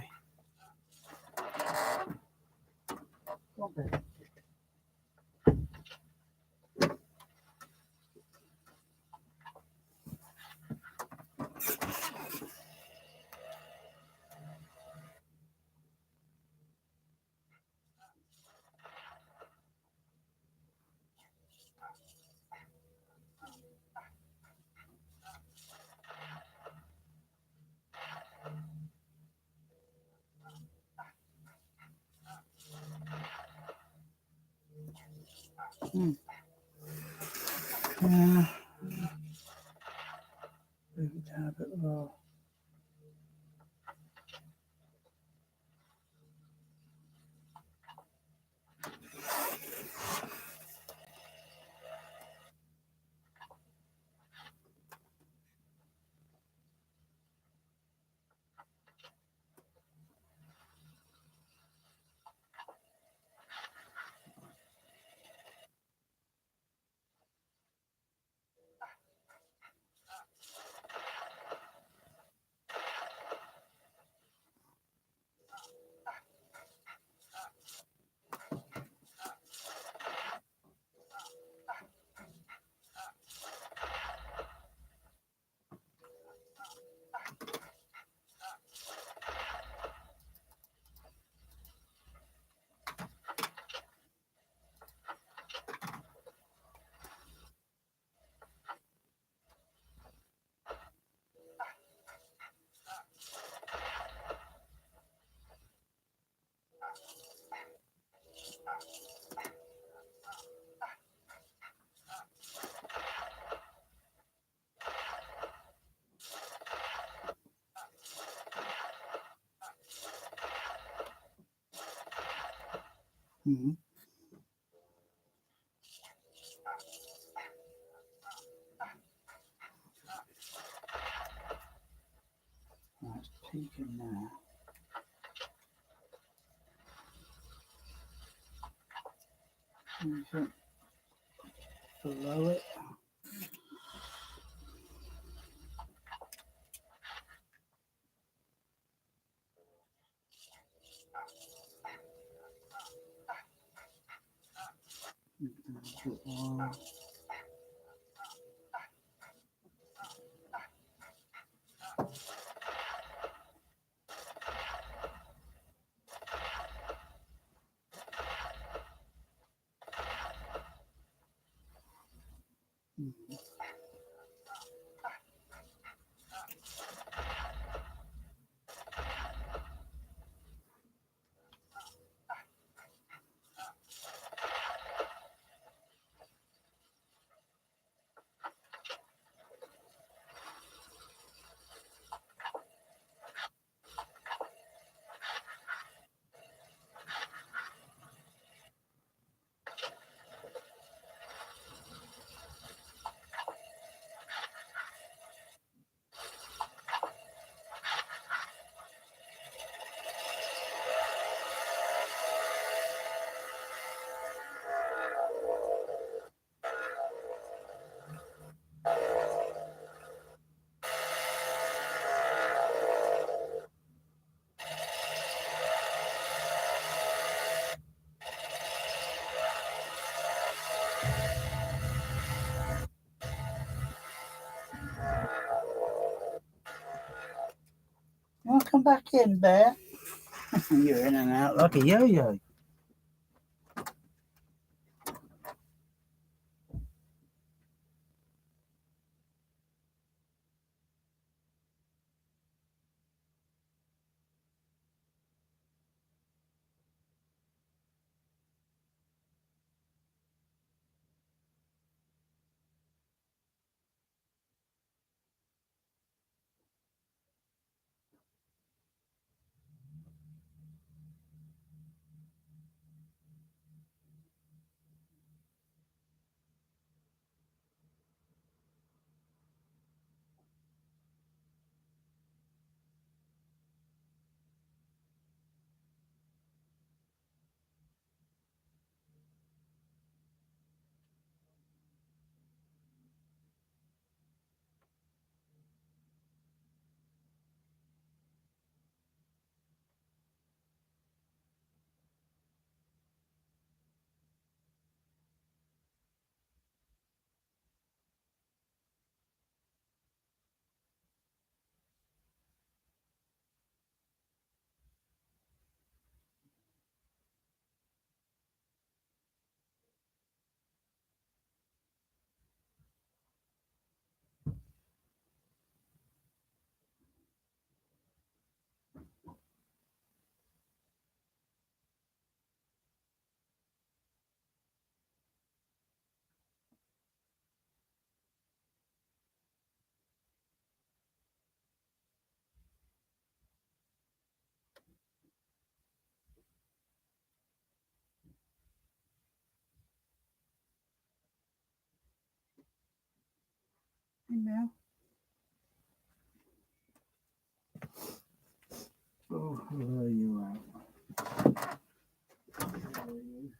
Yeah. Move it down a bit lower. Mm-hmm. Right, it's peaking now. Anything below it? You want to come back in, Bear? You're in and out like a yo-yo. Hey, Mel. Oh, where are you at? Where are you?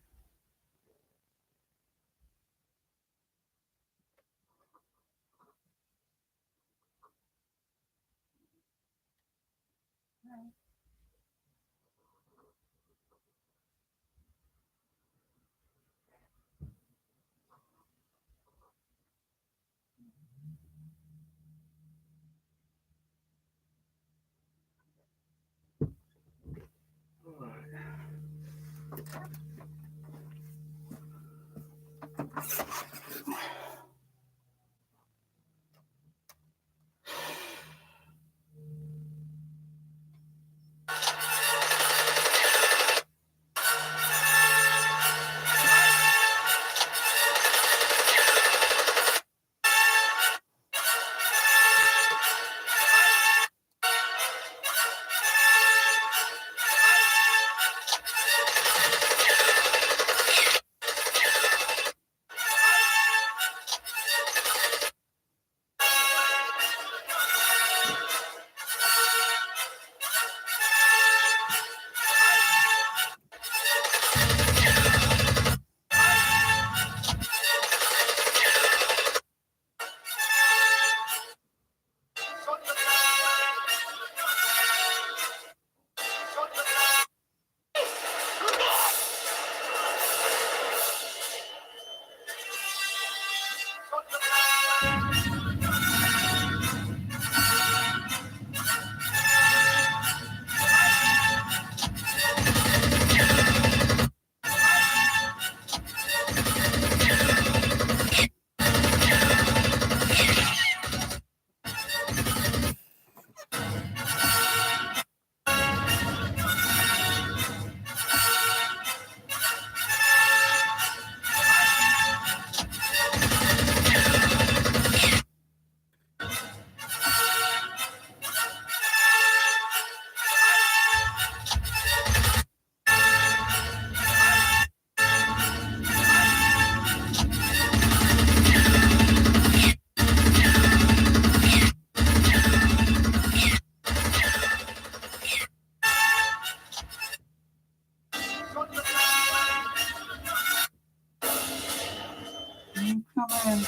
on, man.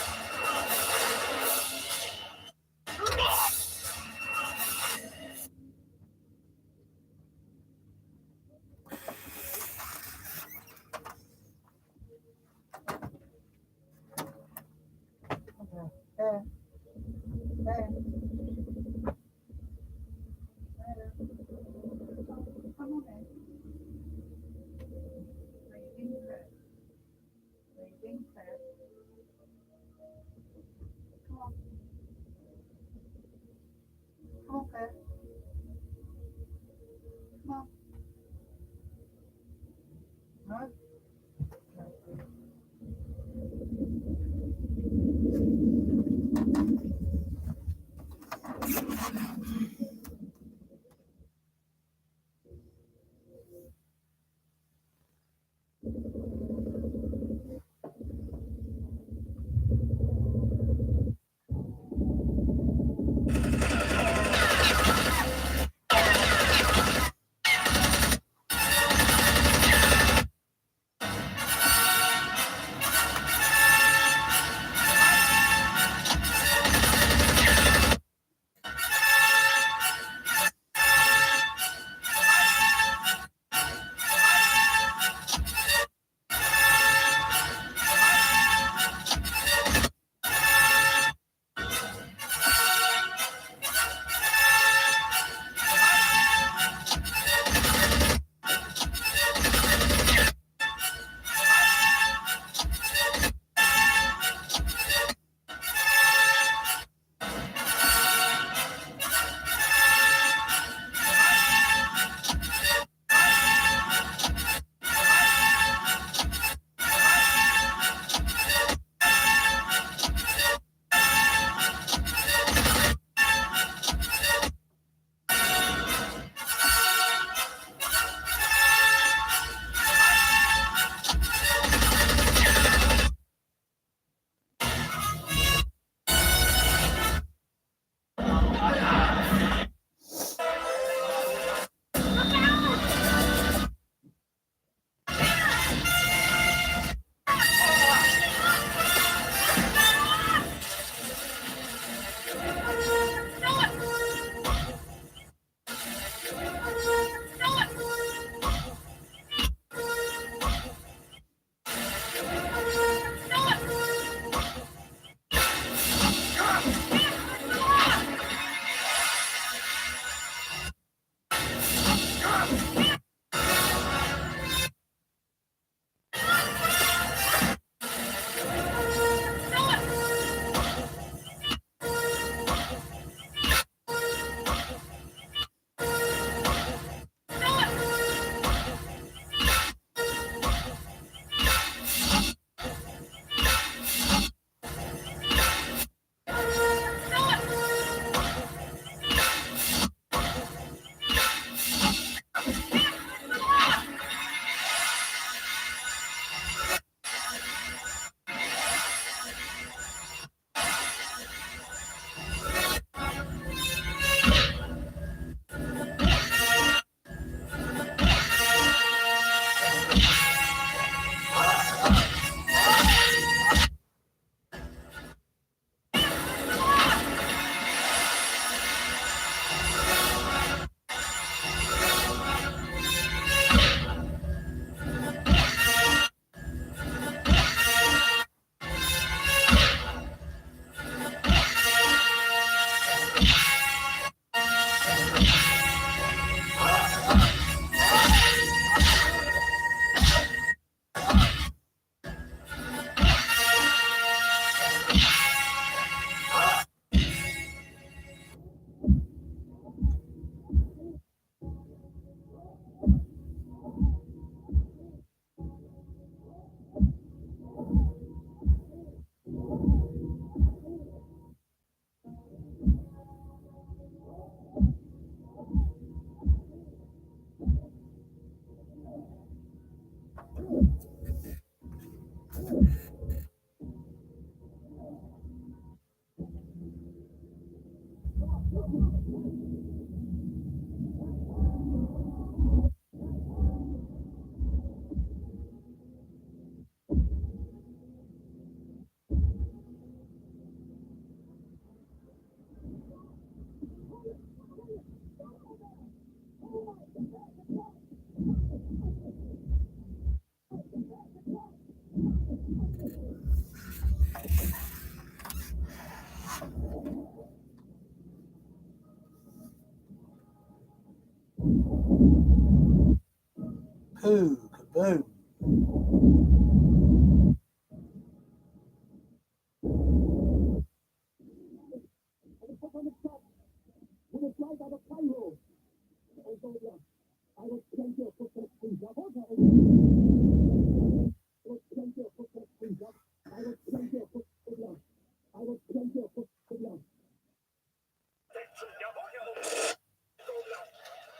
Pooh, kaboom.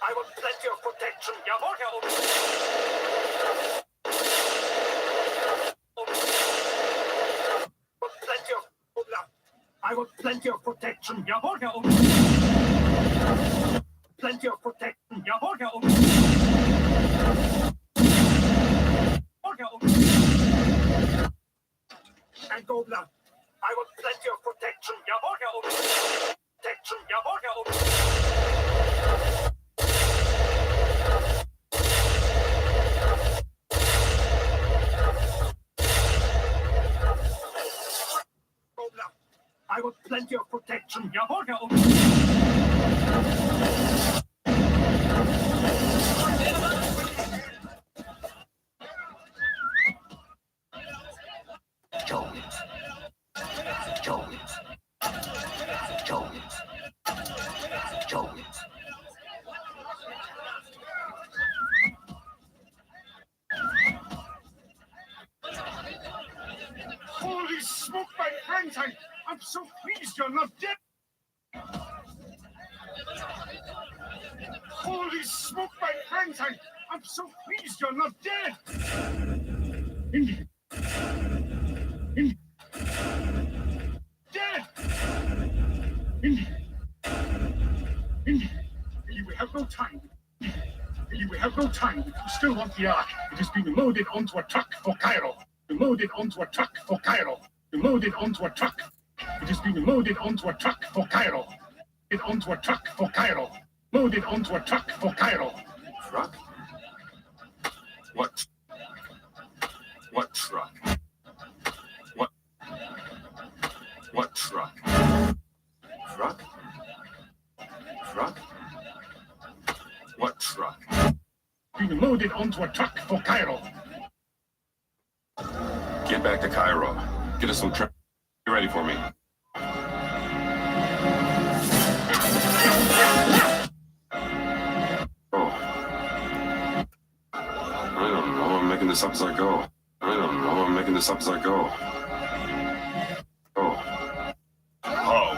I want plenty of protection. Jawohl, Herr Ober. Plenty of I want plenty of protection. Jawohl, Herr Ober. Plenty of protection. Jawohl, Herr Ober. Herr Ober. And Gobler. I want plenty of protection. Jawohl, Herr Ober. Protection. Jawohl, Herr Ober. I want plenty of protection. Jawohl, Herr Ober. Holy smoke, my friends! I'm so pleased you're not dead. Holy smoke, my friends! I'm so pleased you're not dead. Dead. Billy, we have no time. Billy, we have no time. We still want the Ark. It is being loaded onto a truck for Cairo. Loaded onto a truck for Cairo. Loaded onto a truck. It is being loaded onto a truck for Cairo. It onto a truck for Cairo. Loaded onto a truck for Cairo. Truck? What? What truck? What? What truck? Truck? Truck? What truck? Being loaded onto a truck for Cairo. Get back to Cairo. Get us some truck. Get ready for me. Oh. I don't know. I'm making this up as I go. I don't know. I'm making this up as I go. Oh. Oh.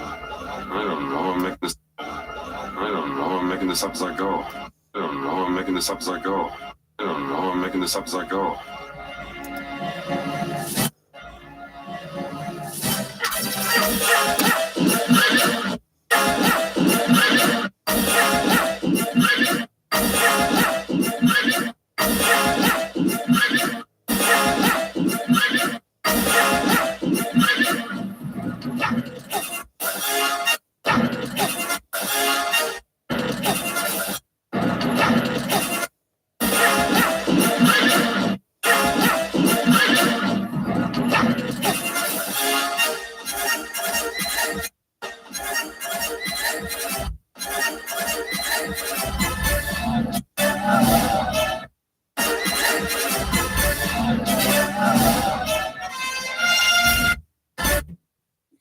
I don't know. I'm making this. I don't know. I'm making this up as I go. I don't know. I'm making this up as I go. I don't know. I'm making this up as I go.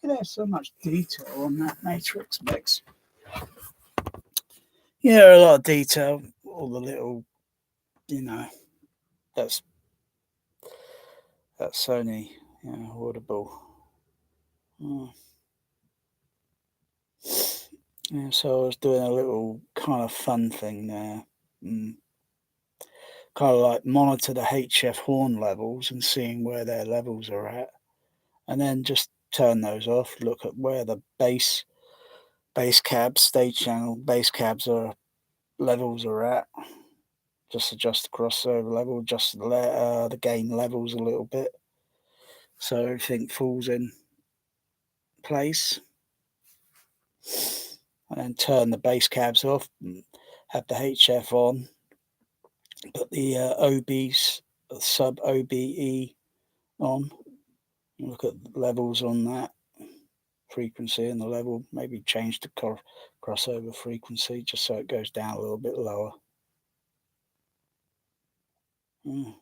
There's so much detail on that matrix mix. Yeah, a lot of detail. All the little, that's Sony, audible. Yeah, so I was doing a little kind of fun thing there. Kind of like monitor the HF horn levels and seeing where their levels are at, and then just turn those off. Look at where the bass cabs, stage channel bass cabs levels are at. Just adjust the crossover level, adjust the gain levels a little bit, so everything falls in place. And then turn the bass cabs off, have the HF on, put the OBs, sub OBE on, look at the levels on that, frequency and the level, maybe change the crossover frequency, just so it goes down a little bit lower. Mm.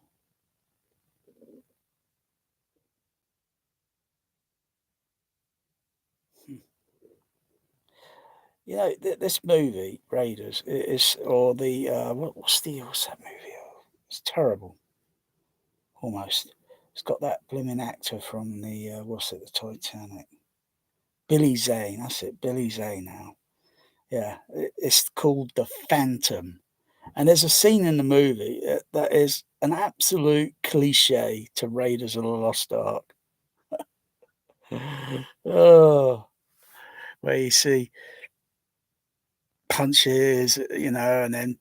You know, this movie Raiders is, or the what's that movie? Oh, it's terrible. Almost. It's got that blooming actor from the what's it? The Titanic. Billy Zane. That's it. Billy Zane now. Yeah, it's called The Phantom. And there's a scene in the movie that is an absolute cliche to Raiders of the Lost Ark. Oh, where you see punches, you know, and then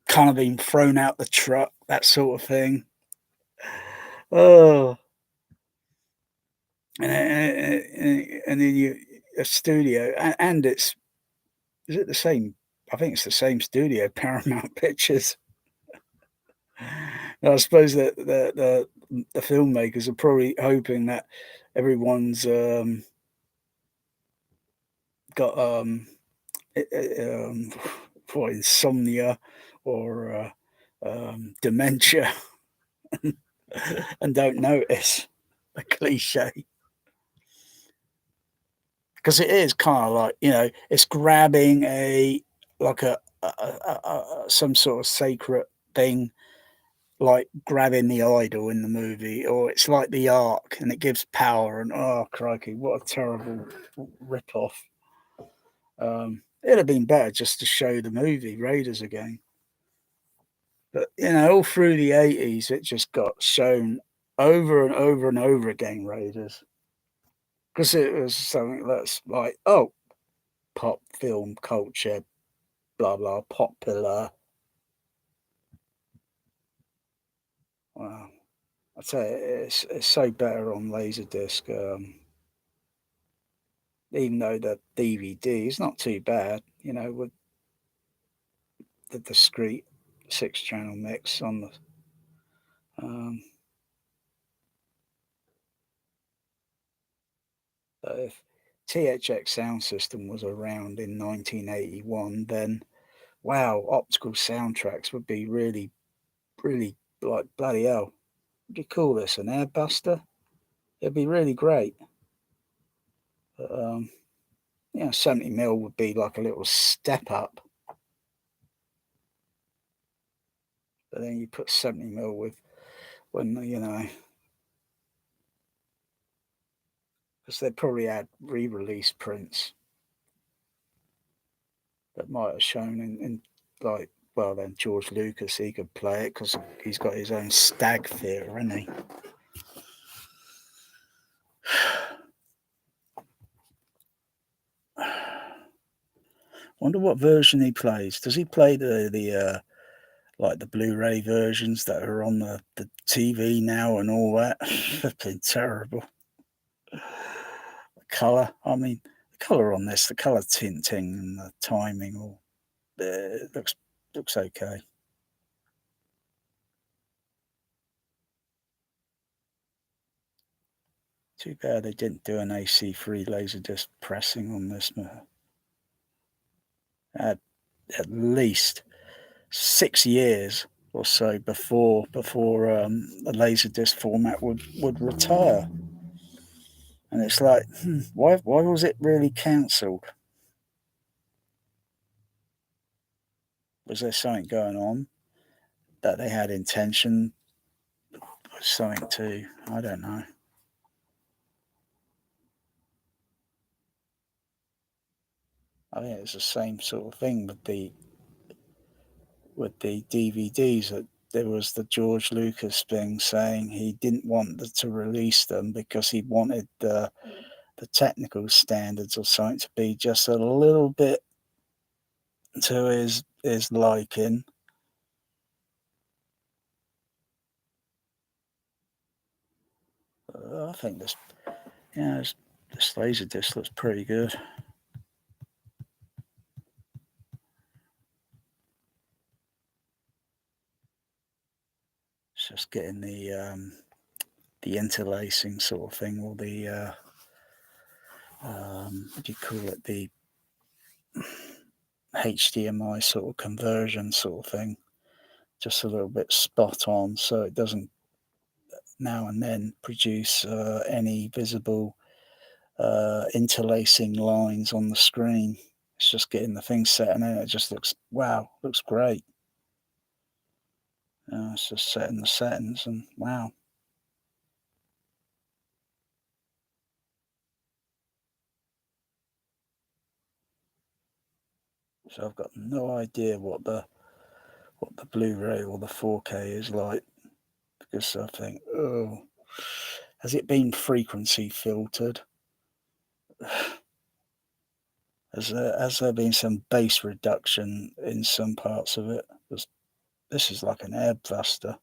kind of being thrown out the truck, that sort of thing. Oh, and then you a studio, and it's is it the same? I think it's the same studio, Paramount Pictures. I suppose that the filmmakers are probably hoping that everyone's got what, insomnia or dementia and don't notice the cliche, because it is kind of like, you know, it's grabbing like some sort of sacred thing, like grabbing the idol in the movie, or it's like the Ark and it gives power. And oh crikey, what a terrible rip off. It'd have been better just to show the movie Raiders again. But you know, all through the 80s, it just got shown over and over and over again, Raiders, because it was something that's like, oh, pop film culture, blah blah, popular. Wow, I tell you, it's so better on Laserdisc. Even though the DVD is not too bad, you know, with the discrete 6-channel mix on the. Um, if THX sound system was around in 1981, then wow, optical soundtracks would be really, really like bloody hell. Would you call this an airbuster? It'd be really great. But, you know, 70mm would be like a little step up. But then you put 70mm with when, you know, because they probably had re-release prints that might have shown in like, well, then George Lucas, he could play it because he's got his own stag theatre, hasn't he? Wonder what version he plays. Does he play the like the Blu-ray versions that are on the TV now and all that? They've been terrible. The colour, I mean, the colour on this, the colour tinting and the timing, all looks okay. Too bad they didn't do an AC3 Laserdisc pressing on this. At least 6 years or so before the Laserdisc format would retire. And it's like, why was it really cancelled? Was there something going on that they had intention? Something to, I don't know. I think it's the same sort of thing with the DVDs. That there was the George Lucas thing saying he didn't want to release them because he wanted the technical standards or something to be just a little bit to his liking. I think this, yeah, this Laserdisc looks pretty good. It's just getting the interlacing sort of thing, or the what do you call it, the HDMI sort of conversion sort of thing, just a little bit spot on, so it doesn't now and then produce any visible interlacing lines on the screen. It's just getting the thing set, and then it just looks, wow, looks great. It's just setting the settings, and wow. So I've got no idea what the Blu-ray or the 4K is like, because I think, oh, has it been frequency filtered? Has there been some bass reduction in some parts of it? Because this is like an air buster.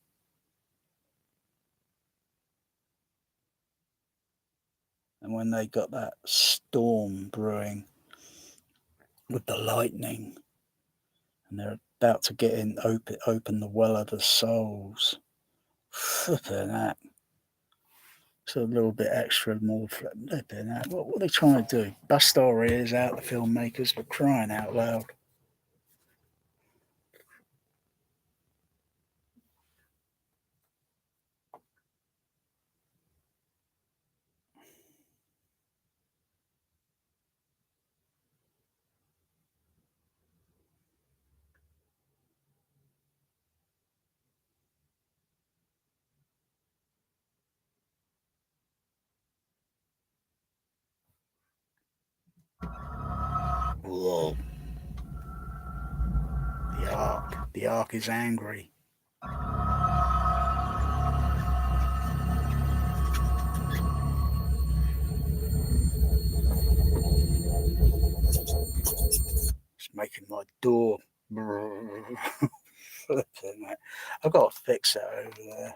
And when they got that storm brewing with the lightning, and they're about to get in, open the well of the souls, flipping that. So a little bit extra, more flipping that. What are they trying to do? Bust our ears out, the filmmakers, for crying out loud. Whoa. The Ark is angry. It's making my door. I've got to fix that over there.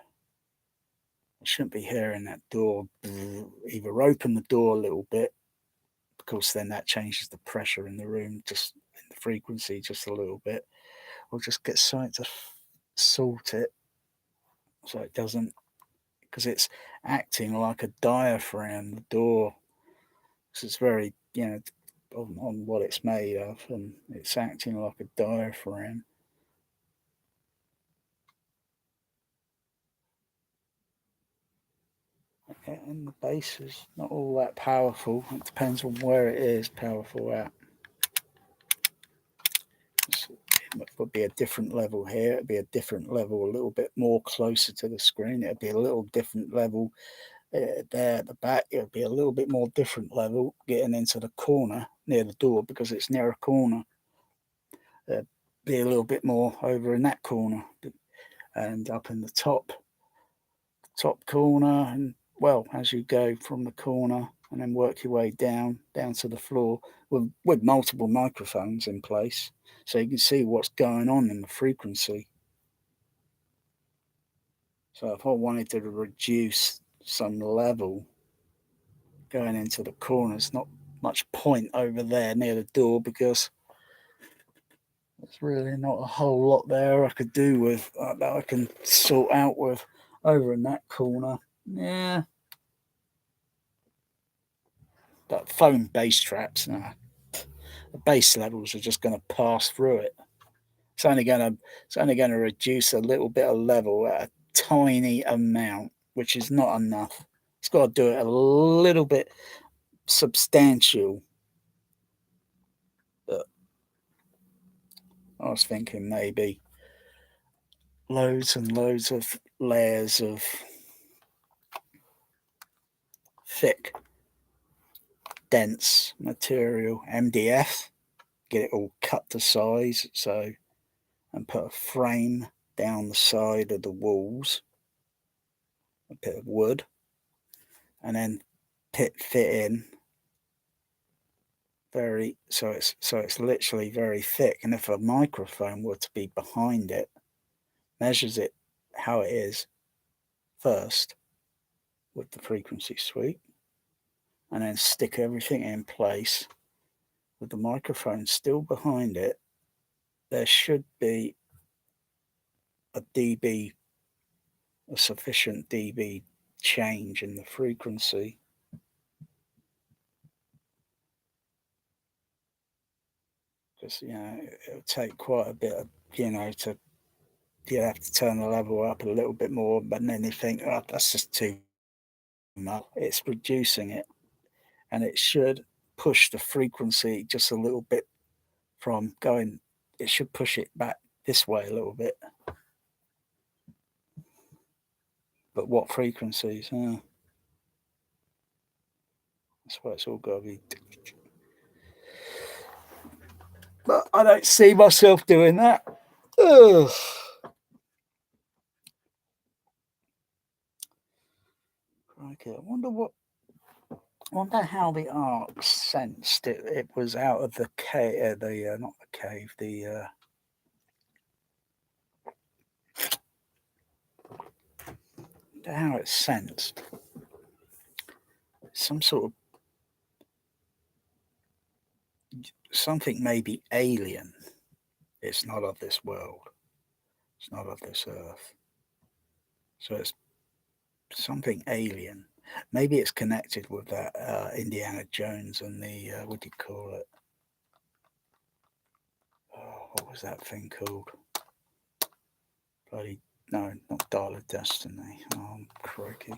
I shouldn't be hearing that door. Either open the door a little bit, because then that changes the pressure in the room, just in the frequency just a little bit, or just get something to sort it so it doesn't, because it's acting like a diaphragm, the door. So it's very, on what it's made of, and it's acting like a diaphragm. And the bass is not all that powerful. It depends on where it is powerful at. It would be a different level here. It'd be a different level, a little bit more closer to the screen. It'd be a little different level there at the back. It'd be a little bit more different level getting into the corner near the door, because it's near a corner. It'd be a little bit more over in that corner, and up in the top corner, and well, as you go from the corner and then work your way down to the floor with multiple microphones in place, so you can see what's going on in the frequency. So if I wanted to reduce some level going into the corners, not much point over there near the door, because there's really not a whole lot there I could do with that I can sort out with over in that corner. Yeah. But foam bass traps, nah. The bass levels are just going to pass through it. It's only going to reduce a little bit of level at a tiny amount, which is not enough. It's got to do it a little bit substantial. But I was thinking maybe loads and loads of layers of thick, dense material, MDF, get it all cut to size, and put a frame down the side of the walls, a bit of wood, and then fit in so it's literally very thick. And if a microphone were to be behind it, measures it how it is first with the frequency sweep, and then stick everything in place with the microphone still behind it, there should be a sufficient dB change in the frequency. because it'll take quite a bit of to you have to turn the level up a little bit more, but then you think, oh, that's just too much. It's reducing it, and it should push the frequency just a little bit from going. It should push it back this way a little bit. But what frequencies? That's why it's all got to be. But I don't see myself doing that. Ugh. Okay, I wonder how the arc sensed it. It was out of the cave. Not the cave. How it sensed some sort of something maybe alien. It's not of this world. It's not of this earth. So it's something alien. Maybe it's connected with that Indiana Jones and the what do you call it? Oh, what was that thing called? Bloody no, not Dial of Destiny. Oh, crikey.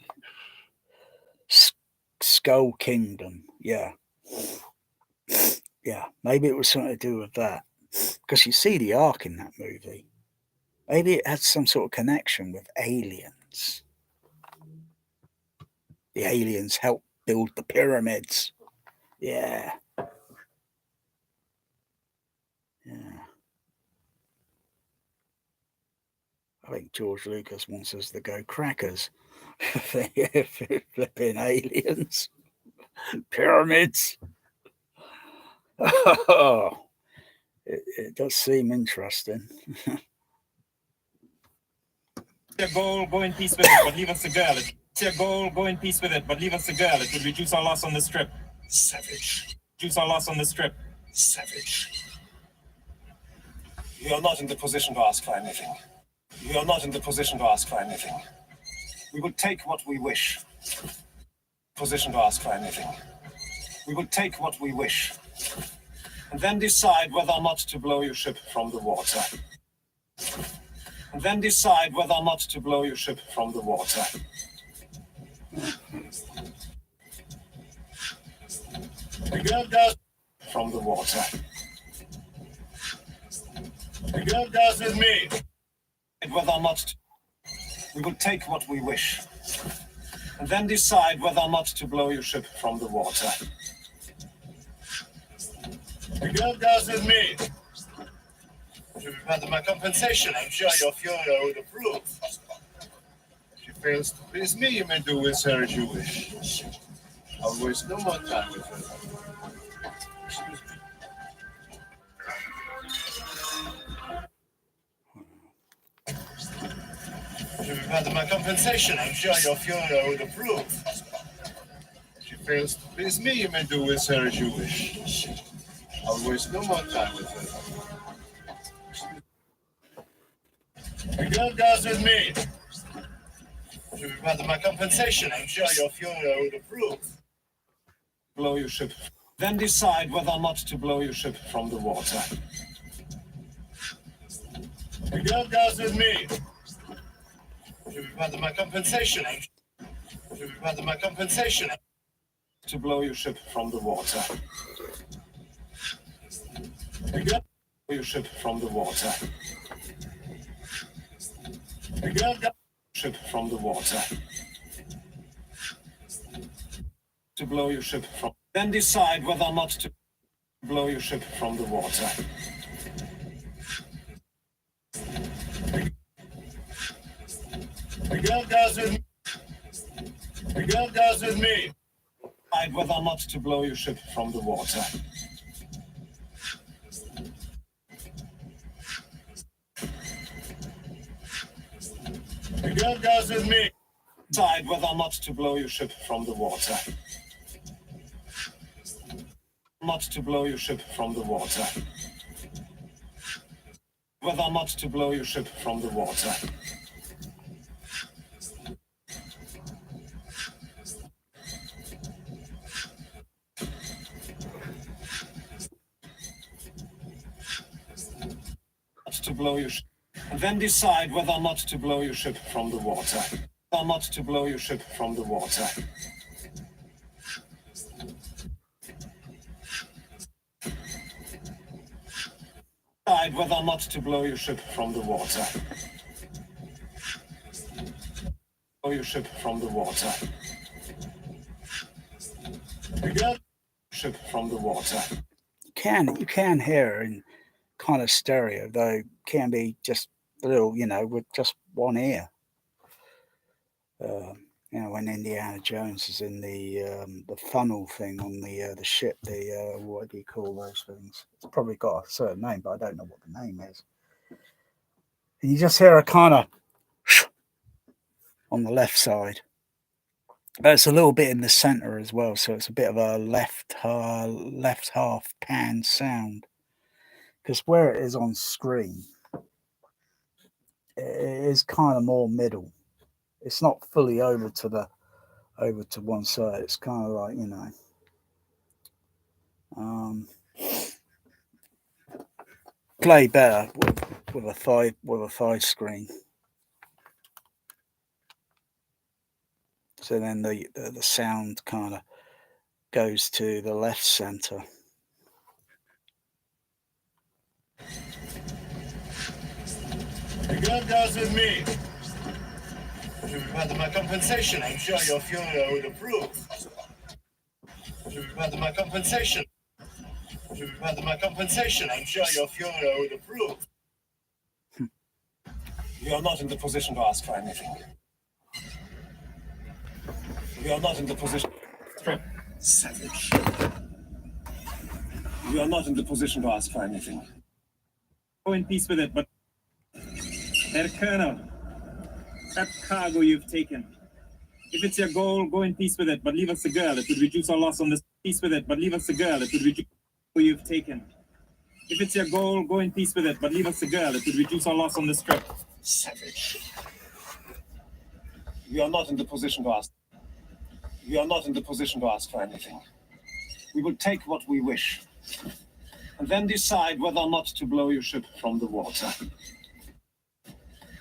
Skull Kingdom. Yeah. Yeah, maybe it was something to do with that. Because you see the arc in that movie. Maybe it had some sort of connection with aliens. The aliens helped build the pyramids. Yeah. Yeah. I think George Lucas wants us to go crackers. Flipping aliens. Pyramids. Oh, it does seem interesting. Your goal, go in peace with it, but leave us the girl. It's your goal, go in peace with it, but leave us the girl. It would reduce our loss on the strip. Savage. Reduce our loss on the strip. Savage. You are not in the position to ask for anything. You are not in the position to ask for anything. We will take what we wish. Position to ask for anything. We will take what we wish. And then decide whether or not to blow your ship from the water. And then decide whether or not to blow your ship from the water. The girl does from the water. The girl does with me. Whether or not to, we will take what we wish. And then decide whether or not to blow your ship from the water. The girl does with me. If you've had my compensation, I'm sure your Fury would approve. If she fails to please me, you may do with her as you wish. I'll waste no more time with her. If you've had my compensation, I'm sure your Fury would approve. If she fails to please me, you may do with her as you wish. I'll waste no more time with her. The girl does with me. If you've had my compensation, I'm sure your Fury would approve. Blow your ship. Then decide whether or not to blow your ship from the water. The girl does with me. If you've had my compensation, if you've had my compensation, to blow your ship from the water. The girl blow your ship from the water. The girl does ship from the water. To blow your ship from. Then decide whether or not to blow your ship from the water. The girl does with me. The girl does with me. Decide whether or not to blow your ship from the water. The girl does with me. Decide whether or not to blow your ship from the water. Not to blow your ship from the water. Whether or not to blow your ship from the water. blow your ship, and then decide whether or not to blow your ship from the water. Or not to blow your ship from the water. Decide whether or not to blow your ship from the water. Blow your ship from the water. Again, ship from the water. You can hear in kind of stereo, though can be just a little, you know, with just one ear. You know, when Indiana Jones is in the funnel thing on the ship, what do you call those things? It's probably got a certain name, but I don't know what the name is. And you just hear a kind of on the left side. But it's a little bit in the center as well, so it's a bit of a left half pan sound. Because where it is on screen, it is kind of more middle. It's not fully over to one side. It's kind of like, you know, play better with a five screen. So then the sound kind of goes to the left center. You got guys with me. If you've had my compensation, I'm sure your Fuhrer would approve. If you've had my compensation. If you've had my compensation, I'm sure your Fuhrer would approve. We are not in the position to ask for anything. We are not in the position. Savage. We are not in the position to ask for anything. Go in peace with it, but Herr Colonel, that cargo you've taken. If it's your goal, go in peace with it, but leave us the girl. It would reduce our loss on this. Peace with it, but leave us the girl. It would reduce what you've taken. If it's your goal, go in peace with it, but leave us the girl. It would reduce our loss on this trip. Savage. We are not in the position to ask. We are not in the position to ask for anything. We will take what we wish, and then decide whether or not to blow your ship from the water.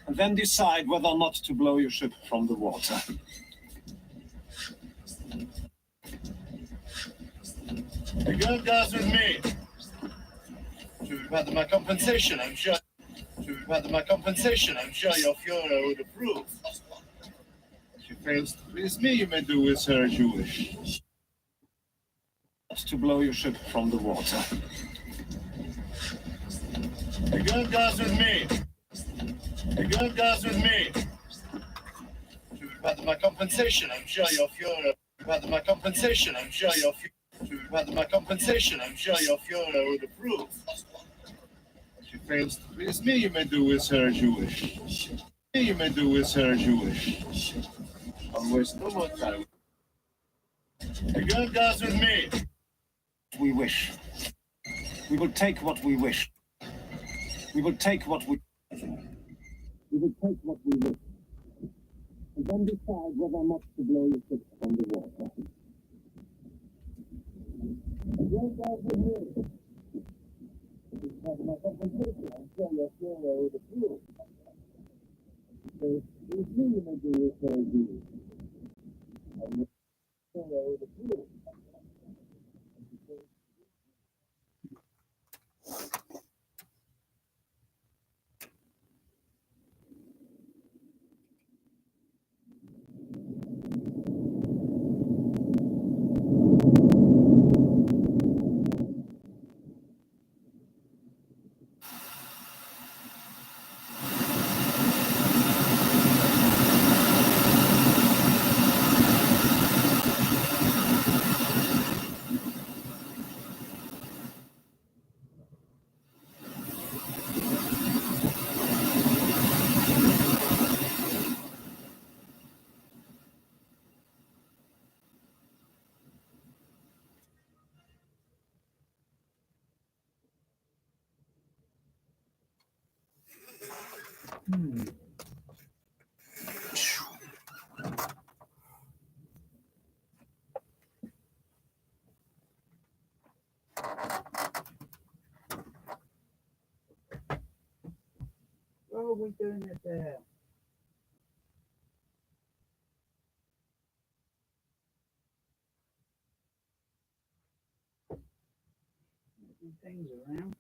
And then decide whether or not to blow your ship from the water. You got guys with me. If you've had my compensation, I'm sure. If you've had my compensation, I'm sure your Fuhrer would approve. If she fails to please me, you may do with her as you wish. To blow your ship from the water. You got guys with me. You got guys with me. If you've had my compensation, I'm sure your Fuhrer. If you've had my compensation, I'm sure your Fuhrer. If you've had my compensation, I'm sure your Fuhrer would approve. If she fails to please me, you may do with her as you wish. You may do with her as you wish. I'll waste no more time. You got guys with me. We wish. We will take what we wish. We will take what we. We will take what we wish, and then decide whether or not to blow your ship from the water. Your guys with me. If you have my compensation, I'm sure your Fuhrer would approve. So, with me, you may do with her as you wish. And your Fuhrer would approve. we doing it there? Moving things around.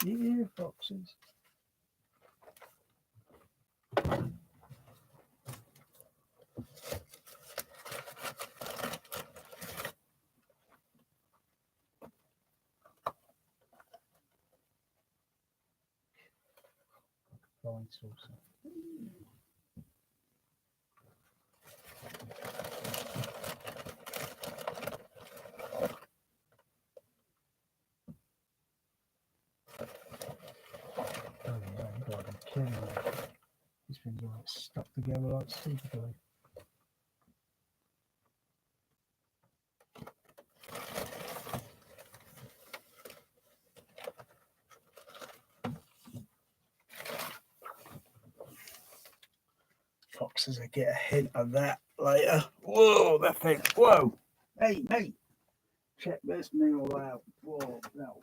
Yeah, foxes. Fine saucer. Oh yeah, you gotta be kidding me. These things are like stuck together like super glue. Foxes will get a hint of that later. Whoa, that thing. Whoa. Hey, mate. Check this nail out. Whoa, no.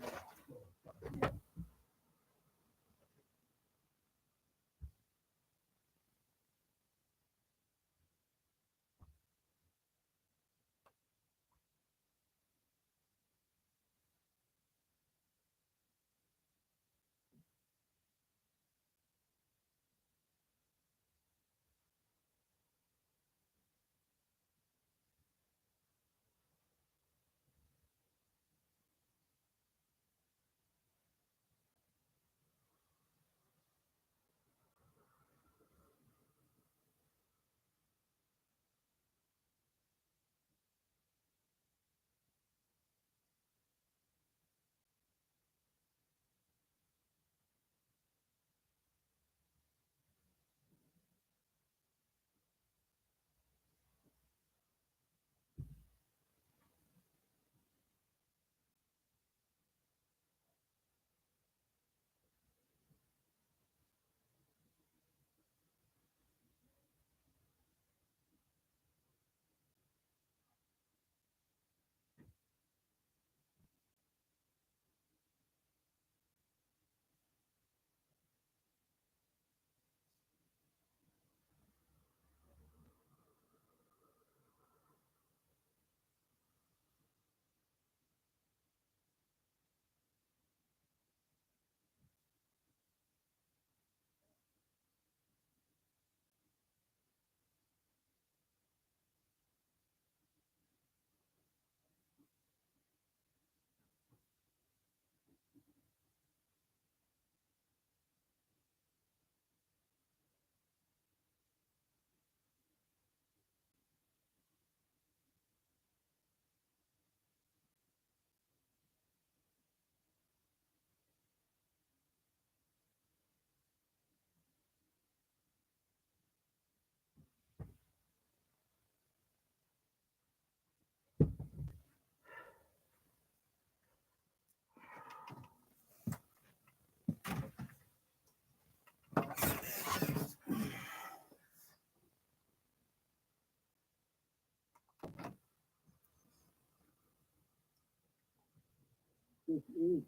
Do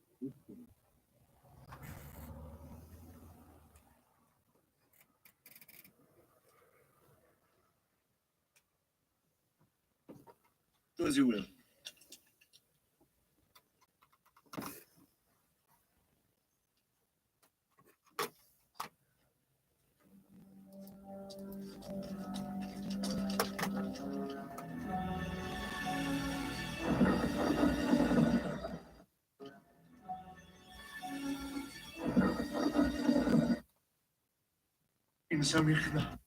as you will. إن سمحنا.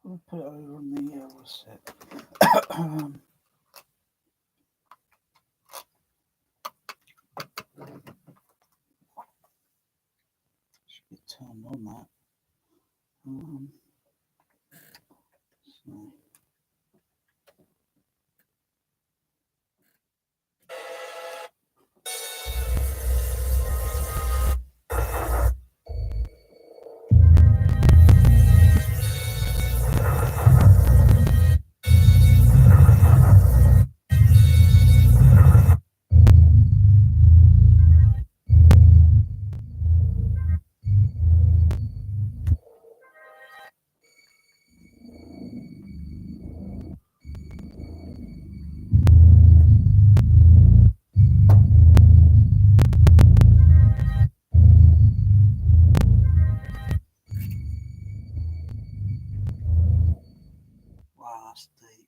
I'll put it over on the what's it? Should be turned on that. So. Wow, that's deep.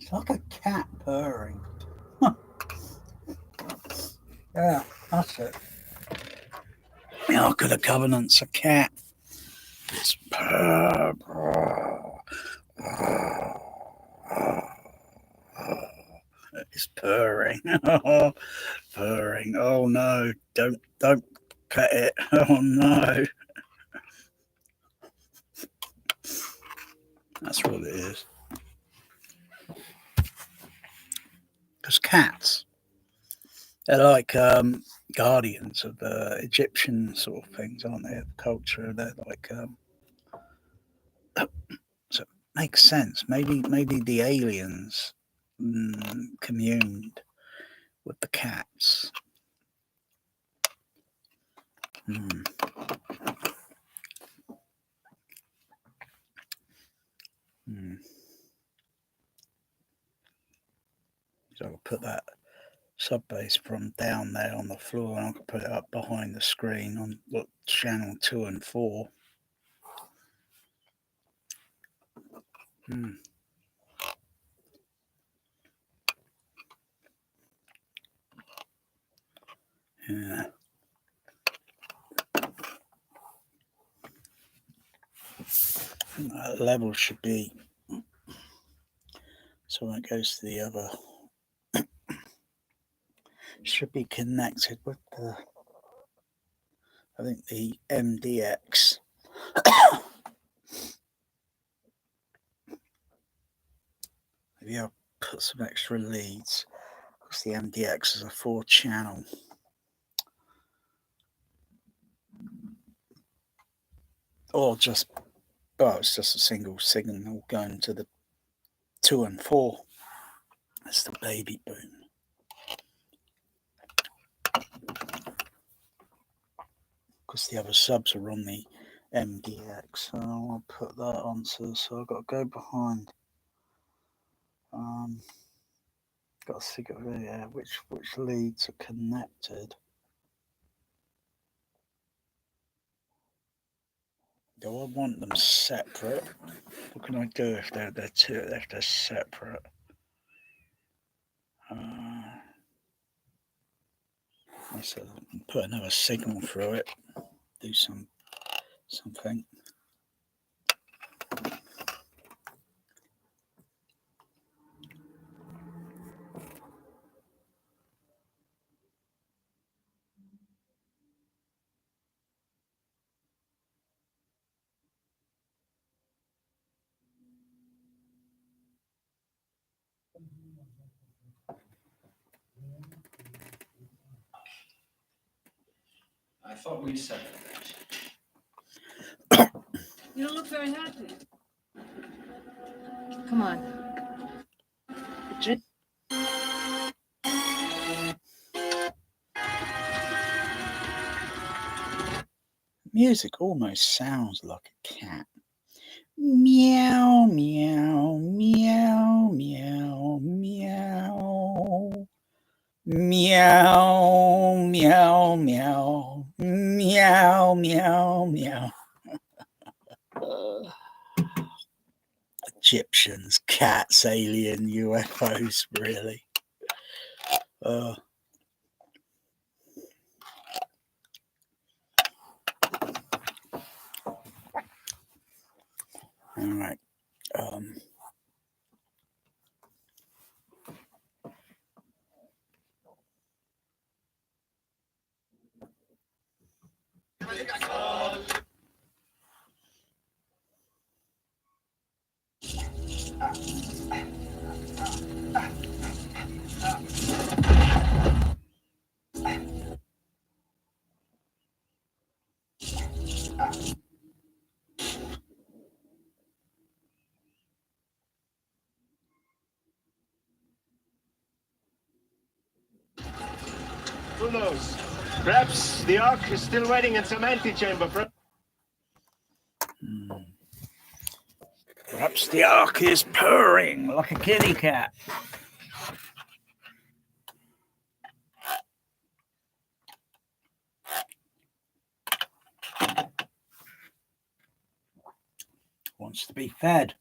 It's like a cat purring. Yeah, that's it. The Ark of the Covenant's a cat. It's purr. It's purring. Purring. Oh no! Don't pet it. Oh no! That's what it is. Because cats, they're like guardians of the Egyptian sort of things, aren't they? Of culture. They're like so it makes sense. Maybe the aliens communed with the cats. So I'll put that sub bass from down there on the floor, and I can put it up behind the screen on channel 2 and 4. Yeah. That level should be so when it goes to the other, should be connected with the, I think, the MDX. Maybe I'll put some extra leads because the MDX is a 4-channel. Or just, it's just a single signal going to the 2 and 4. That's the baby boom. Because the other subs are on the MDX, so I'll put that onto. So I've got to go behind. Got to figure out which leads are connected. Do I want them separate? What can I do if they're separate? So put another signal through it. Do something. I thought we settled that. You don't look very happy. Come on. Music almost sounds like a cat. Meow, meow, meow, meow, meow. Meow, meow, meow, meow, meow, meow. Egyptians, cats, alien, UFOs, really. All right. Who knows? Perhaps the Ark is still waiting in some antechamber for... Perhaps the Ark is purring like a kitty cat. Wants to be fed.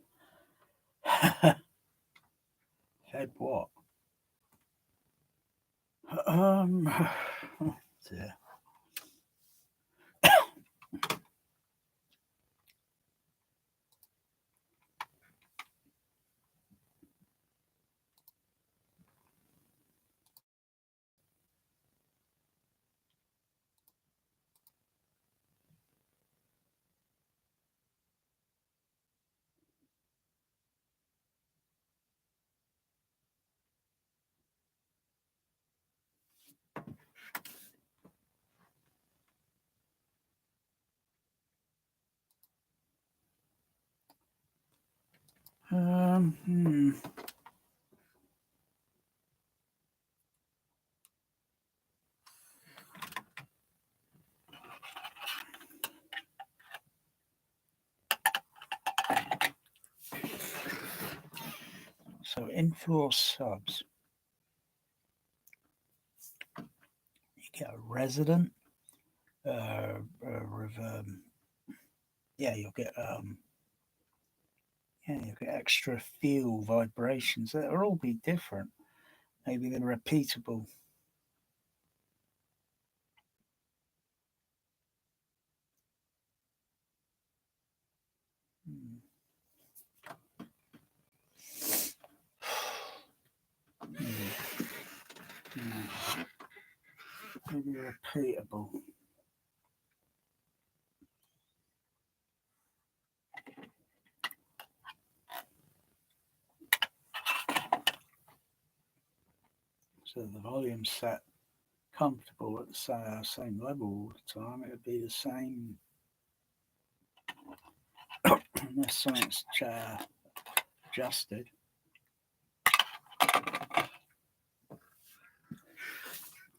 Fed what? Oh dear. Hmm. So in-floor subs, you get a resident, you'll get you'll get extra feel vibrations. They'll all be different. Maybe they're repeatable. Maybe repeatable. So the volume's set comfortable at the same level all the time. It would be the same unless something's adjusted.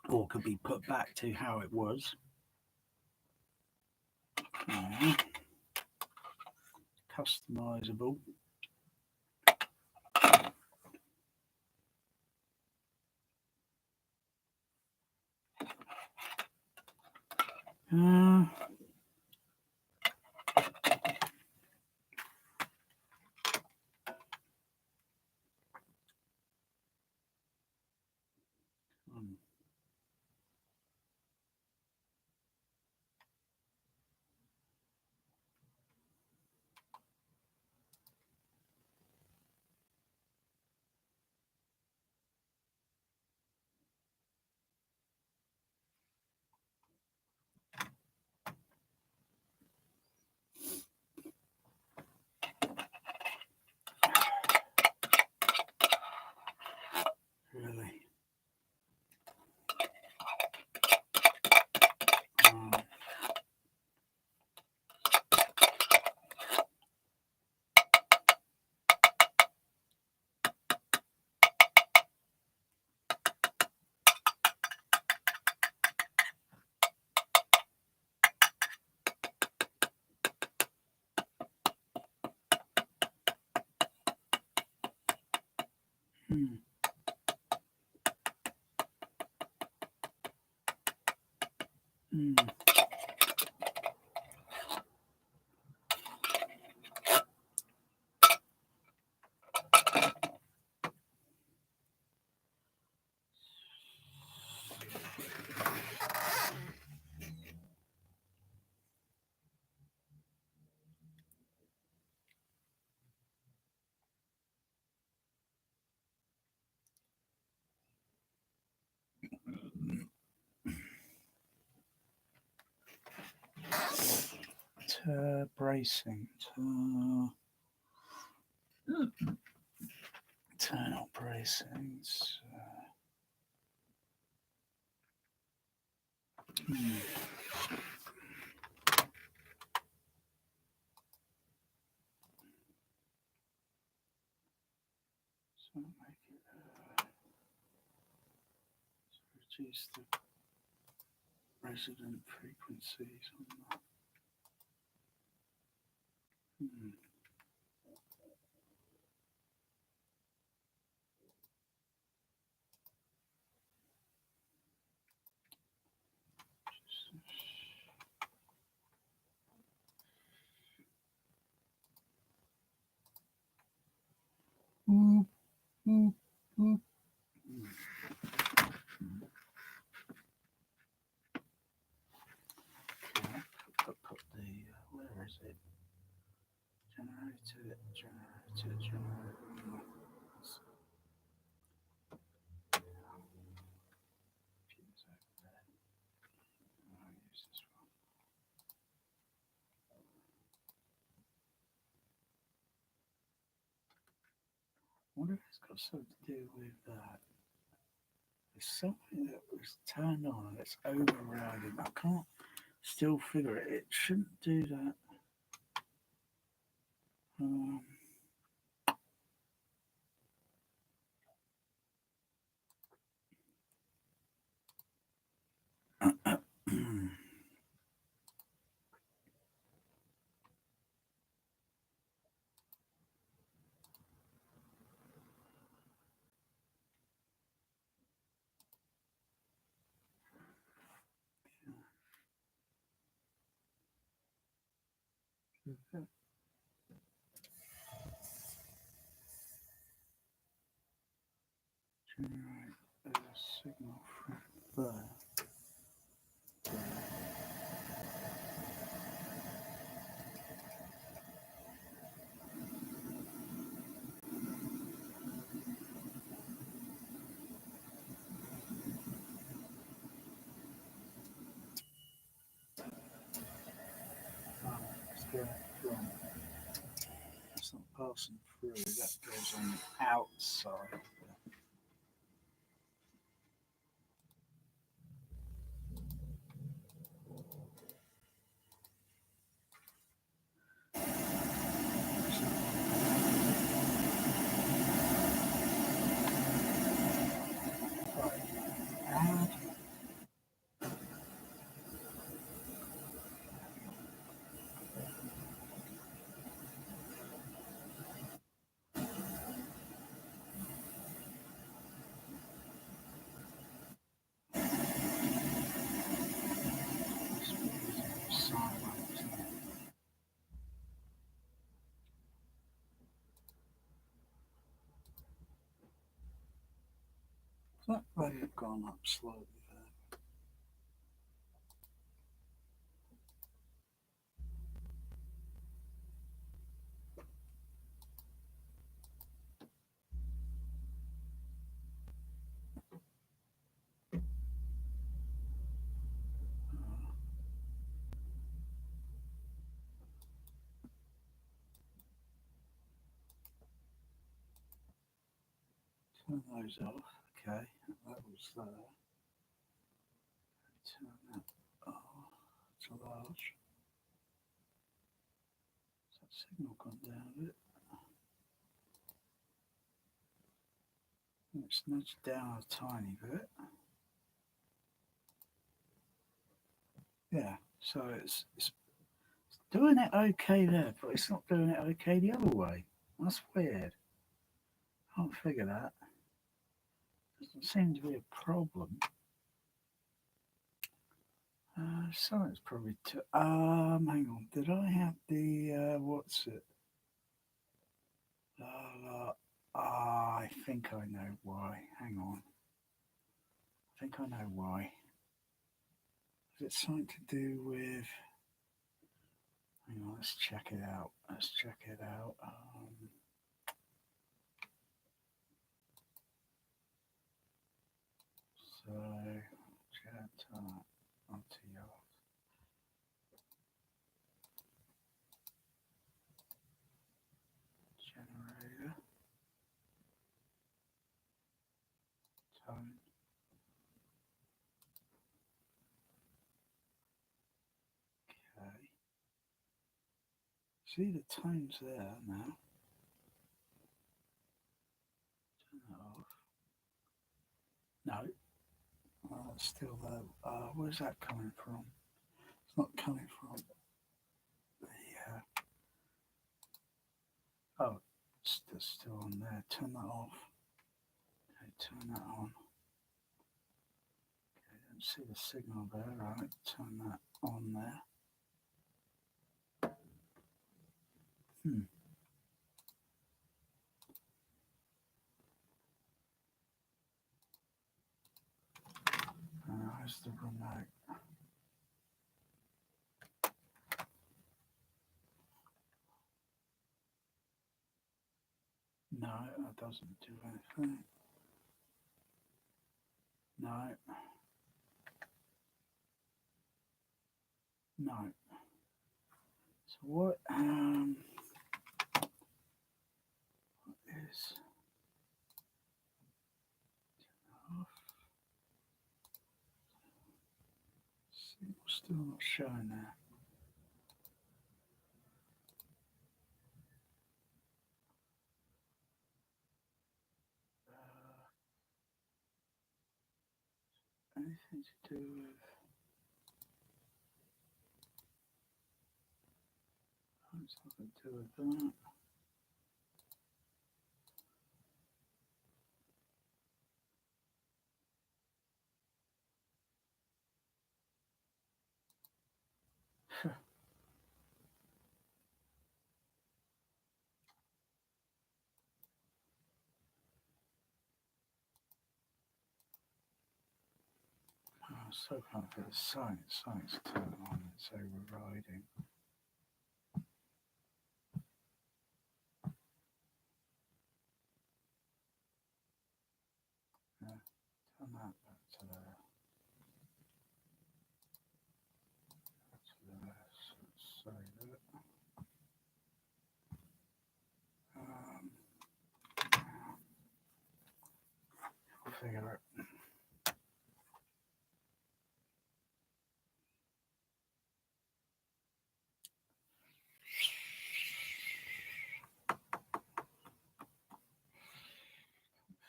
Or could be put back to how it was. Customizable. Really. Bracing. Turn up bracings. So make it reduce the resident frequencies on that. Put the where is it? Generator. I'll use this one. I wonder if it's got something to do with that. There's something that was turned on and it's overriding. I can't still figure it. It shouldn't do that. Generate a signal from there. It's not passing through, that goes on the outside. That may have gone up slightly there. Turn those off. Okay, that was there. Turn that off to large. Has that signal gone down a bit? It's nudged down a tiny bit. Yeah, so it's doing it okay there, but it's not doing it okay the other way. That's weird. Can't figure that. Doesn't seem to be a problem. Something's probably hang on. Did I have the what's it? I think I know why. Hang on. I think I know why. Is it something to do with? Hang on, let's check it out. Let's check it out. So, chat onto your generator. Tone. Okay. See the tones there now. Turn that off. No. It's still there. Where's that coming from? It's not coming from the. Oh, it's still on there. Turn that off. Okay, turn that on. Okay, don't see the signal there. Right, turn that on there. Where's the remote? No, that doesn't do anything. No. No. So what is off? See, still not showing there. Anything to do with? It's nothing to do with that. So can't get the science turn on. It's overriding. Yeah, turn that back to there. Let's say that. I'll figure it.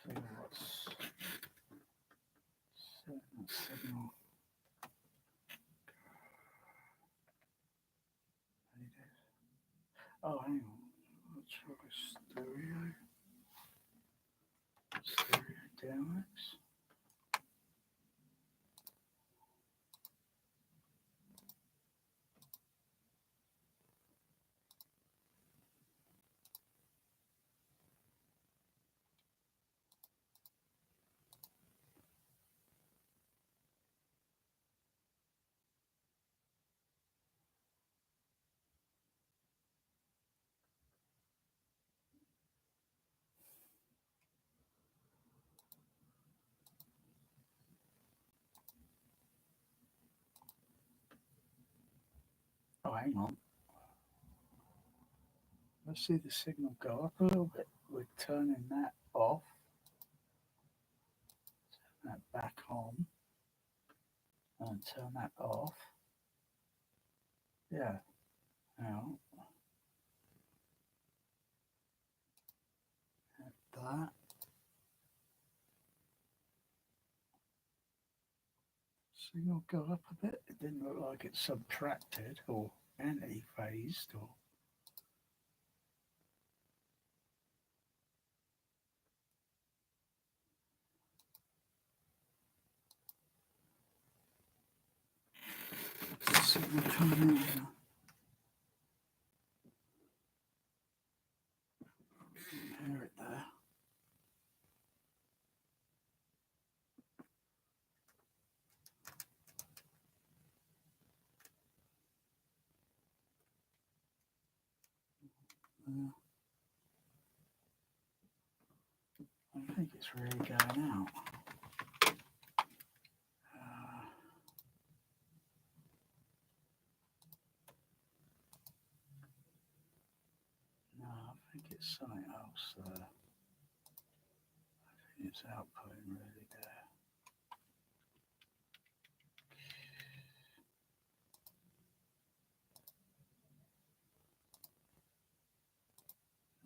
Figure what's setting that signal. Oh, hang on. I'll try stereo. Stereo THX. Oh, hang on. Let's see the signal go up a little bit. We're turning that off. Turn that back on. And turn that off. Yeah. Now. That. Signal go up a bit. It didn't look like it subtracted or anti-phased or. Hear it there. I think it's really going out. No, I think it's something else there. I think it's outputting really there.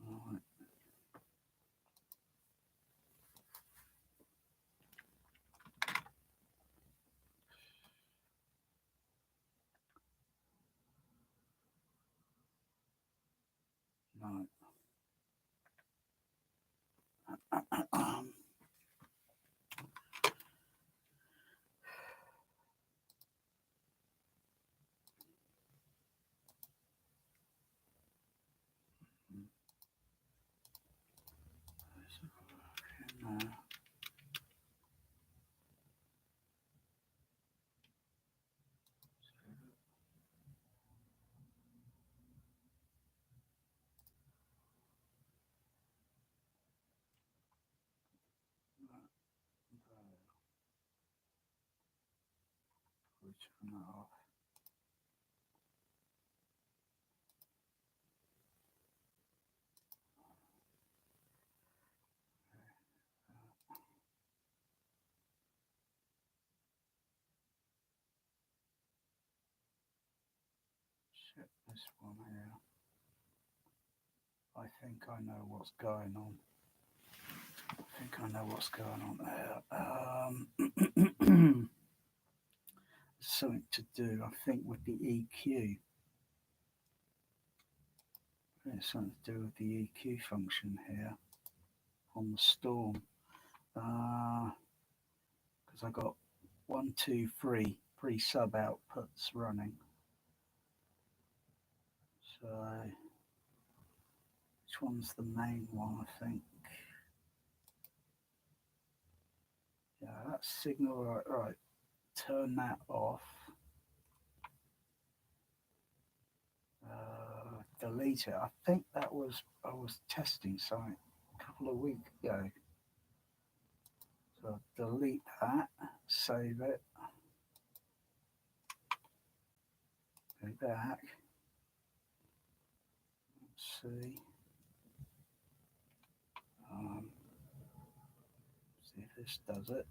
Right. No. Turn that off. Check this one here. I think I know what's going on. I think I know what's going on there. Something to do, I think, with the EQ. It's something to do with the EQ function here on the Storm. Because I got 1, 2, 3 sub outputs running. So which one's the main one? I think. Yeah, that's signal. Right. Turn that off. Delete it. I think that was I was testing something a couple of weeks ago. So delete that. Save it. Go back. Let's see. See if this does it.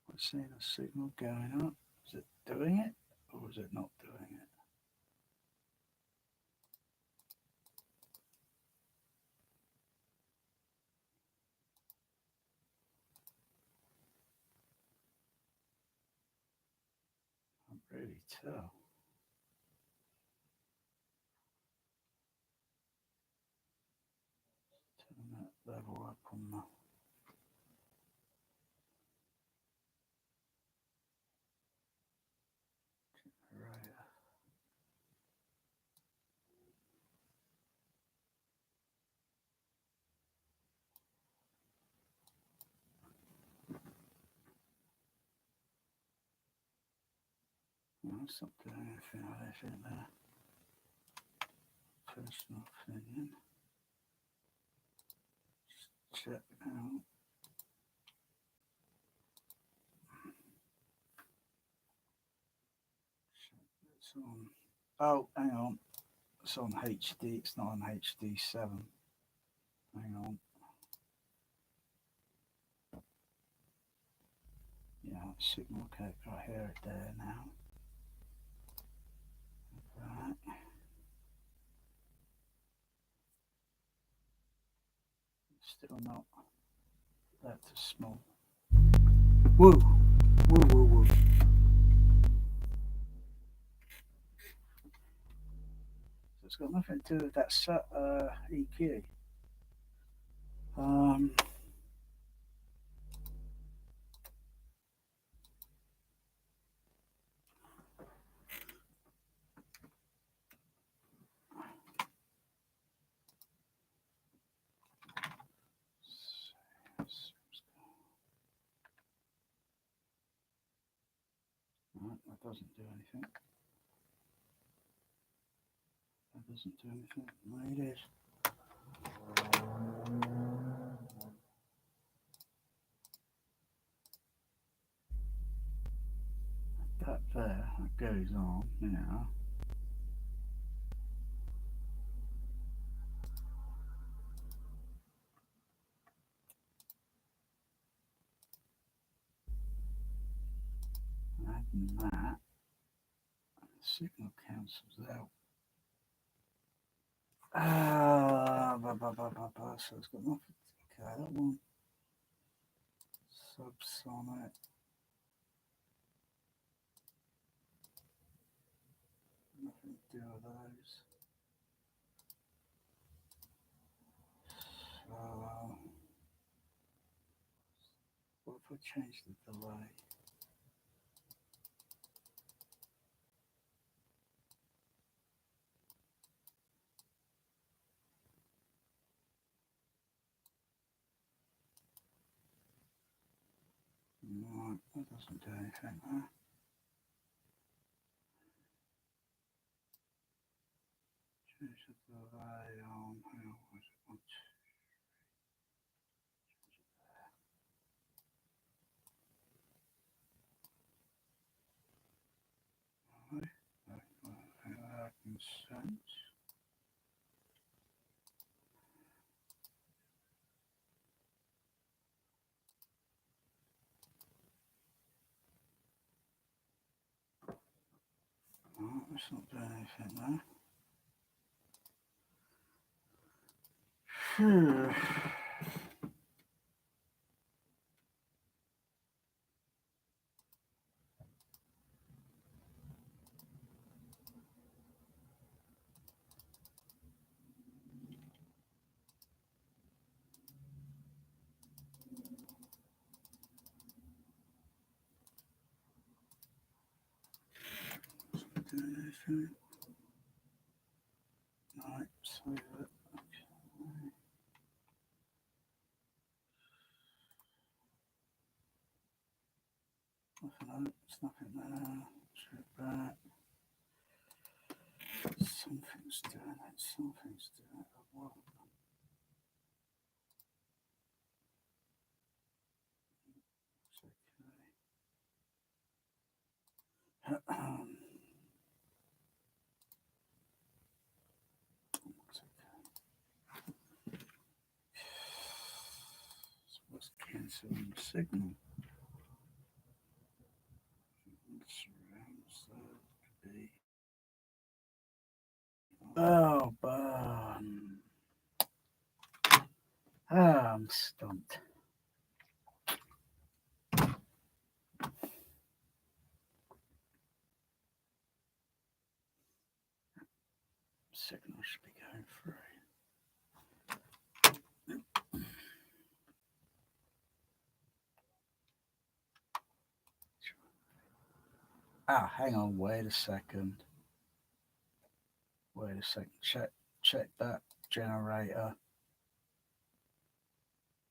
We're seeing a signal going up. Is it doing it or is it not doing it? I can't really tell. Turn that level up on the generator. No, it's not doing anything with anything there. Personal opinion. Just check out. It's on. Oh, hang on. It's on HD. It's not on HD7. Hang on. Yeah, signal. Okay, I hear it there now. Right. Still not that small. Whoa, whoa, whoa, whoa. got nothing to do with that EQ. Right, that doesn't do anything. That doesn't do anything. No, it is. That there, that goes on now. Adding that, the signal cancels out. So it's got nothing. Okay, that one. Subsonic. Nothing to do with those. So, what if I change the delay? Right, that doesn't do anything, huh? Change the delay on, how was it? Sense. Oh, that's not doing anything there. Doing anything. Right, save it. Nothing, there's nothing there. Check that. Something's doing it. Something's doing it. What? It's okay. It's okay. So let's cancel the signal. Surrounds that be. Oh, I'm stumped. Signal should be going through. Hang on, wait a second. Wait a second. Check that generator.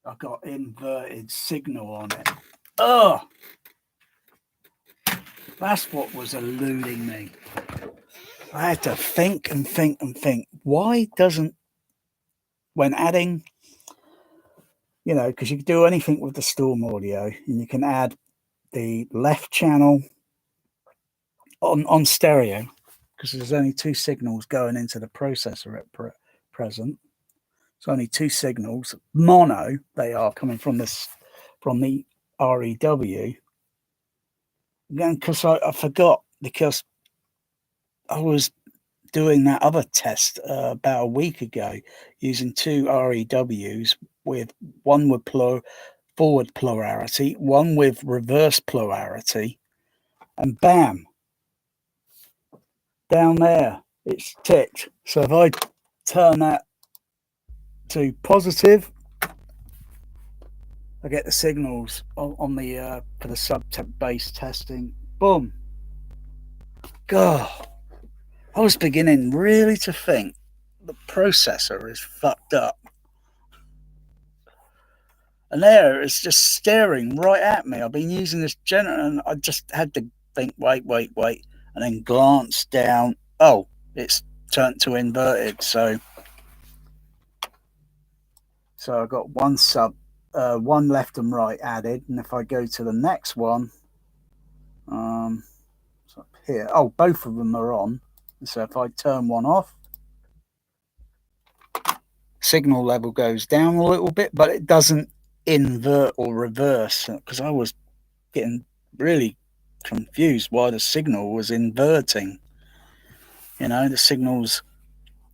I got inverted signal on it. Oh, that's what was eluding me. I had to think and think and think. Why doesn't, when adding, because you can do anything with the Storm audio, and you can add the left channel on stereo, because there's only two signals going into the processor at present. It's only two signals, mono. They are coming from the REW. Again, because I forgot, because I was doing that other test about a week ago using two REWs, with one with forward polarity, one with reverse polarity, and bam, down there it's ticked. So if I turn that to positive, I get the signals on the for the sub-bass testing. Boom. God, I was beginning really to think the processor is fucked up. And there it's just staring right at me. I've been using this generator and I just had to think, wait, and then glance down. Oh, it's turned to inverted. So I've got one one left and right added. And if I go to the next one, it's up here. Oh, both of them are on. So if I turn one off, signal level goes down a little bit, but it doesn't invert or reverse, because I was getting really confused why the signal was inverting. You know, the signal's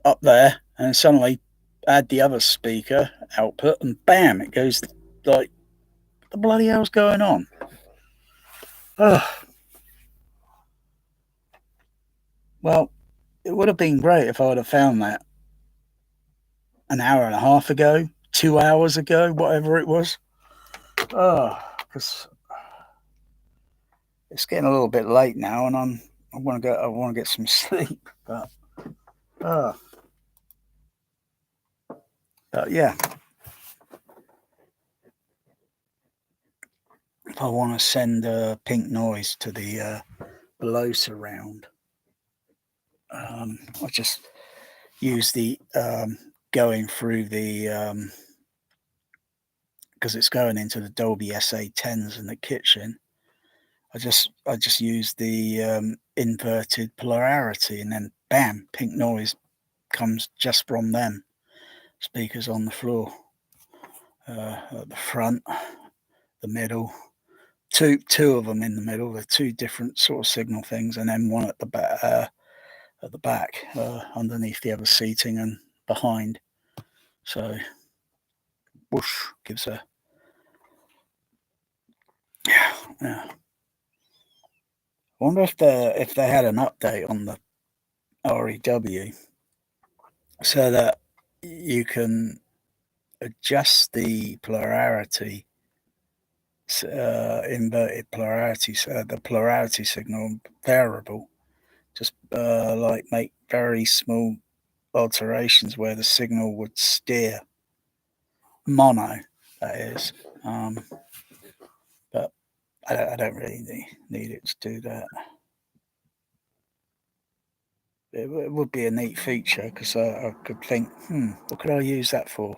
up there and suddenly add the other speaker output and bam, it goes like, what the bloody hell's going on? Well, it would have been great if I would have found that an hour and a half ago, 2 hours ago, whatever it was. Because it's getting a little bit late now, and I want to get some sleep. But yeah, if I want to send pink noise to the below surround, I just use the going through the because it's going into the Dolby SA10s in the kitchen. I just use the inverted polarity, and then bam, pink noise comes just from them speakers on the floor, at the front, the middle, two of them in the middle. They're two different sort of signal things, and then one at the back, underneath the other seating and behind. So whoosh gives a yeah. I wonder if they had an update on the REW so that you can adjust the polarity, inverted polarity, the polarity signal variable. Just like make very small alterations where the signal would steer mono, that is. But I don't really need it to do that. It would be a neat feature, because I could think, what could I use that for?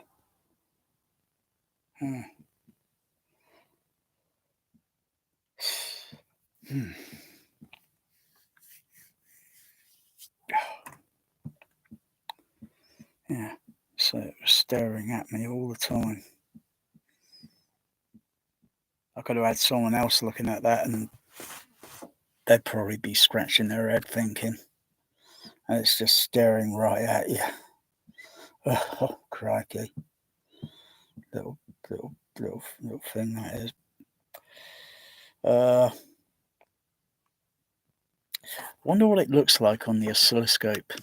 Yeah, so it was staring at me all the time. I could have had someone else looking at that and they'd probably be scratching their head thinking, and it's just staring right at you. Oh, crikey. Little thing that is. Wonder what it looks like on the oscilloscope.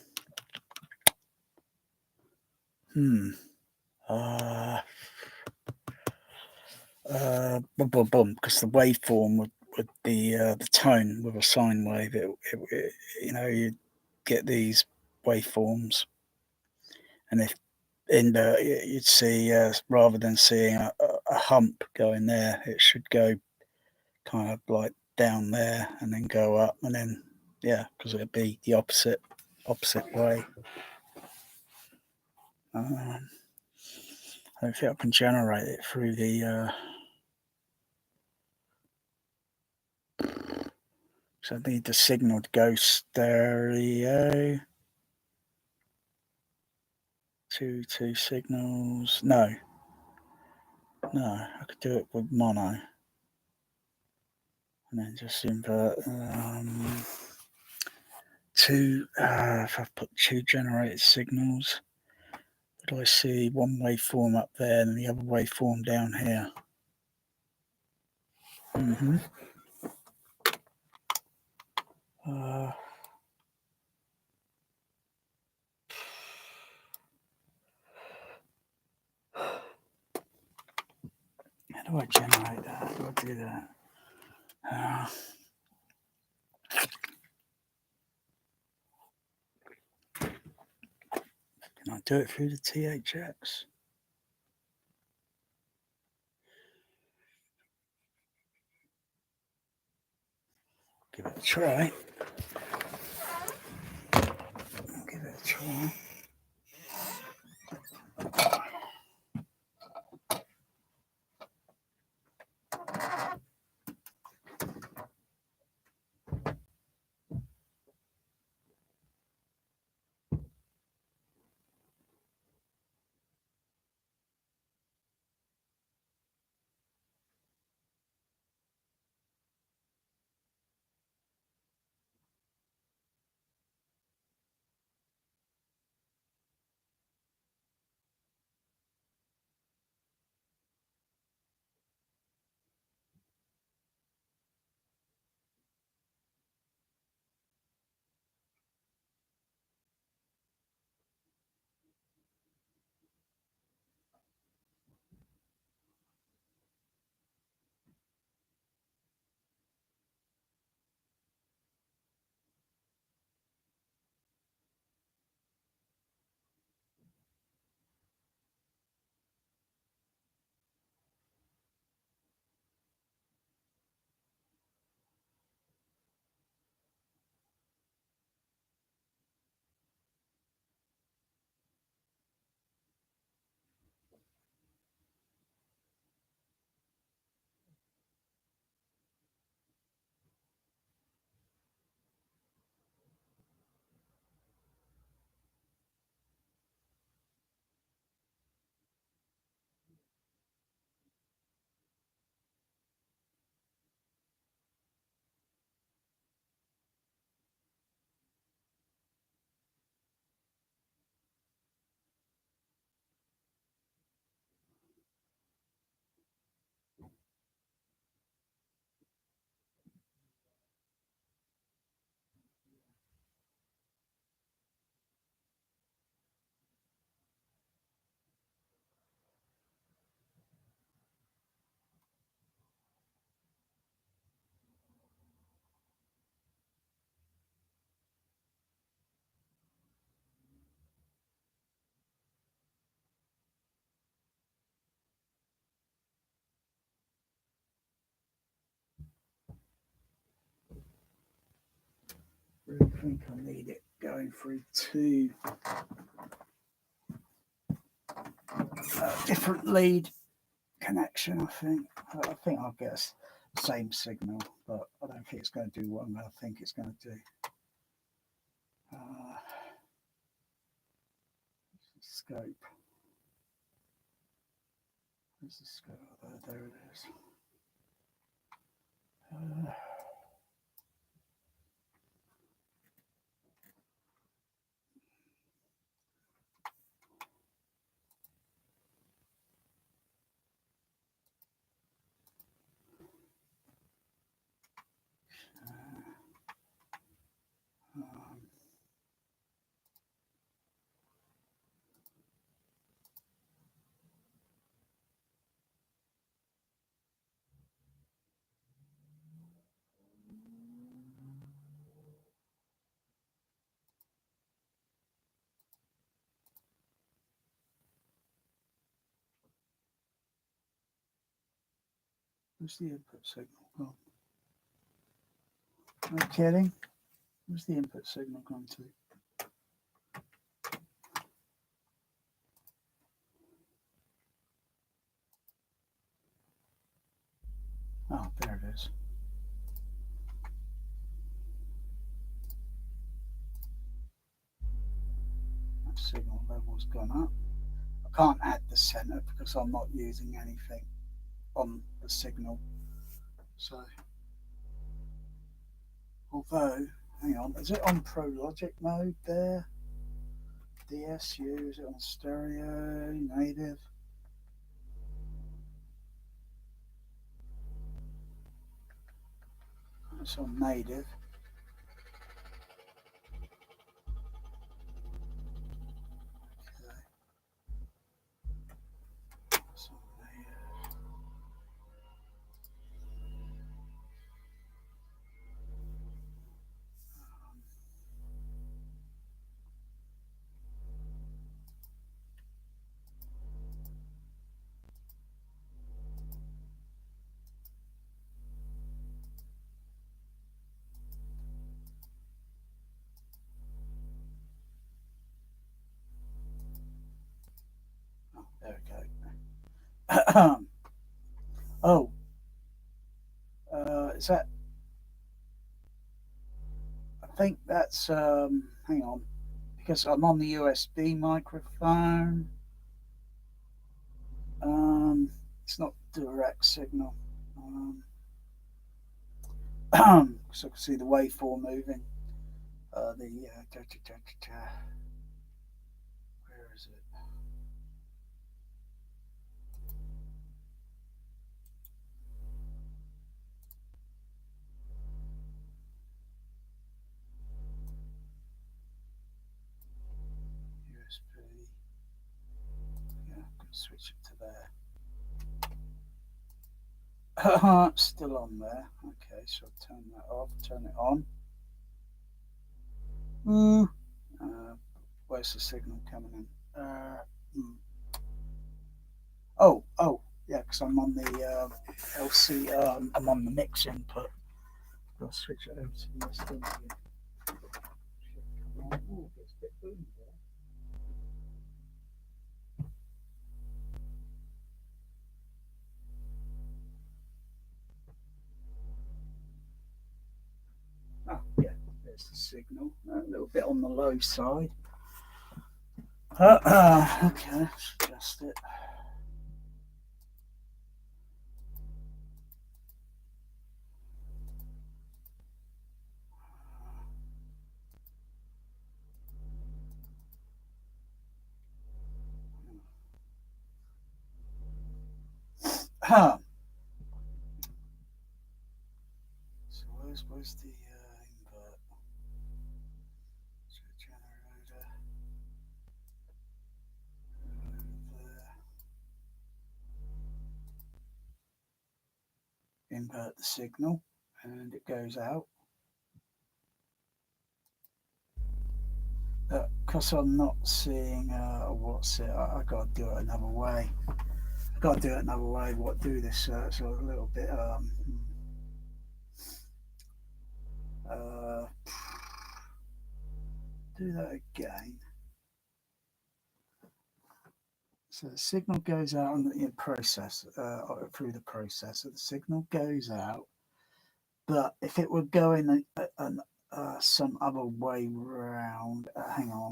Because the waveform would be the tone with a sine wave. It you get these waveforms, and if you'd see, rather than seeing a hump going there, it should go kind of like down there and then go up, and then because it'd be the opposite way. Hopefully I can generate it through the so I need the signal to go stereo. Two signals. No, I could do it with mono, and then just invert two. If I've put two generated signals, do I see one waveform up there and the other waveform down here? do I generate that? How do I do that? Can I do it through the THX? Give it a try. Give it a try. I think I need it going through two different lead connection. I think I'll get the same signal, but I don't think it's going to do what I think it's going to do. Scope. Where's the scope? There it is. Where's the input signal gone? No kidding. Where's the input signal gone to? Oh, there it is. That signal level's gone up. I can't add the center because I'm not using anything on the signal. So, although, hang on, is it on Pro Logic mode there? DSU, is it on stereo, native? It's on native. Okay. It's on native. Oh, is that? I think that's. Hang on, because I'm on the USB microphone. It's not direct signal. So I can see the waveform moving. Where is it? USB. Yeah, I'm going to switch it to there. It's still on there. Okay, so I'll turn that off, turn it on. Where's the signal coming in? Oh, yeah, because I'm on the LC, I'm on the mix input. I'll switch it over to the USB again. Ooh, it's a bit boomy there. Oh, yeah, there's the signal. A little bit on the low side. Okay, let's adjust it. So where's the invert? So generator. There. Invert the signal and it goes out. Because I'm not seeing what's it, I got to do it another way. Do this so a little bit do that again. So the signal goes out on the process through the processor. The signal goes out, but if it were going some other way round, hang on.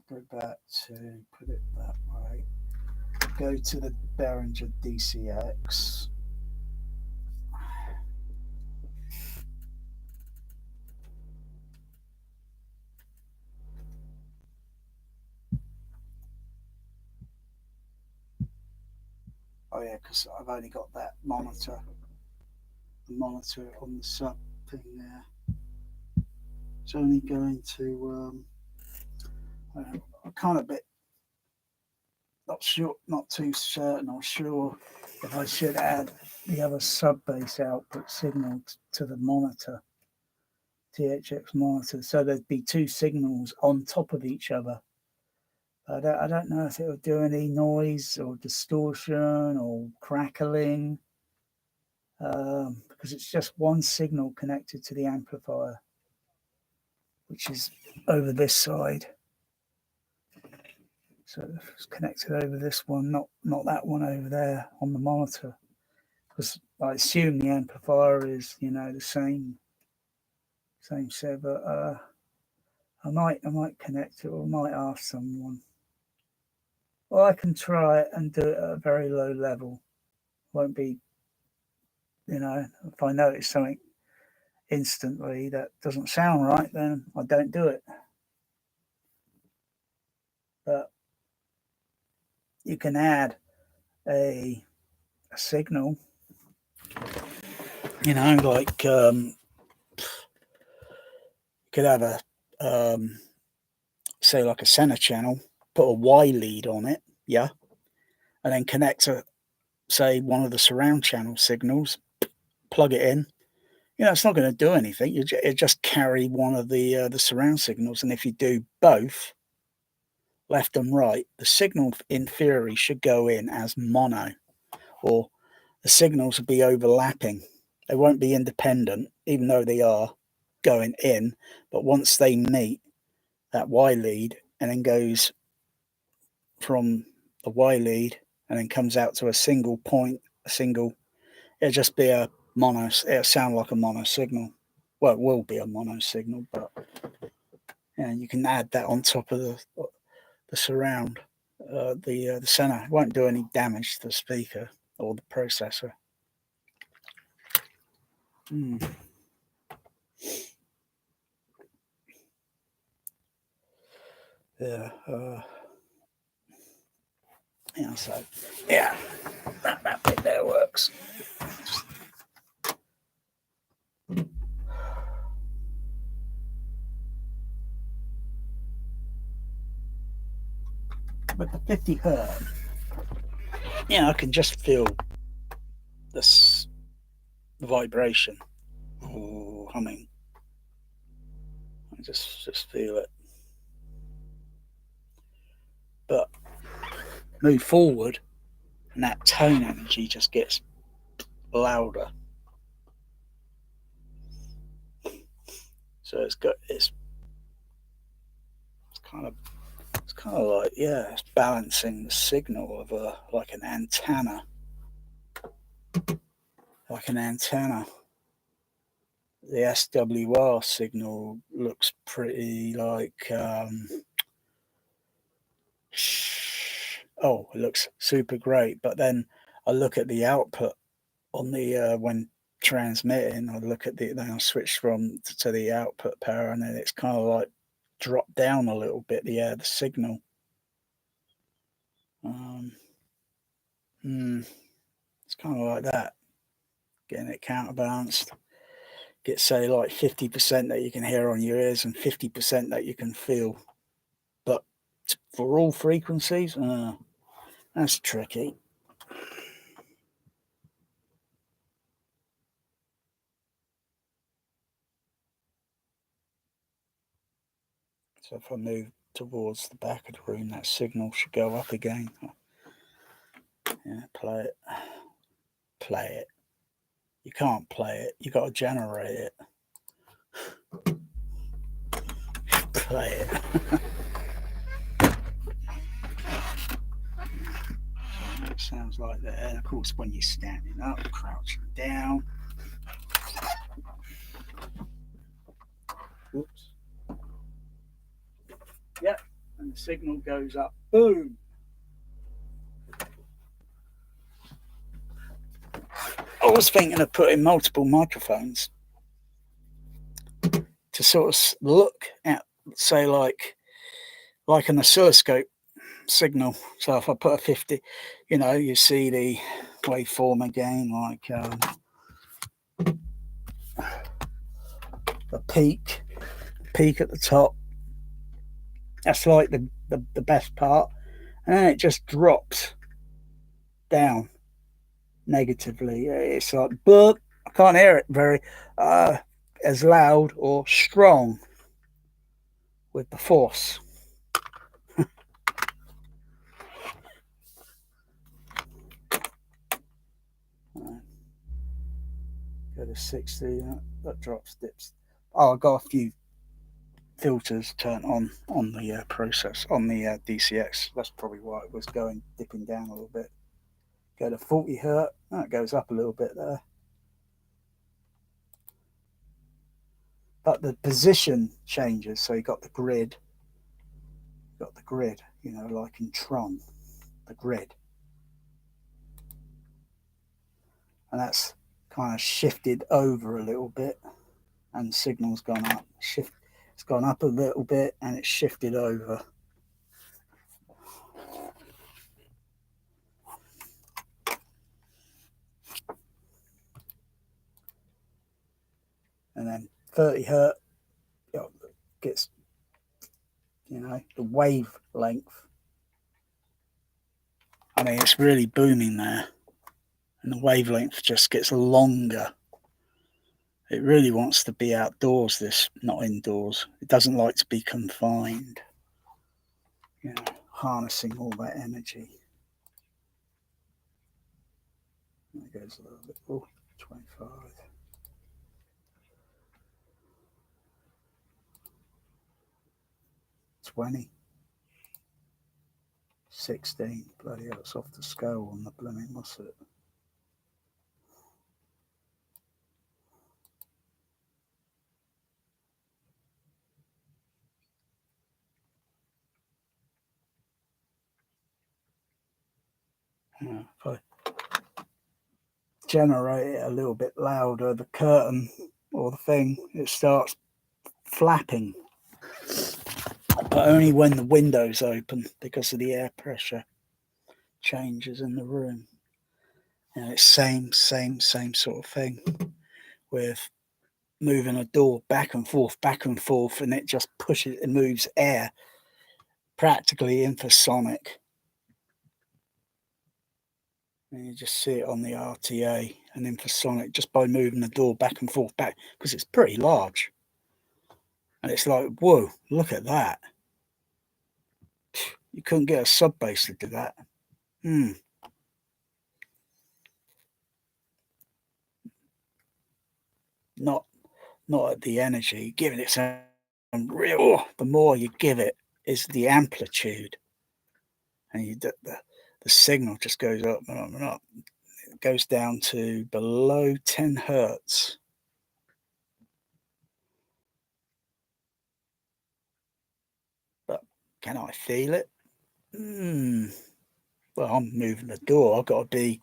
Go back to put it that way. Go to the Behringer DCX. Oh yeah, because I've only got that monitor. The monitor on the sub thing there. It's only going to. I'm kind of a bit not sure, not too certain or sure if I should add the other sub bass output signal to the monitor, THX monitor, so there'd be two signals on top of each other. I don't know if it would do any noise or distortion or crackling, because it's just one signal connected to the amplifier, which is over this side. So it's connected over this one, not that one over there on the monitor. Because I assume the amplifier is, the same set, but I might connect it, or I might ask someone. Well, I can try it and do it at a very low level. Won't be, if I notice something instantly that doesn't sound right, then I don't do it. But you can add a signal, like you could have a say like a center channel, put a Y lead on it, yeah, and then connect to say one of the surround channel signals, plug it in. It's not going to do anything. You just carry one of the surround signals, and if you do both, left and right, the signal in theory should go in as mono, or the signals will be overlapping. They won't be independent, even though they are going in. But once they meet that Y lead, and then goes from the Y lead and then comes out to a single point, it'll just be a mono, it'll sound like a mono signal. Well, it will be a mono signal, but yeah, you can add that on top of the surround, the center. It won't do any damage to the speaker or the processor. Yeah. Yeah. So yeah, that bit there works. But the 50 hertz, yeah, I can just feel this vibration or humming. I just feel it. But move forward, and that tone energy just gets louder. So it's kind of like, yeah, it's balancing the signal of like an antenna. Like an antenna. The SWR signal looks pretty like it looks super great, but then I look at the output on the when transmitting, I look at then I switch to the output power, and then it's kind of like dropped down a little bit, the signal. It's kind of like that, getting it counterbalanced. Get, say, like 50% that you can hear on your ears and 50% that you can feel. But for all frequencies, that's tricky. So if I move towards the back of the room, that signal should go up again. Yeah, play it. Play it. You can't play it. You got to generate it. Play it. It sounds like that. And of course, when you're standing up, crouching down. Whoops. Yep. And the signal goes up. Boom. I was thinking of putting multiple microphones to sort of look at, say, like an oscilloscope signal. So if I put a 50, you see the waveform again, like the peak at the top. That's like the best part, and then it just drops down negatively. It's like, but I can't hear it very as loud or strong with the force. Go to 60, that drops, dips. Oh, I got a few filters turned on the process, on the DCX. That's probably why it was dipping down a little bit. Go to 40 hertz, that goes up a little bit there. But the position changes, so you got the grid, like in Tron, the grid. And that's kind of shifted over a little bit, and the signal's gone up. It's gone up a little bit, and it's shifted over. And then 30 hertz gets, the wavelength. I mean, it's really booming there, and the wavelength just gets longer. It really wants to be outdoors, not indoors. It doesn't like to be confined, harnessing all that energy. There goes a little bit. Oh, 25. 20. 16. Bloody hell, it's off the scale on the blooming musset. Yeah, if I generate it a little bit louder, the curtain or the thing, it starts flapping. But only when the window's open because of the air pressure changes in the room. And it's same sort of thing with moving a door back and forth, and it just pushes and moves air practically infrasonic. And you just see it on the RTA and infrasonic just by moving the door back and forth, because it's pretty large. And it's like, whoa, look at that. You couldn't get a sub bass to do that. Not at the energy. Giving it some real, the more you give it is the amplitude. And the signal just goes up and up and up. It goes down to below 10 hertz. But can I feel it? Well, I'm moving the door. I've got to be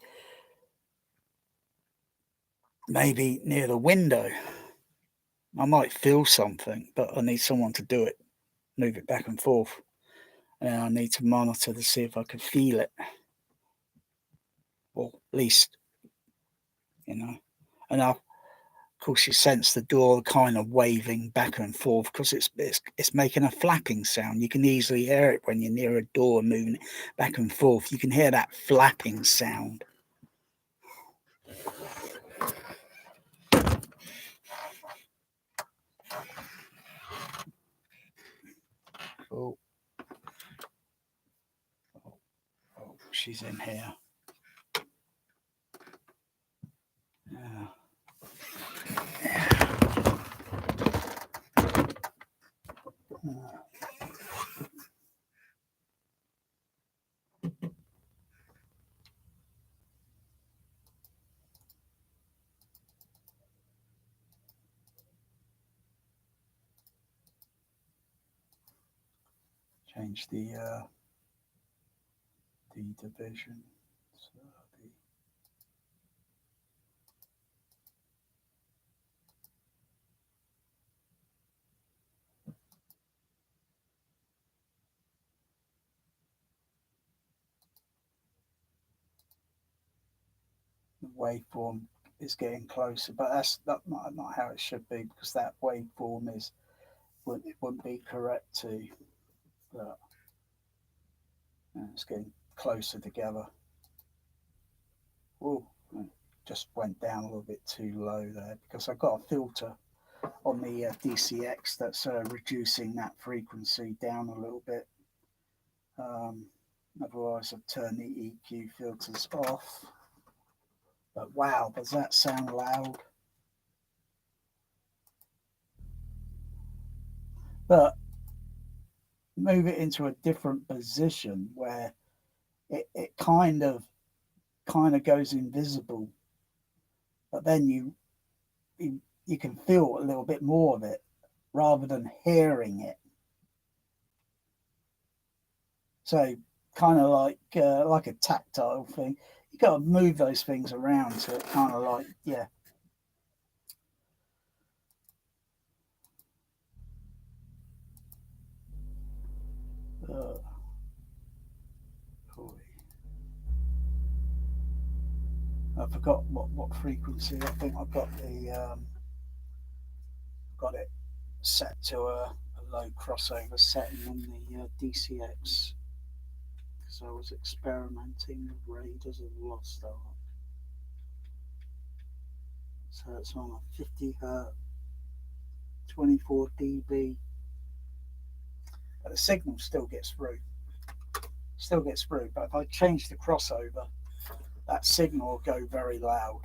maybe near the window. I might feel something, but I need someone to do it, move it back and forth. And I need to monitor to see if I can feel it. Or at least, and of course you sense the door kind of waving back and forth because it's making a flapping sound. You can easily hear it when you're near a door moving it back and forth. You can hear that flapping sound. Oh, she's in here. Change the division. So the waveform is getting closer, but that's not how it should be, because that waveform wouldn't be correct to, but it's getting closer together. Oh, just went down a little bit too low there because I've got a filter on the DCX that's reducing that frequency down a little bit. Otherwise I've turned the EQ filters off. But wow, does that sound loud? But move it into a different position where it kind of goes invisible, but then you can feel a little bit more of it rather than hearing it. So kind of like a tactile thing. You got to move those things around to kind of like, yeah. I forgot what frequency. I think I've got it set to a low crossover setting on the DCX because I was experimenting with Raiders of the Lost Ark. So it's on a 50 hertz, 24 dB. But the signal still gets through. But if I change the crossover, that signal will go very loud,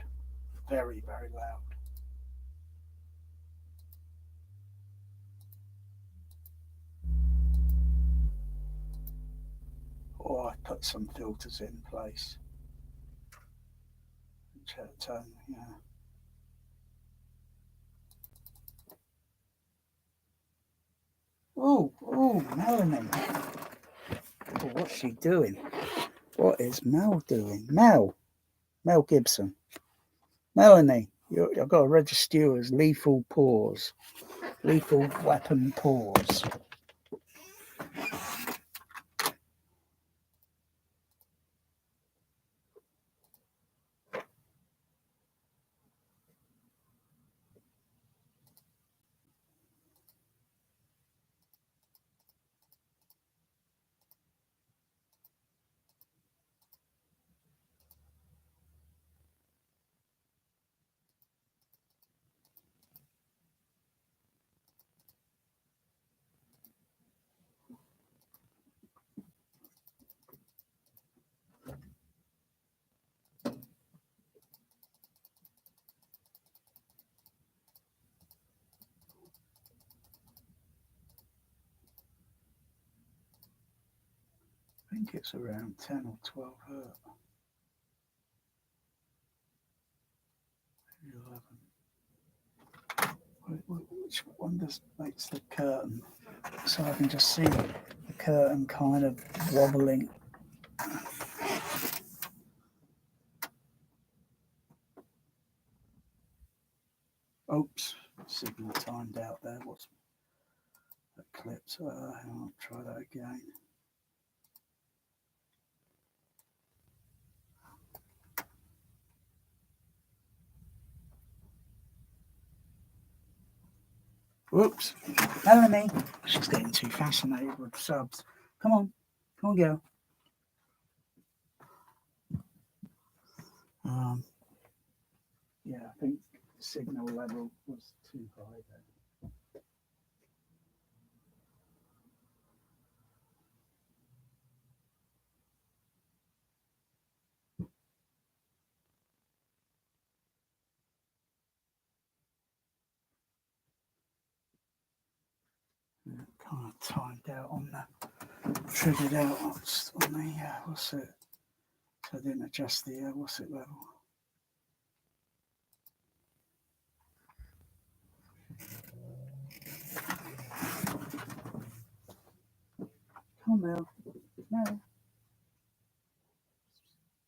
very, very loud. Or put some filters in place. Tone, yeah. Oh, Melanie. Oh, what's she doing? What is Mel doing? Mel Gibson. Melanie, I've got to register you as lethal pause. Lethal weapon pause. I think it's around 10 or 12 hertz. 11. Which one makes the curtain? So I can just see the curtain kind of wobbling. Oops, signal timed out there. What's that clips? I'll try that again. Whoops, Melanie. She's getting too fascinated with subs. Come on, girl. Yeah, I think the signal level was too high there. Kind of timed out on the triggered out on the what's it? So I didn't adjust the what's it level. Come on, Mel. No.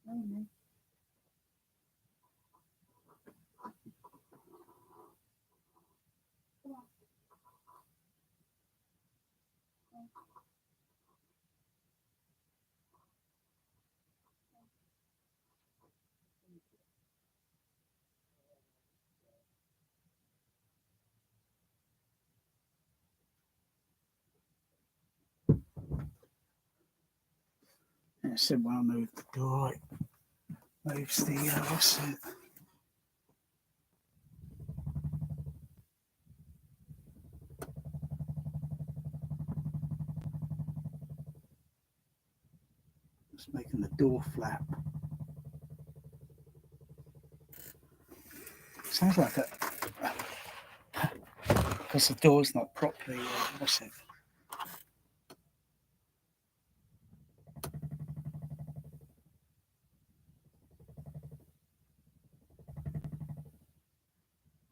No. I said when I moved the door, it moves the what's it? It's making the door flap. Sounds like a because the door's not properly what's it?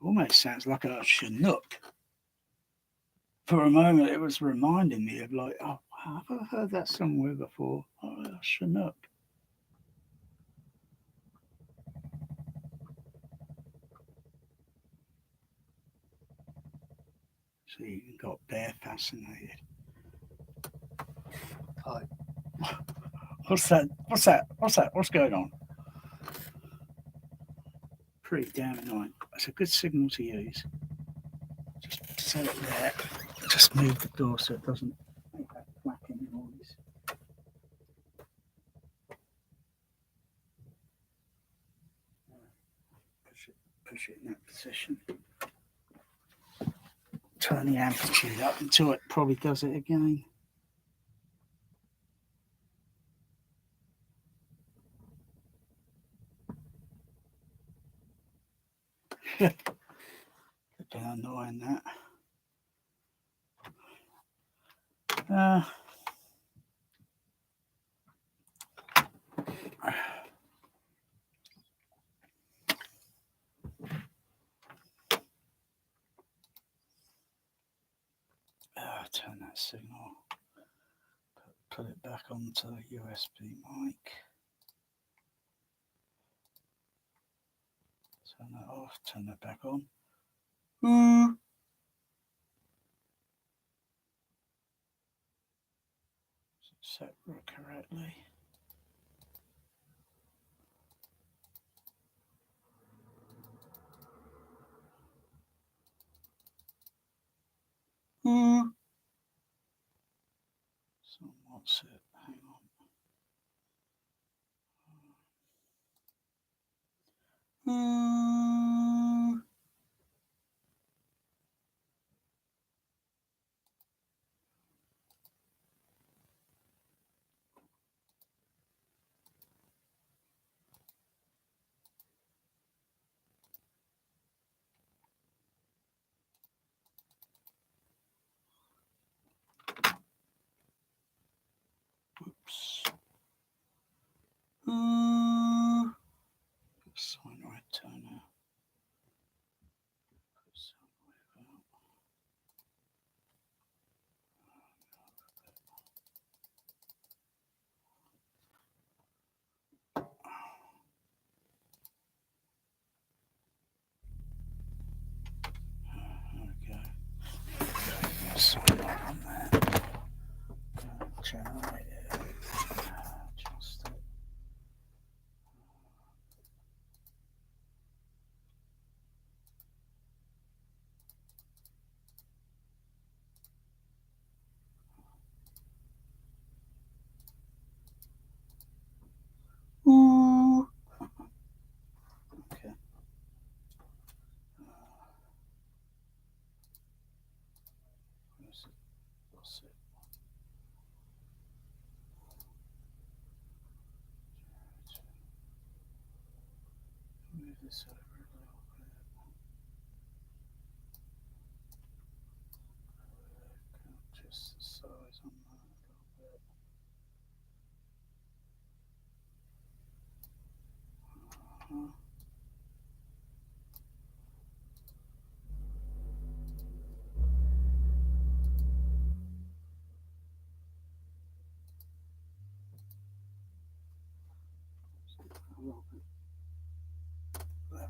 Almost sounds like a Chinook. For a moment, it was reminding me of like, oh, have I heard that somewhere before? Oh, a Chinook. So you got bear fascinated. Like, what's that? What's going on? Pretty damn annoying. It's a good signal to use. Just set it there. Just move the door so it doesn't make that clacking noise. Push it in that position. Turn the amplitude up until it probably does it again. Could be annoying that. turn that signal. Put it back onto the USB mic. Turn that off. Turn that back on. Set correctly. So what's it? Hang on. Whoops. Sine right turner. Okay. Sine right on there. Generate it. Adjust it. Okay. What's it? Move this over a little bit. Just the size on that a little bit. A little bit level.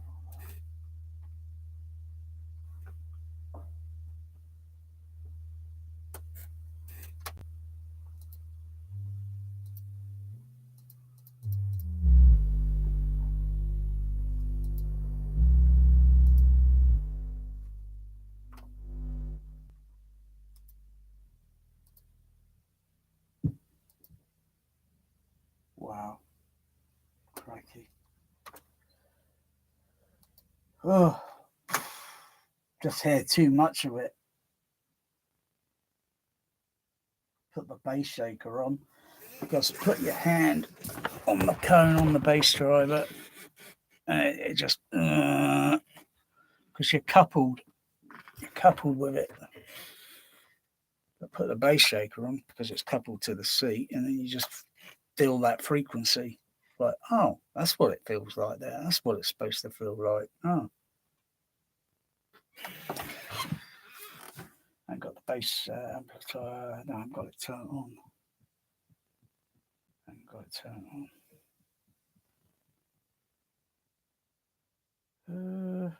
Wow. Crikey. Oh, just hear too much of it. Put the bass shaker on. Because put your hand on the cone on the bass driver, and it just because you're coupled with it. But put the bass shaker on because it's coupled to the seat, and then you just feel that frequency. Like, oh, that's what it feels like there. That's what it's supposed to feel like. Oh. I got the bass amplifier. No, I've got it turned on. I haven't got it turned on.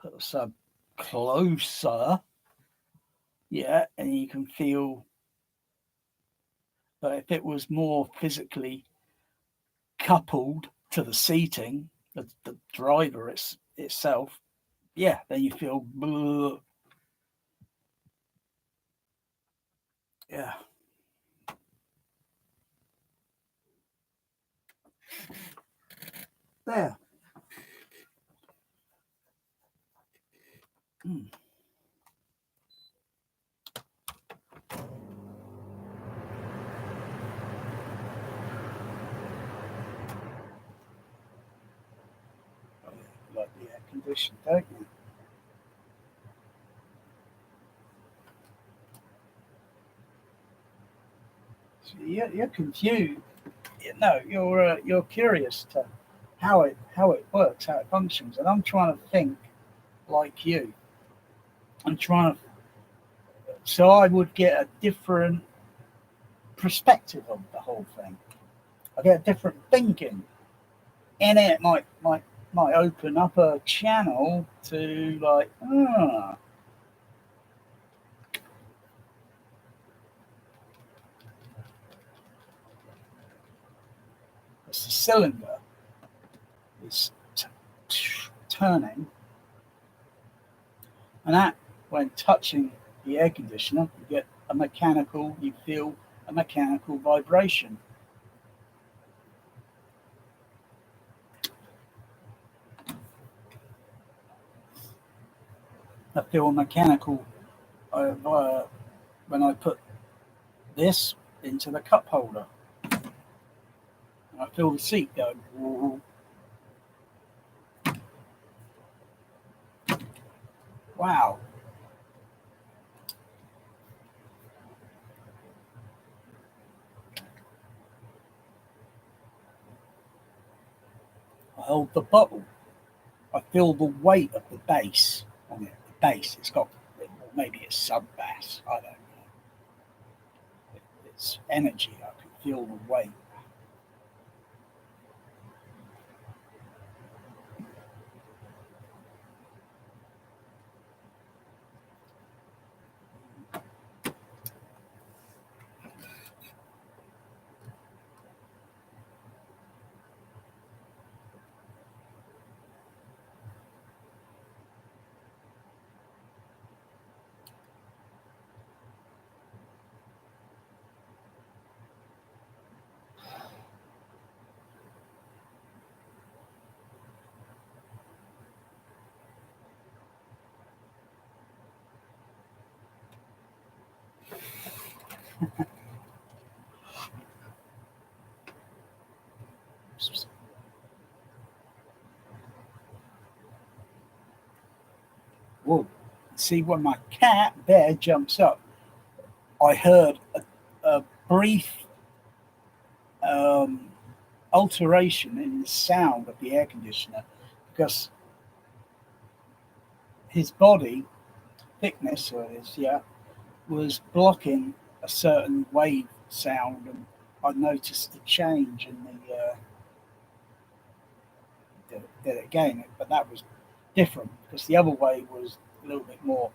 Put the sub closer. Yeah, and you can feel. But if it was more physically coupled to the seating, the driver itself, yeah, then you feel. Bleh. Yeah. There. Like the air conditioning, don't you? So you're confused. No, you're curious to how it works, how it functions, and I'm trying to think like you. I'm trying to So I would get a different perspective of the whole thing. I get a different thinking, and it might open up a channel to like, it's the cylinder is turning, and that when touching the air conditioner, you feel a mechanical vibration. I feel a mechanical when I put this into the cup holder. I feel the seat go. Whoa. Wow. I hold the bottle. I feel the weight of the bass on it. The bass, it's got, maybe it's sub bass. I don't know. It's energy. I can feel the weight. Whoa. See, when my cat there jumps up, I heard a brief alteration in the sound of the air conditioner because his body thickness was blocking a certain wave sound, and I noticed the change in the did it again, but that was different because the other wave was a little bit more.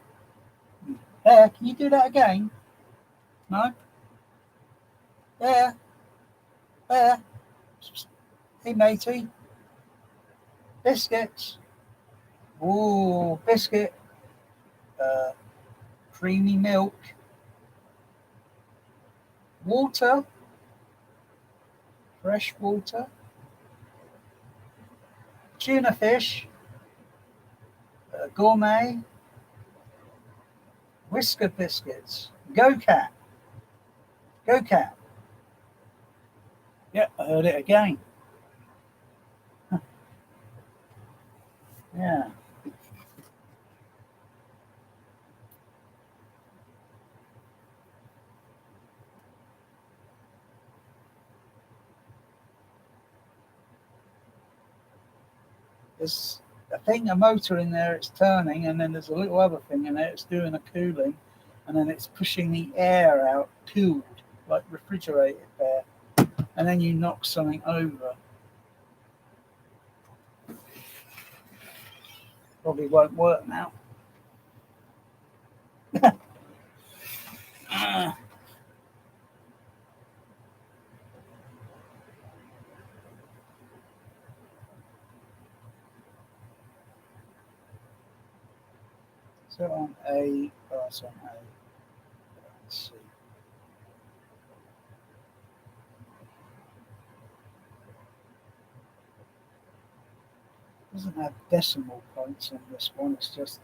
Can you do that again? No. There. Hey matey, biscuits. Ooh, biscuit. Creamy milk. Water. Fresh water. Tuna fish. Gourmet. Whisker biscuits. Go cat. Go cat. Yeah, I heard it again. Yeah. There's a motor in there, it's turning, and then there's a little other thing in there, it's doing a cooling, and then it's pushing the air out, cooled, like refrigerated air, and then you knock something over. Probably won't work now. So on A, it's on A. Let's see. It doesn't have decimal points on this one, it's just,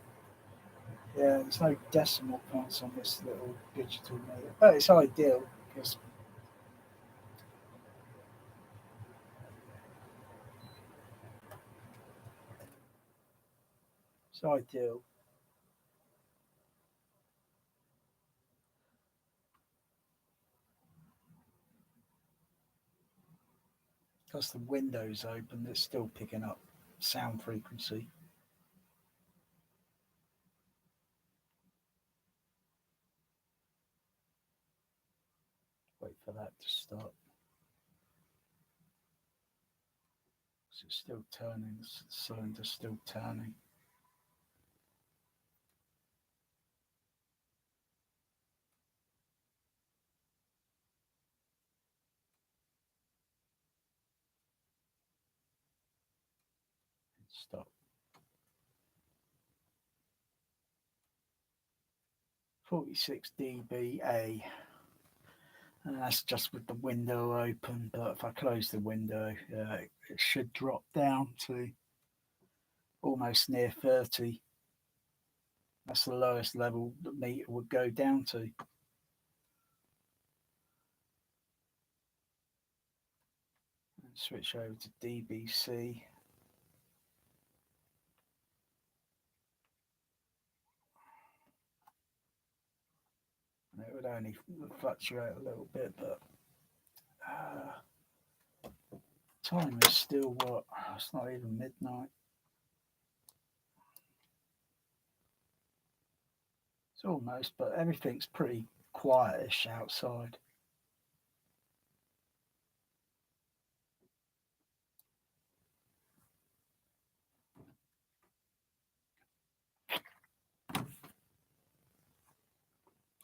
there's no decimal points on this little digital meter, but it's ideal because it's ideal. Because the window's open, it's still picking up sound frequency. for that to stop. It's still turning, the cylinder's still turning. Stop. 46 dBA, and that's just with the window open, but if I close the window, it should drop down to almost near 30. That's the lowest level the meter would go down to. And switch over to DBC. And it would only fluctuate a little bit, but time is still what? It's not even midnight. It's almost, but everything's pretty quietish outside.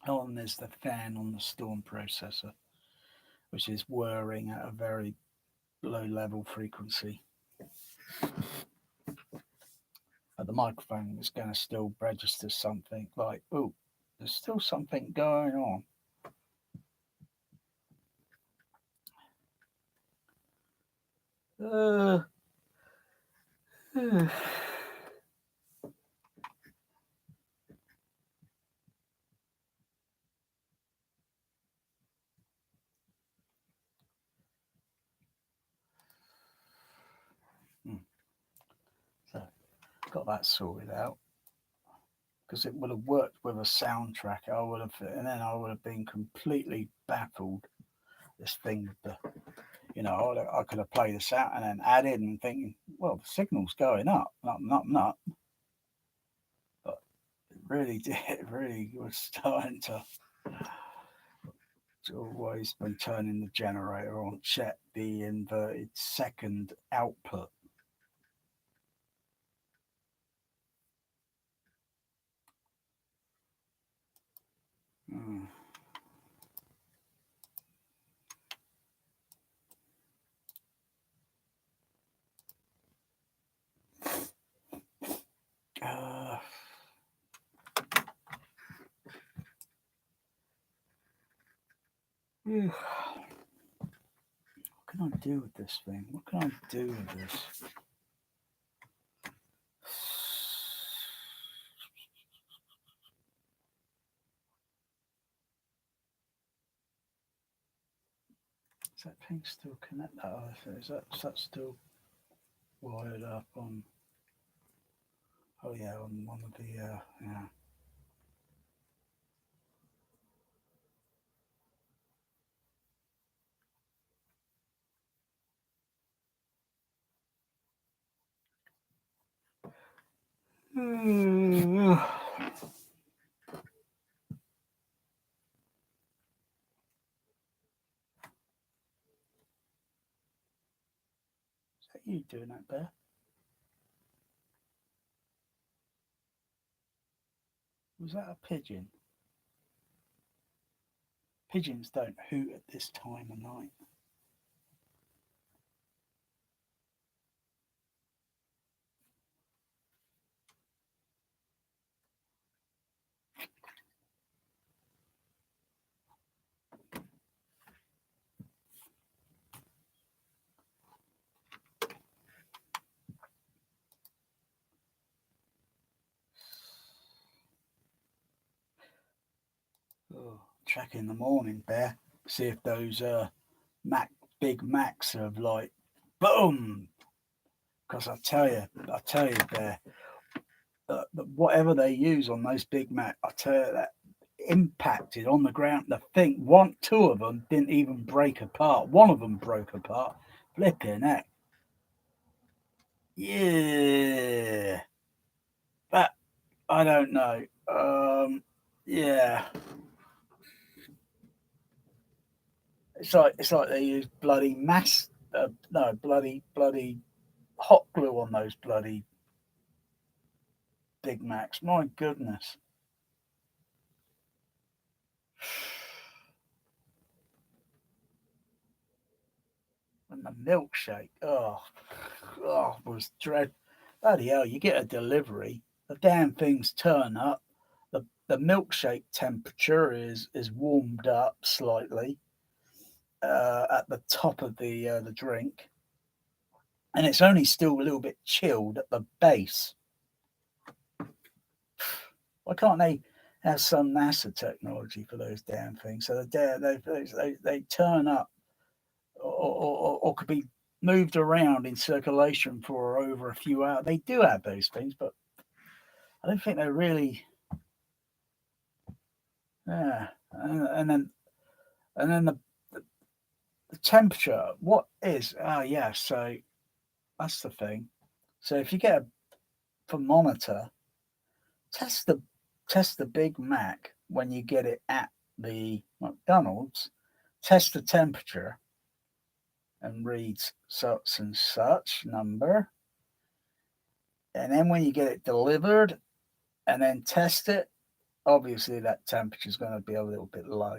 Oh, and there's the fan on the storm processor, which is whirring at a very low level frequency. But the microphone is going to still register something like, oh, there's still something going on. So got that sorted out, because it would have worked with a soundtrack. And then I would have been completely baffled. This thing with the, I could have played this out and then added and thinking, well, the signal's going up, not. But it really did. It really was starting to. It's always been turning the generator on. Check the inverted second output. What can I do with this thing? What can I do with this? Is that thing still connected? Is that still wired up on? Oh yeah, on one of the yeah. Is that you doing that, Bear? Was that a pigeon? Pigeons don't hoot at this time of night. Oh, check in the morning, Bear. See if those Big Macs have like boom. Because I tell you, Bear, whatever they use on those Big Mac, I tell you that impacted on the ground. Two of them didn't even break apart. One of them broke apart. Flipping heck. Yeah. But I don't know. Yeah. It's like they use bloody bloody hot glue on those bloody Big Macs. My goodness. And the milkshake, was dread. Bloody hell, you get a delivery, the damn things turn up, the milkshake temperature is warmed up slightly at the top of the drink, and it's only still a little bit chilled at the base. Why can't they have some NASA technology for those damn things so they turn up or could be moved around in circulation for over a few hours? They do have those things, but I don't think they're really. Yeah, and then the temperature. What is? Oh yeah, so that's the thing. So if you get a thermometer, test the Big Mac when you get it at the McDonald's. Test the temperature and reads such and such number. And then when you get it delivered and then test it, obviously that temperature is going to be a little bit low.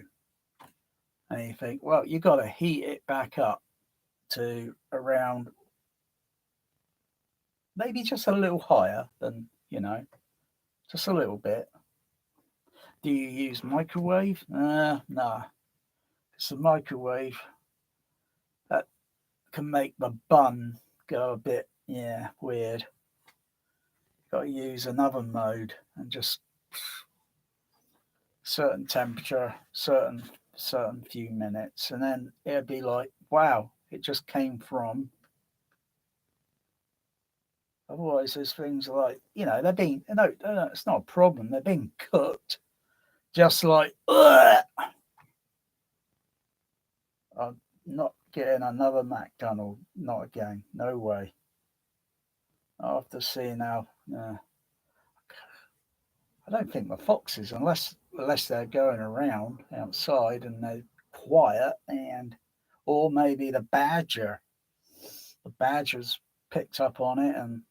And you think, well, you got to heat it back up to around maybe just a little higher than, just a little bit. Do you use microwave? No. It's a microwave that can make the bun go a bit, weird. Got to use another mode and just certain temperature, certain few minutes, and then it'd be like, wow, it just came from. Otherwise, there's things like, they're being, no, it's not a problem. They're being cooked just like, ugh! I'm not getting another McDonald's, not again, no way. After seeing how, I don't think the foxes, unless they're going around outside and they're quiet, or maybe the badger's picked up on it and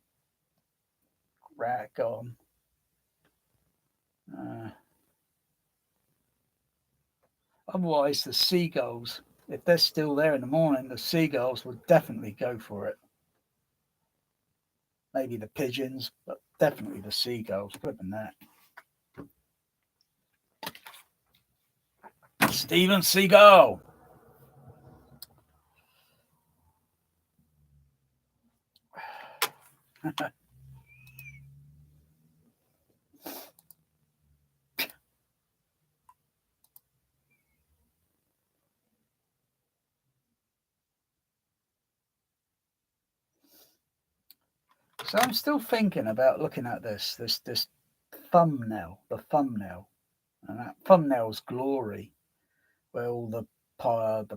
gone. Otherwise, the seagulls, if they're still there in the morning, the seagulls would definitely go for it. Maybe the pigeons, but definitely the seagulls. Flipping that. Steven Seagal. So I'm still thinking about looking at this thumbnail, the thumbnail, and that thumbnail's glory, where all the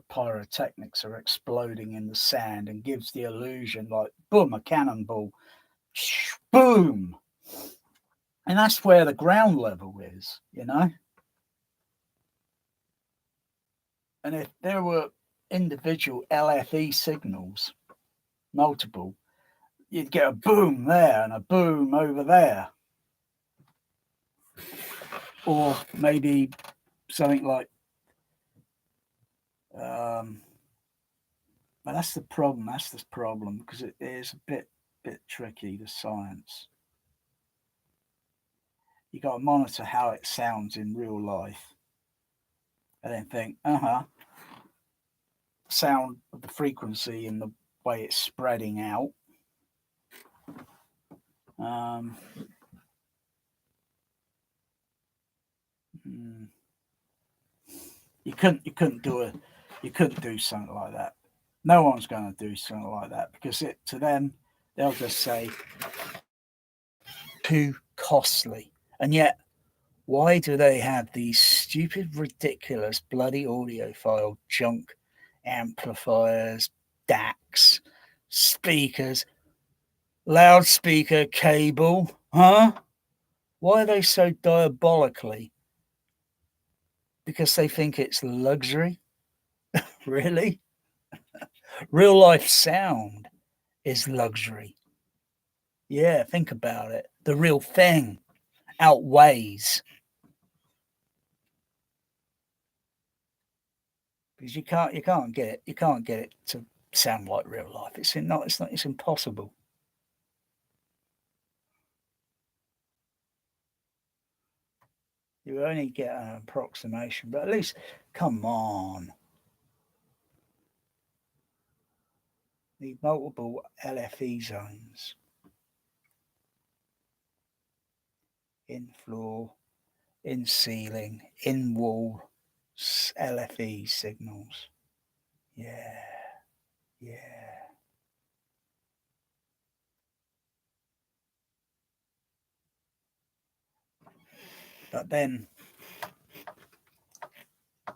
pyrotechnics are exploding in the sand and gives the illusion like, boom, a cannonball, boom. And that's where the ground level is, And if there were individual LFE signals, multiple, you'd get a boom there and a boom over there. Or maybe something like, but that's the problem. Because it is a bit tricky, the science. You got to monitor how it sounds in real life. And then think, sound of the frequency and the way it's spreading out. You couldn't do something like that. No one's going to do something like that because to them they'll just say too costly. And yet, why do they have these stupid, ridiculous, bloody audiophile junk amplifiers, DACs, speakers, loudspeaker cable? Huh? Why are they so diabolically? Because they think it's luxury? Really? Real life sound is luxury. Yeah, think about it. The real thing outweighs, because you can't get it to sound like real life. It's impossible. You only get an approximation, but at least, come on. The multiple LFE zones in floor, in ceiling, in wall, LFE signals. Yeah. But then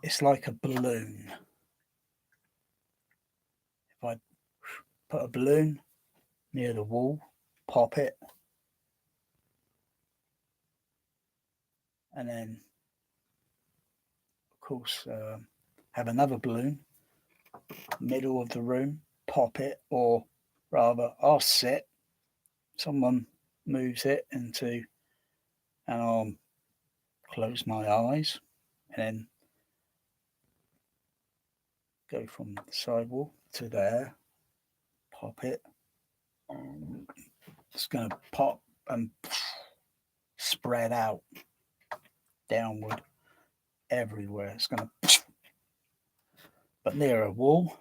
it's like a balloon. If I put a balloon near the wall, pop it, and then, of course, have another balloon, middle of the room, pop it, or rather, I'll sit, someone moves it into, and I'll close my eyes, and then go from the sidewall to there, pop it. It's going to pop and spread out downward everywhere. It's going to, but near a wall.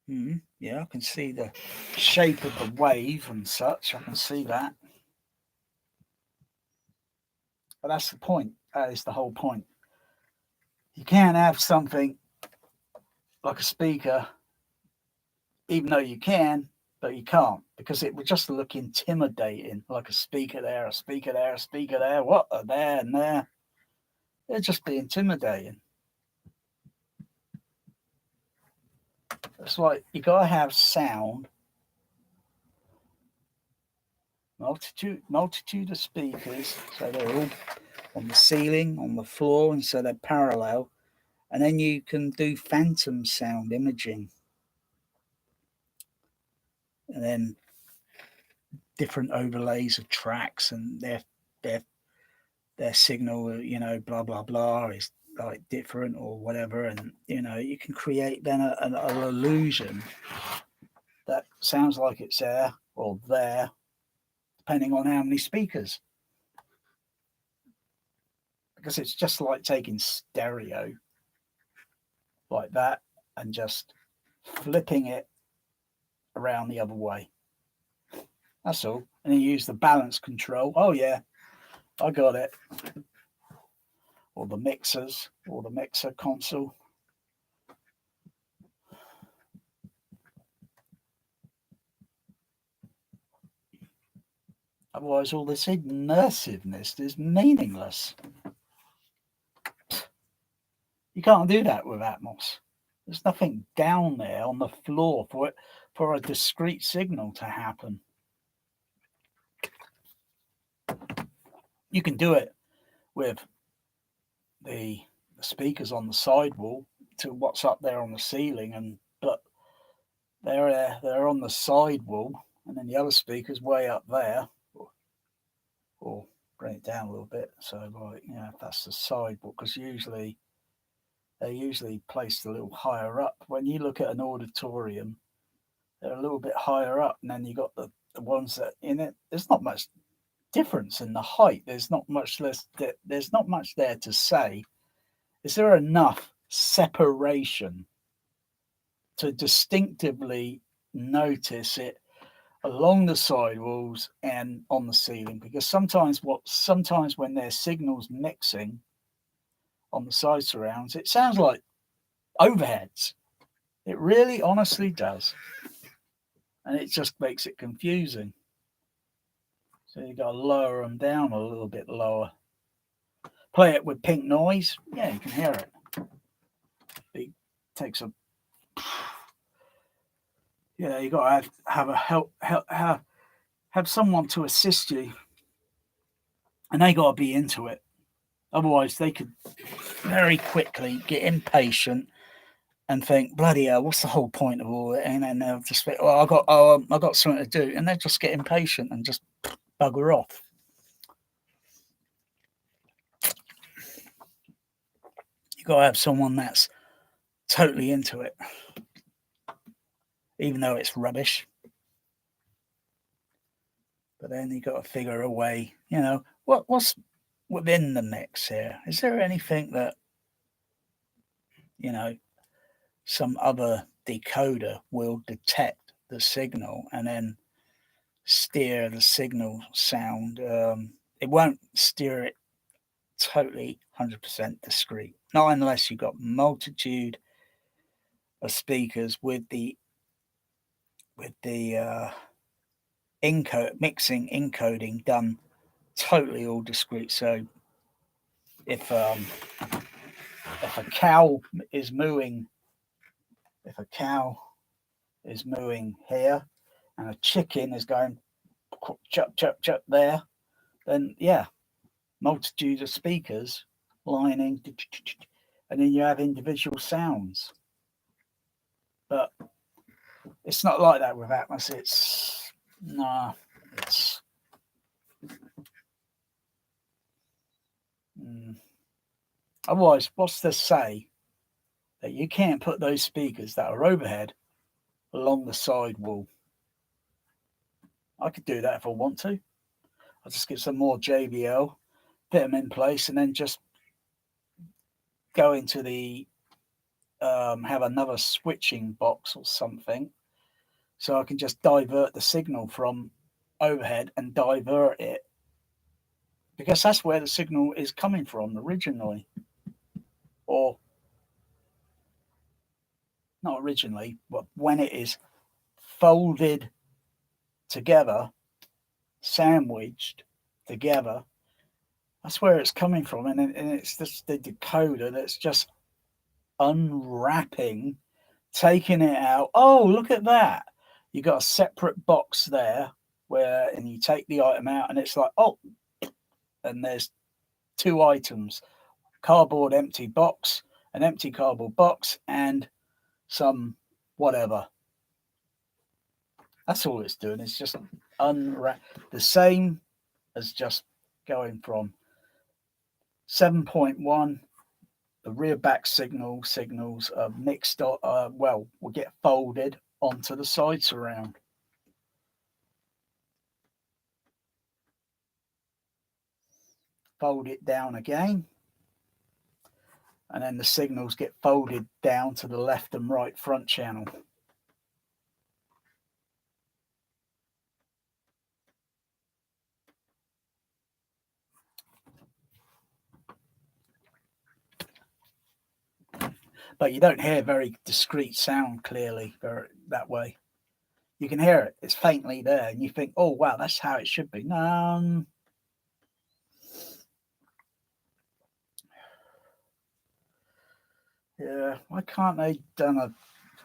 Yeah, I can see the shape of the wave and such. I can see that. But that's the point. That is the whole point. You can't have something like a speaker, even though you can, but you can't, because it would just look intimidating, like a speaker there, a speaker there, a speaker there, what are there and there. It'd just be intimidating. It's like you gotta have sound, multitude of speakers, so they're all on the ceiling, on the floor, and so they're parallel. And then you can do phantom sound imaging, and then different overlays of tracks, and their signal, blah blah blah, is like different or whatever, and you can create then an illusion that sounds like it's there or there, depending on how many speakers. Because it's just like taking stereo like that and just flipping it around the other way. That's all. And then you use the balance control. Oh yeah, I got it. Or the mixers, or the mixer console. Otherwise, all this immersiveness is meaningless. You can't do that with Atmos. There's nothing down there on the floor for a discrete signal to happen. You can do it with the speakers on the sidewall to what's up there on the ceiling, but they're on the sidewall, and then the other speaker's way up there, or bring it down a little bit. So like, if that's the sidewall, because they're usually placed a little higher up. When you look at an auditorium, they're a little bit higher up, and then you got the ones that in it. There's not much difference in the height. There's not much there to say. Is there enough separation to distinctively notice it along the sidewalls and on the ceiling? Because sometimes when there's signals mixing on the side surrounds, it sounds like overheads. It really honestly does. And it just makes it confusing. So you got to lower them down a little bit lower. Play it with pink noise. Yeah, you can hear it. It takes a... you got to have a help have someone to assist you. And they got to be into it. Otherwise, they could very quickly get impatient and think, bloody hell, what's the whole point of all it? And then they'll just think, well, I got something to do. And they just get impatient and just bugger off. You've got to have someone that's totally into it, even though it's rubbish. But then you've got to figure a way, you know, what's within the mix here? Is there anything that, you know, some other decoder will detect the signal and then steer the signal sound? It won't steer it totally 100% discrete, not unless you've got multitude of speakers with the encoding done totally all discrete. So if a cow is mooing here and a chicken is going chup chup chup there, then yeah, multitude of speakers lining, and then you have individual sounds. But it's not like that with Atmos. It's otherwise, what's to say that you can't put those speakers that are overhead along the side wall? I could do that if I want to. I'll just get some more JBL, fit them in place, and then just go into the have another switching box or something, so I can just divert the signal from overhead and divert it, because that's where the signal is coming from originally, or not originally, but when it is folded together, sandwiched together, that's where it's coming from. And it's just the decoder that's just unwrapping, taking it out. Oh, look at that. You got a separate box there and you take the item out and it's like, oh, and there's two items, cardboard empty box, an empty cardboard box, and some whatever. That's all it's doing. It's just unwrap, the same as just going from 7.1. The rear back signals are mixed up. Will get folded onto the side surround. Fold it down again, and then the signals get folded down to the left and right front channel. But you don't hear very discrete sound clearly that way. You can hear it. It's faintly there. And you think, oh, wow, that's how it should be. No. Yeah, why can't they done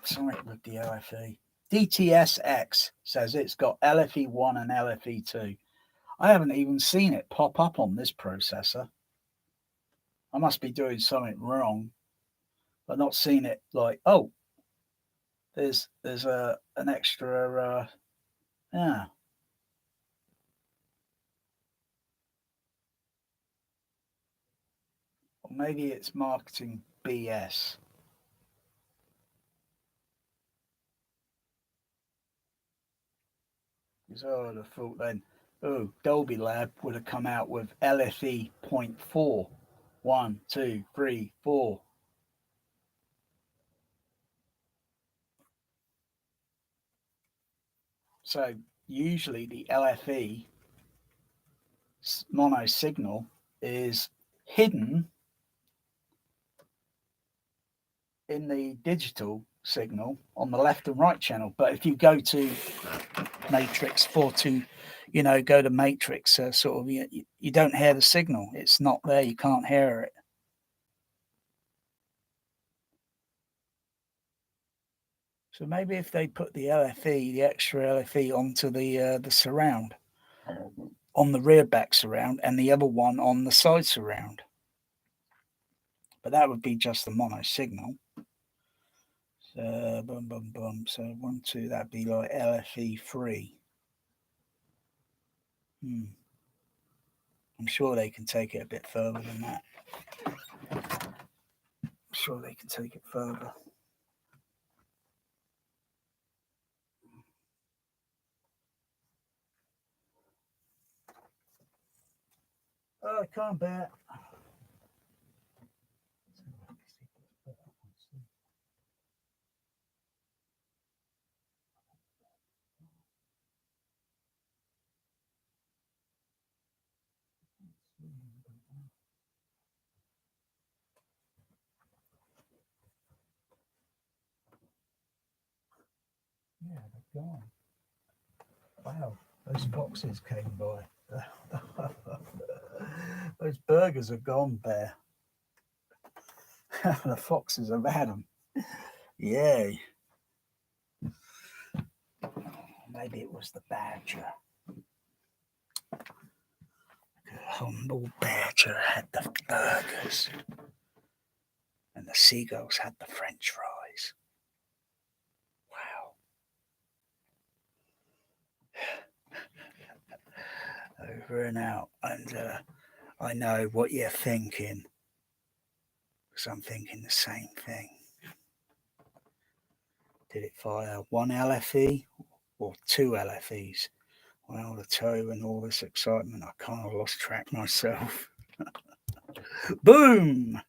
something with the LFE? THX says it's got LFE.1 and LFE.2. I haven't even seen it pop up on this processor. I must be doing something wrong. But not seen it like, oh, there's an extra yeah. Or maybe it's marketing BS. Because I would have thought then, oh, Dolby Lab would have come out with LFE.4. 1, 2, 3, 4. So usually the LFE mono signal is hidden in the digital signal on the left and right channel. But if you go to matrix go to matrix, sort of, you don't hear the signal. It's not there. You can't hear it. So maybe if they put the LFE, the extra LFE, onto the surround, on the rear back surround, and the other one on the side surround, but that would be just the mono signal. So boom, boom, boom. So 1, 2, that'd be like LFE.3. I'm sure they can take it a bit further than that. I'm sure they can take it further. Oh, I can't bear. Yeah, they're gone. Wow, those foxes came by. Those burgers are gone, Bear. The foxes have had them. Yay. Maybe it was the badger. The humble badger had the burgers, and the seagulls had the French fries. Wow. Over and out. And I know what you're thinking, because I'm thinking the same thing. Did it fire 1 LFE or 2 LFEs? Well, to tell you, in all this excitement, I kind of lost track myself. Boom!